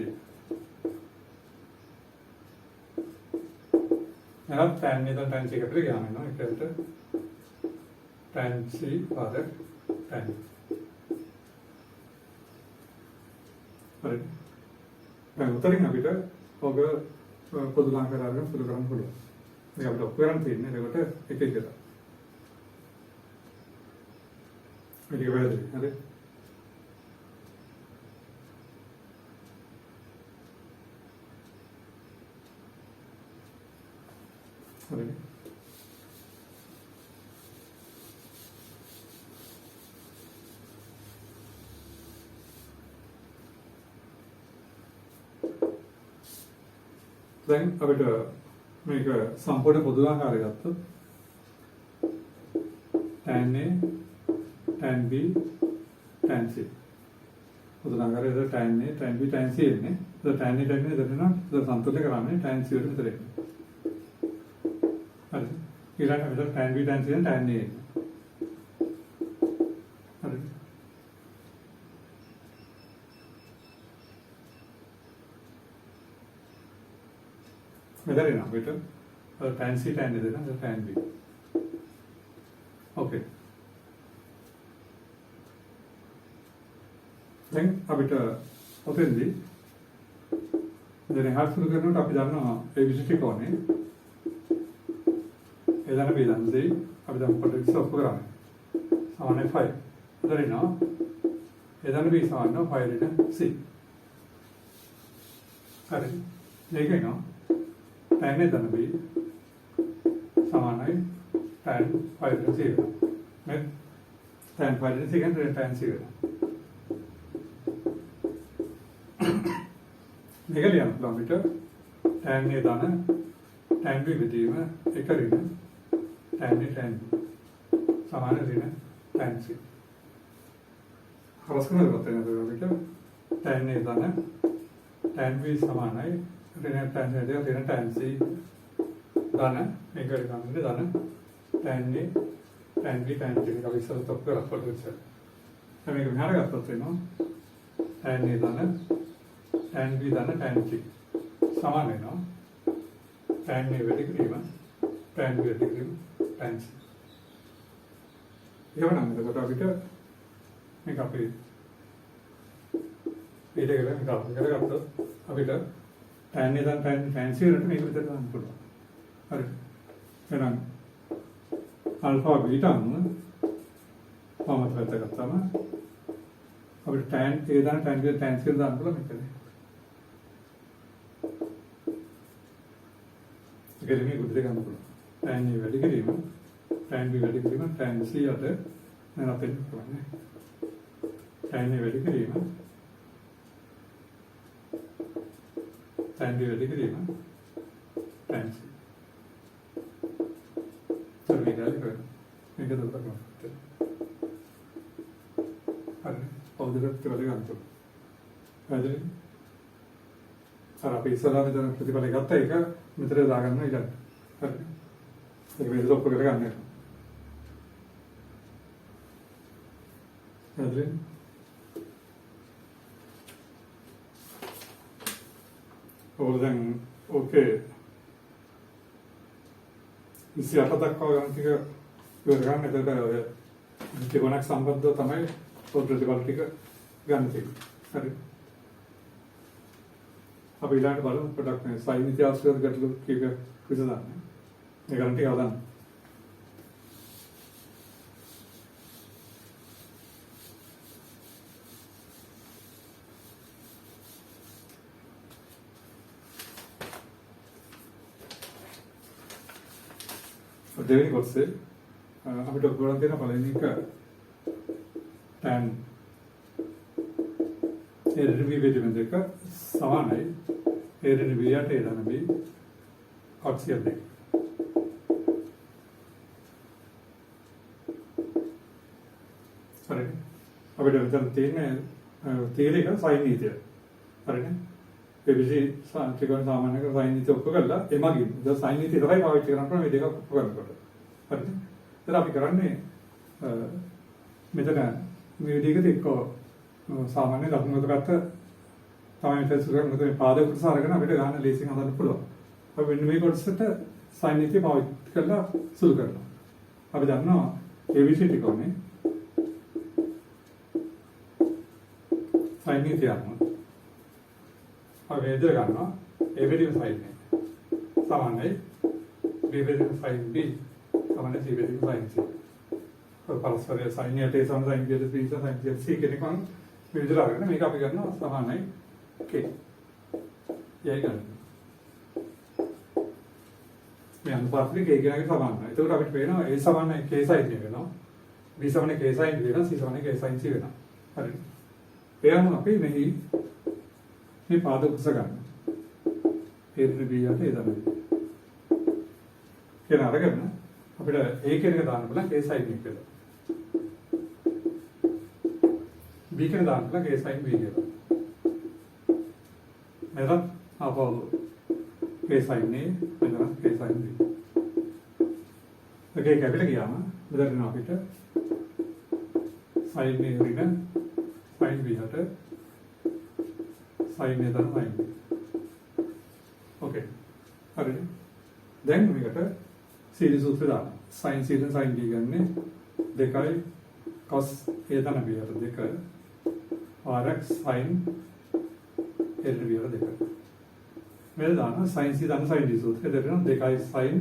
එහෙනම් tan A dan tan C එකට ගියාම එනවා ඒකට tan C පාදක tan. හරි. දැන් උතරින් අපිට ඔබ පොදු ලංකාව අරගෙන සුළු කරන්න පුළුවන්. මේක අපිට ඔක්කොරන් තියෙන්නේ ඒකට එක එක. මේක වැරදි. හරි. හරි. දැන් අපිට මේක සම්පූර්ණ පොදු ආකාරය ගත්තොත් tan A, tan B, tan C. පොදු ආකාරයේ tan A, tan B, tan C එන්නේ. ඒක tan A tan B දෙන්න ඒක සම්තුල්‍ය කරන්නේ tan C වලට විතර එන්නේ. හරි. ඊළඟට අපිට tan B, tan C and tan A එන්නේ. හරි. මෙතන අපිට tan C tan A දෙන්න tan B. Okay. දැන් අපිට ඔතෙන්දී දැන් හත් සුළු කරනකොට අපි දන්නවා ABC ත්‍රිකෝණේ එදana B දන්න දෙයි අපි දැන් පොඩ්ඩක් සොප් කරන්නේ. සමානයි 5. හරිනවා. එදana B සමානයි 5 ඊට C. හරි. මේක එනවා. tan එදana B සමානයි tan 5 ඊට C. මේ tan 5 ඊට C කියන්නේ tan C වෙනවා. මේක ලියන්න පුළුවන් විට tan A දන tan B බෙදීම එක ඍණ tan A tan B සමාන ඍණ tan C. හරස් කරනකොට එනවා විට tan A දන tan B සමානයි ඍණ tan A ඍණ tan C දන මේක ගන්න දන tan A tan B tan C එක අපි ඉස්සර තොප් කරලා පොඩ්ඩක් ඉස්සර. දැන් මේක මෙහාට ගත්තොත් වෙනවා tan A දන tan B දන tan C සමාන වෙනවා tan A වැඩි කිරීම tan B වැඩි කිරීම tan C. එහෙනම් එතකොට අපිට මේක අපි ඊට කරගත්තොත් අපිට tan A දන tan C වලට මේක විතර ගන්න පුළුවන්. හරි. එහෙනම් alpha beta අනුව කොහොමද ගත්තම අපිට tan A දන tan B tan C දාන්න පුළුවන් මේකනේ. ඒකෙදි මේ උද්දේ ගන්න පුළුවන්. tan A වැඩි කිරීම, tan B වැඩි කිරීම, tan C අද නෑ අපිට පුළුවන් නේ. tan A වැඩි කිරීම, tan B වැඩි කිරීම, tan C. මේක දුක කරනවා. හරි. පොදුරට වල ගන්න පුළුවන්. හරි. අපි ඉස්සරහට දැන් ප්‍රතිඵල ගත්තා ඒක මෙතන දාගන්න ඊළඟ. හරි. ඒක මේක ඔප්පු කරගන්න. හරි. ඕලෙන් ඕකේ. ඉස්සි අට දක්වා ගන්න ටික ඉවර ගන්න. එතකොට ඔය ත්‍රිකෝණයක් සම්බන්ධව තමයි පොදු ප්‍රතිඵල ටික ගන්න තියෙන්නේ. හරි. අපි ඊළඟට බලමු පොඩ්ඩක් මේ සයින් ඉතිහාසවල ගැටලු කීක විසඳන්න. මේ ගන්න ටික අවදාන්න. දෙවෙනි කොටසේ අපිට ඔයගොල්ලන් දෙන පළවෙනි එක tan A ඍණ B බෙදීම දෙක සමානයි A ඍණ B යට A ධන B කොටසිය දෙක. හරි. අපිට මෙතන තියෙන තීරයක සයින් නීතිය. හරිනේ. ABC ත්‍රිකෝණ සාමාන්‍යක සයින් නීතිය ඔප්පු කරලා එමගින් ද සයින් නීතිය තමයි පාවිච්චි කරන්න මේ දෙක ඔප්පු කරනකොට. හරිද? එතන අපි කරන්නේ මෙතන මේ විදිහකට එක්ක සාමාන්‍ය ලකුණු ගත්ත තමයි මෙතන සුරන් මෙතන පාදක කොටස අරගෙන අපිට ගන්න ලේසියෙන් හදන්න පුළුවන්. අපි මෙන්න මේ කොටසට සයින් නීතිය පාවිච්චි කරලා සුළු කරනවා. අපි දන්නවා ABC ත්‍රිකෝණේ සයින් නීතිය අනුව අපි වේදර ගන්නවා A බෙදීම සයින් එක සමානයි B බෙදීම සයින් B සමානයි C බෙදීම සයින් C. පරස්පරය සයින් යට ඒ සමාන සයින් B යට B සයින් C කෙනෙක් වань මේ විදිහට අරගෙන මේක අපි කරනවා සමානයි K. යයි ගන්න. මේ අන්න අනුපාතය k කියනකට සමානයි. එතකොට අපිට පේනවා a සමානයි k sin a වෙනවා. b සමානයි k sin b වෙනවා. c සමානයි k sin c වෙනවා. හරිද? ඒ අනුව අපි මෙහි මේ පාද උස ගන්න. a ඍණ b යට a ධන b. කියන අරගෙන අපිට a කියන එක දාන්න පුළුවන් k sin a කියලා. b කියන දාන්න පුළුවන් k sin b කියලා. මෙතන අපෝ k sin a මෙතන k sin b. ඔකේ කැපිට ගියාම මෙතන අපිට sin a ඍණ sin b යට sin a ධන sin b. ඕකේ. හරිද? දැන් මේකට සීරීස් සූත්‍රය දාන්න. sin c ද sin b ගන්නේ 2 cos a ධන b යට 2 rx sin a ඍණ b යට 2. මෙල දාන්න sin c ධන sin d සූත්‍රය දෙන්න 2 sin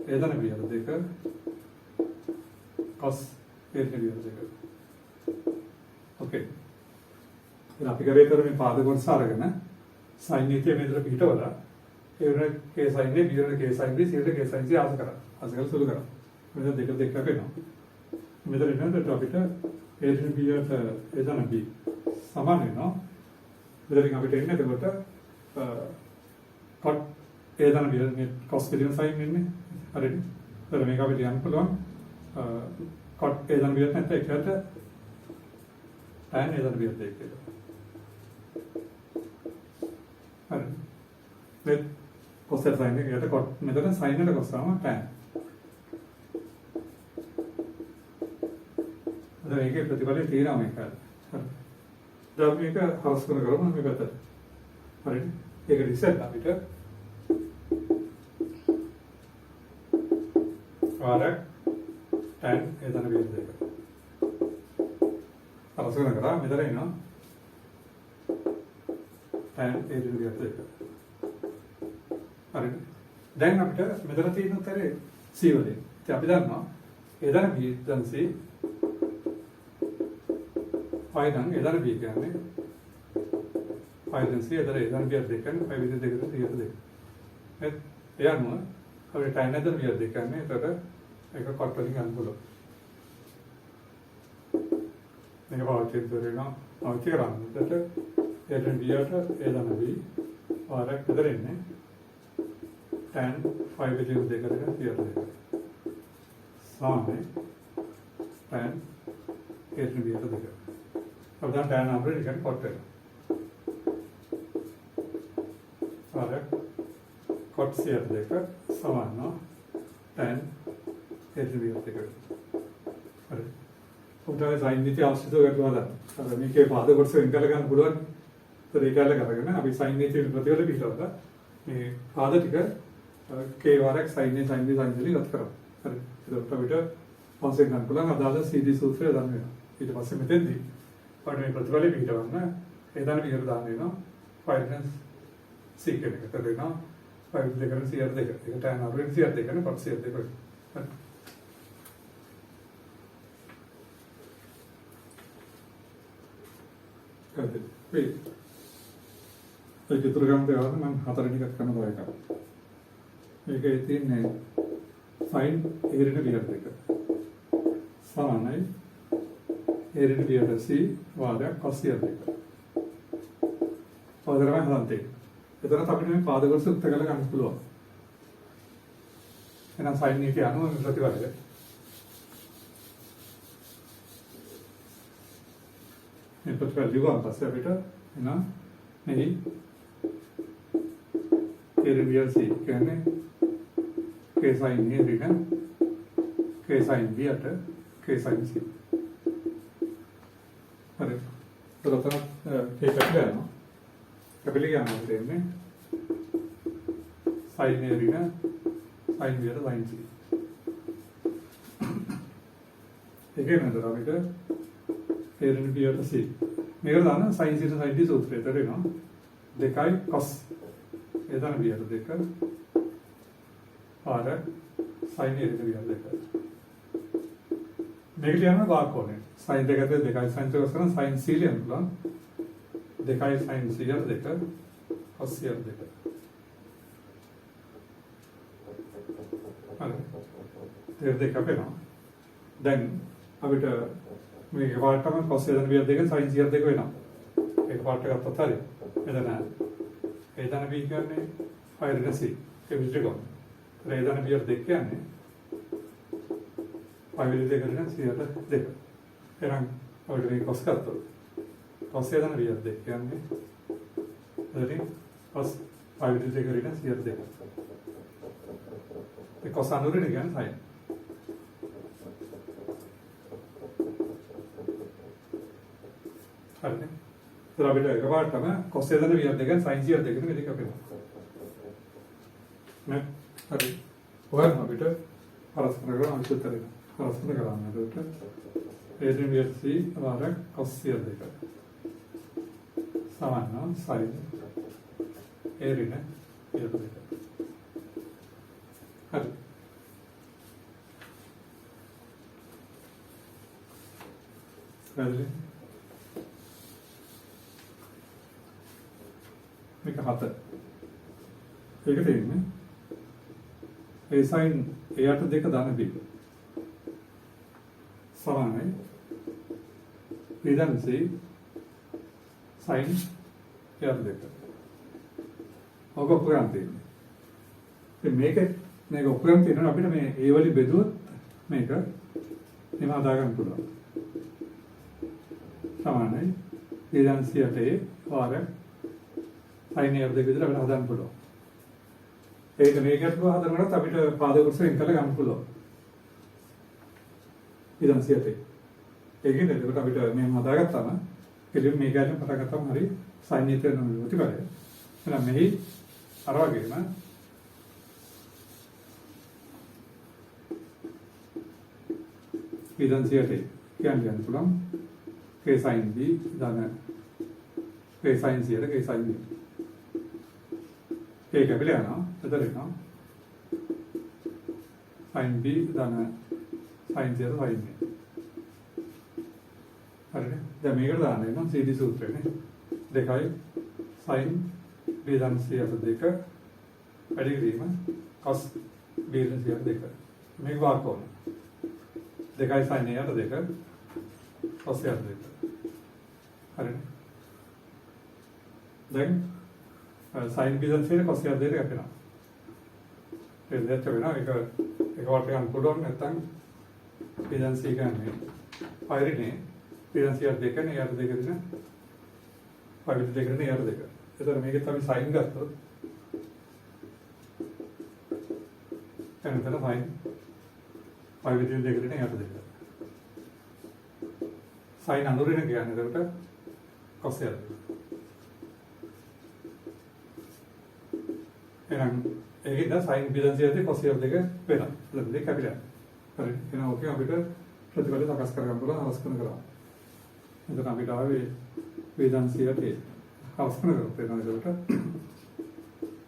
a ධන b යට 2 cos a ඍණ b යට 2. ඕකේ. ඉතින් අපි කරේ කර මේ පාද කොටස අරගෙන sin නීතිය මෙතන පිටවලා ඒ වෙන k sin a b වෙන k sin b c වෙන k sin c ආස කරා. ආස කරලා සුළු කරා. මෙතන දෙක වෙනවා. මෙතන ඉන්නකොට අපිට a ඍණ b යට a ධන b සමාන වෙනවා. මෙතනින් අපිට එන්නේ එතකොට cot a ධන b මේ cos පිළිවෙල sin වෙන්නේ. හරිද? ඒතර මේක අපිට යන්න පුළුවන් cot a ධන b යට නැත්නම් ඒකට tan a ධන b යට කියලා. හරි. මේ cos sin එකට cot මෙතන sin එකට cos තමයි tan. දැන් මේකේ ප්‍රතිඵලය තියෙනවා මේක. හරි. දැන් මේක හවස් කරගමු මේ පැත්තට. හරිද? ඒක රිසල්ට් අපිට ආරක් tan a ධන b යට දෙක. හවස් කරගලා මෙතන එනවා tan a ඍණ b යට දෙක. හරිද? දැන් අපිට මෙතන තියෙන උත්තරේ c වලින්. ඉතින් අපි දන්නවා a ධන b ධන c phi ධන a ධන b කියන්නේ phi ධන c a ධන a ධන b යට දෙක කියන්නේ phi විදිහට දෙකට c යට දෙක. ඒ අනුව අපිට tan a ධන b යට දෙක කියන්නේ එතකොට ඒක cot වලින් ගන්න පුළුවන්. මේක පාවිච්චි කරනවා පාවිච්චි කරන්නේ එතකොට a ධන b යට a ධන b ආරක් මෙතන ඉන්නේ tan phi විදිහට දෙකට c යට දෙක. සාමයි tan a ඍණ b යට දෙක. अब tan අපේ නිකන් cot වෙනවා. ආරක් cot c යට දෙක සමාන tan a ඍණ b යට දෙක. හරි. උන්ට sin නීතිය අවශ්‍යතාව ගැටුවා දාන්න. අර මේකේ පාද කොටස වෙන් කර ගන්න පුළුවන්. ඒත් ඒක ඇල්ල කරගෙන අපි sin නීතිය ප්‍රතිවල පිටවලා මේ පාද ටික k වරක් sin a sin b sin c ගත කරමු. හරි. ඒකට අපිට පස්සේ ගන්න පුළුවන් අදාළ CD සූත්‍රය දාන්න වෙනවා. ඊට පස්සේ මෙතෙන්දී අපිට මේ ප්‍රතිඵලෙ පිටවන්න ඒ දාන විදිහට දාන්න වෙනවා. finance c කියන එක කරේනවා. 5 දෙකෙන් 100 දෙක. ඒක tan අපේ 100 දෙකනේ 500 දෙක. හරි. හරි. ඒක ඉතුරු ගන්න දේවල් මම හතරෙන් එකක් කරන්න බෑ එකක්. මේකේ තියෙන්නේ sin a ඍණ b යට දෙක. සමානයි a ඍණ b යට c වාගයක් cos c යට දෙක. පදරම හදන්නේ. එතනත් අපිට මේ පාද කොටස උත්තර කරලා ගන්න පුළුවන්. එහෙනම් sin නීතිය අනුව ප්‍රතිඵලය මේ ප්‍රතිඵල ලියුවා පස්සේ අපිට එහෙනම් මේ a ඍණ b යට c කියන්නේ k sin a ඍණ k sin b යට k sin c. හරි. එතකොට ඒක ගන්නවා. කැපිලි ගන්නවා දෙන්නේ sin a ඍණ sin b යට sin c. ඒකේ නේද අපිට a ඍණ b යට c. මේක දාන sin c sin d සූත්‍රය දෙනවා. 2 cos a ධන b යට 2 ආර sin a ඍණ b යට 2. මේක ලියන්න වාක්‍යෝනේ. sin දෙකට 2 sin එක කරන sin c ලියන්න පුළුවන්. 2 sin c යට 2 cos c යට 2. හරි. තේර දෙක අපේනවා. දැන් අපිට මේක පාඩම cos වේදන වියත් දෙක sin 102 වෙනවා. ඒක පාඩ ගත්තත් හරි. එතන වේදන B කියන්නේ ෆයිල් රෙසි කෙමිස්ට්‍රි කොම්. වේදන වියත් දෙක කියන්නේ ෆයිල් දෙක කරන 102. එහෙනම් අපිට මේ cos ගත්තොත් cos වේදන වියත් දෙක කියන්නේ එතනින් cos ෆයිල් දෙක කරන 102. ඒ cos අනුරේ කියන්නේ sin. හරිනේ. ඒතර අපිට එකපාරටම cos වේදන වියත් දෙක sin 102 කියන දෙක අපිට. නේ? හරි. ඔයන් අපිට පරස්පර කරන අංශුතරේ. පරස්පර කරන්න එතකොට වේදන වියත් c වාර cos 102. සමාන sin එරින 102. හරි. හරි. මේක 7. ඒක දෙන්නේ. ඒ sin එයට 2 දාන B. සමානයි. වේදන C sin එයට 2. ඔක උපකරණ තියෙන්නේ. ඉතින් මේක උපකරණ තියෙනවා අපිට මේ A වලින් බෙදුවොත් මේක එම හදා ගන්න පුළුවන්. සමානයි. වේදන C යට A වාර sin එයට 2 විතර අපිට හදන්න පුළුවන්. ඒක මේකට හදනකොට අපිට පාද කුරුස වෙන් කරලා ගන්න පුළුවන්. වේදන C යට. ඒකෙන් එතකොට අපිට මෙහෙම හදාගත්තාම කෙලින් මේක ගැන කතා කරාම හරි sin එකට නම ප්‍රතිපලය. එහෙනම් මෙහි අර වගේම වේදන C යට කියන්න පුළුවන් k sin B ධන k sin C යට k sin B. ඒක අපිට යනවා. එතන එනවා. sin B ධන sin C යට sin B. හරිනේ. දැන් මේකට දාන්න එනවා CD සූත්‍රයනේ. 2යි sin B ධන C යට 2 වැඩි කිරීම cos B ධන C යට 2. මේක වාක්‍යෝන. 2යි sin A යට 2 cos A යට 2. හරිනේ. දැන් sin B ධන C යට cos A යට 2 අපේනවා. ඒක දෙයක් වෙනවා. ඒක වට ගන්න පුළුවන් නැත්නම් B ධන C ගන්නේ. පයිරිනේ B ධන C යට 2 නේ යට 2 දින පයිරිට 2 නේ යට 2. එතකොට මේකත් අපි sin ගත්තොත් එතන sin පයිරිට 2 නේ යට 2. sin අනුරින කියන්නේ එතකොට cos A යට 2. එහෙනම් ඒකෙන් sin B ධන C යට cos A යට 2 වෙනවා. එතකොට දෙක අපිට. හරි. එහෙනම් ඕකේ අපිට ප්‍රතිඵල සකස් කරගන්න පුළුවන් අවස්කරන කරා. එතකොට අපිට ආවේ වේදන C යට අවස්කරන කරත් වෙනවා එතකොට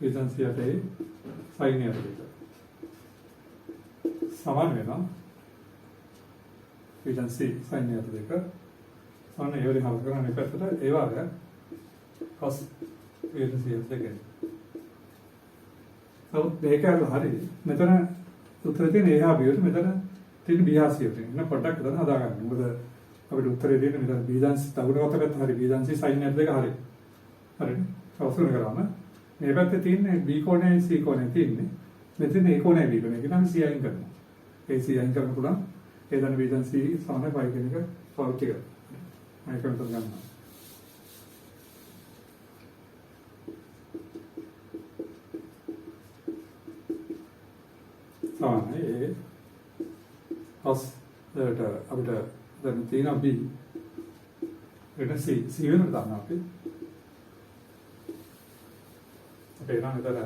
වේදන C යට sin යට 2. සමාන වෙනවා වේදන C sin යට 2. සමාන ඒ වලින් හල් කරන එක පැත්තට ඒ වගේ cos වේදන C යට 2. මේක හරි. මෙතන උත්තරේ තියෙන එහා බියට මෙතන තියෙන B හා C යට. එන්න පොඩ්ඩක් එතන හදා ගන්න. මොකද අපිට උත්තරේ දෙන්නේ මෙතන B ධන C තවුරකට ගත්ත හරි B ධන C sin යට 2 හරි. හරිනේ. අවසන් කරාම මේ පැත්තේ තියෙන්නේ B කෝණයයි C කෝණයයි තියෙන්නේ. මෙතන A කෝණයයි B කෝණයයි. ඒක නම් C අයින් කරනවා. ඒ C අයින් කරන්න පුළුවන්. ඒ දන B ධන C සමාන පයි කියන එක පාවිච්චි කරනවා. මේක මෙතන ගන්නවා. සමානයි ඒ cos යට අපිට දැන් තියෙන B වෙන C වෙනට දාන්න අපි නම් එතන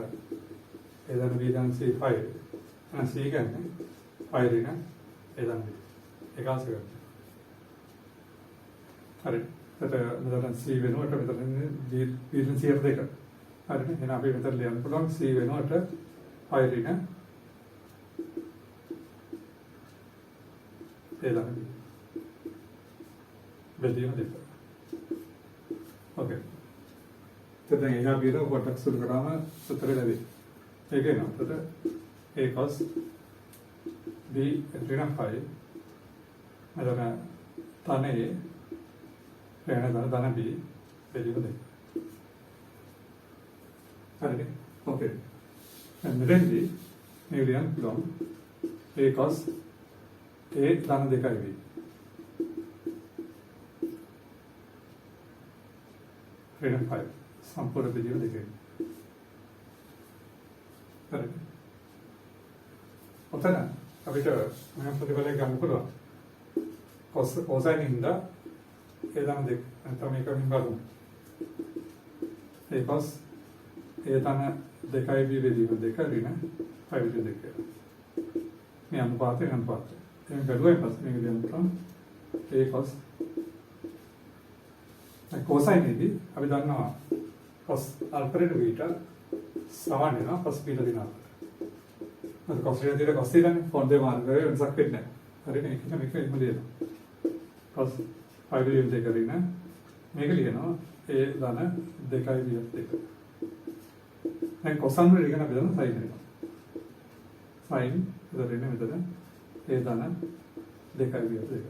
එදන් B ධන C 5 එහෙනම් C කියන්නේ 5 රින එදන් B ඒකාස කරගන්න. හරි. එතකොට මෙතන C වෙනුවට මෙතන B ධන C යට 2. හරිනේ. එහෙනම් අපි මෙතන ලියන්න පුළුවන් C වෙනුවට 5 රින එදන් B. බෙදීම දෙක. ඕකේ. දැන් එහා බිර කොටක් සුළු කරාම උත්තර ලැබෙයි. ඒක එනවා. එතකොට A cos B ඍණ 5 එතන ධන A ඍණ ධන B බෙදීම 2 හරිනේ ඕකේ දැන් මෙතෙන්දී මේ ලියන්න පුළුවන් A cos A ධන 2යි B ඍණ 5 සම්පූර්ණ බෙදීම 2 හරිනේ ඔතන අපිට මම ප්‍රතිඵලයක් ගන්න පුළුවන් කොසයින් හින්දා ඒ ධන 2 නැත්නම් මේකෙන් බලමු ඒ cos ඒ ධන 2යි B බෙදීම 2 ඍණ 5 2 මේ අනුපාතය එහෙනම් බැලුවෙන් පස්සේ මේක ලියන්න පුළුවන් ඒ cos කොසයින් එකදී අපි දන්නවා cos අල්ෆරෙඩ් බීටා සමාන වෙනවා cos බීටා දිනවා අද cos එක දිලා cos එකනේ ෆොන්ට් එක මාර්ගය වෙනසක් වෙන්නේ නැහැ හරිනේ ඒක මේක එහෙම ලියනවා cos 5 බෙදීම 2 ඍණ මේක ලියනවා ඒ ධන 2යි B 2 දැන් කොසන් වල ඉගෙන බෙදන සයින් එක. සයින් ඉතින් මෙතන ඒ ධන 2යි විතර දෙක.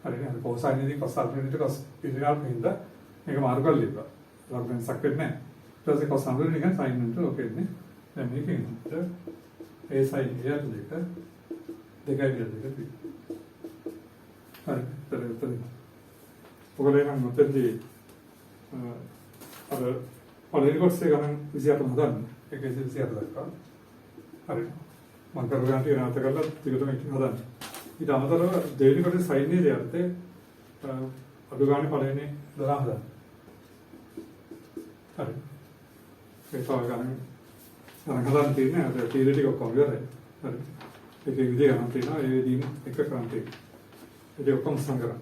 හරිනේ අර කොසයින් එකේ කොස් අල්ෆරෙඩ් එක කොස් පිළිගන්න හින්ද මේක මාරු කරලා ඉවරයි. ලොග් වෙනසක් වෙන්නේ නැහැ. ඊට පස්සේ කොසන් වල නිකන් සයින් එකට ඕකේ ඉන්නේ. දැන් මේකෙන් ඒ සයින් එක 2යි විතර දෙක. හරි. ඔයගොල්ලෝ නම් මෙතනදී අර පළවෙනි කොටස් එක ගමන් 28 හදන්න. ඒක 28 දක්වා. හරි. මම කරගන්න තියෙන අත කරලා ටිකටම එක හදන්න. ඊට අමතරව දෙවෙනි කොටසේ සයින් එකේ යද්දී අඩු ගන්න පළවෙනි 12 හදන්න. හරි. ඒක තමයි ගන්න. හදන්න තියෙන්නේ අර තීර ටික ඔක්කොම ඉවරයි. හරි. ඒකේ විදිහ ගන්න තියෙනවා. ඒ විදිහින් එක කරන් තියෙනවා. ඒක ඔක්කොම සංග්‍රහ.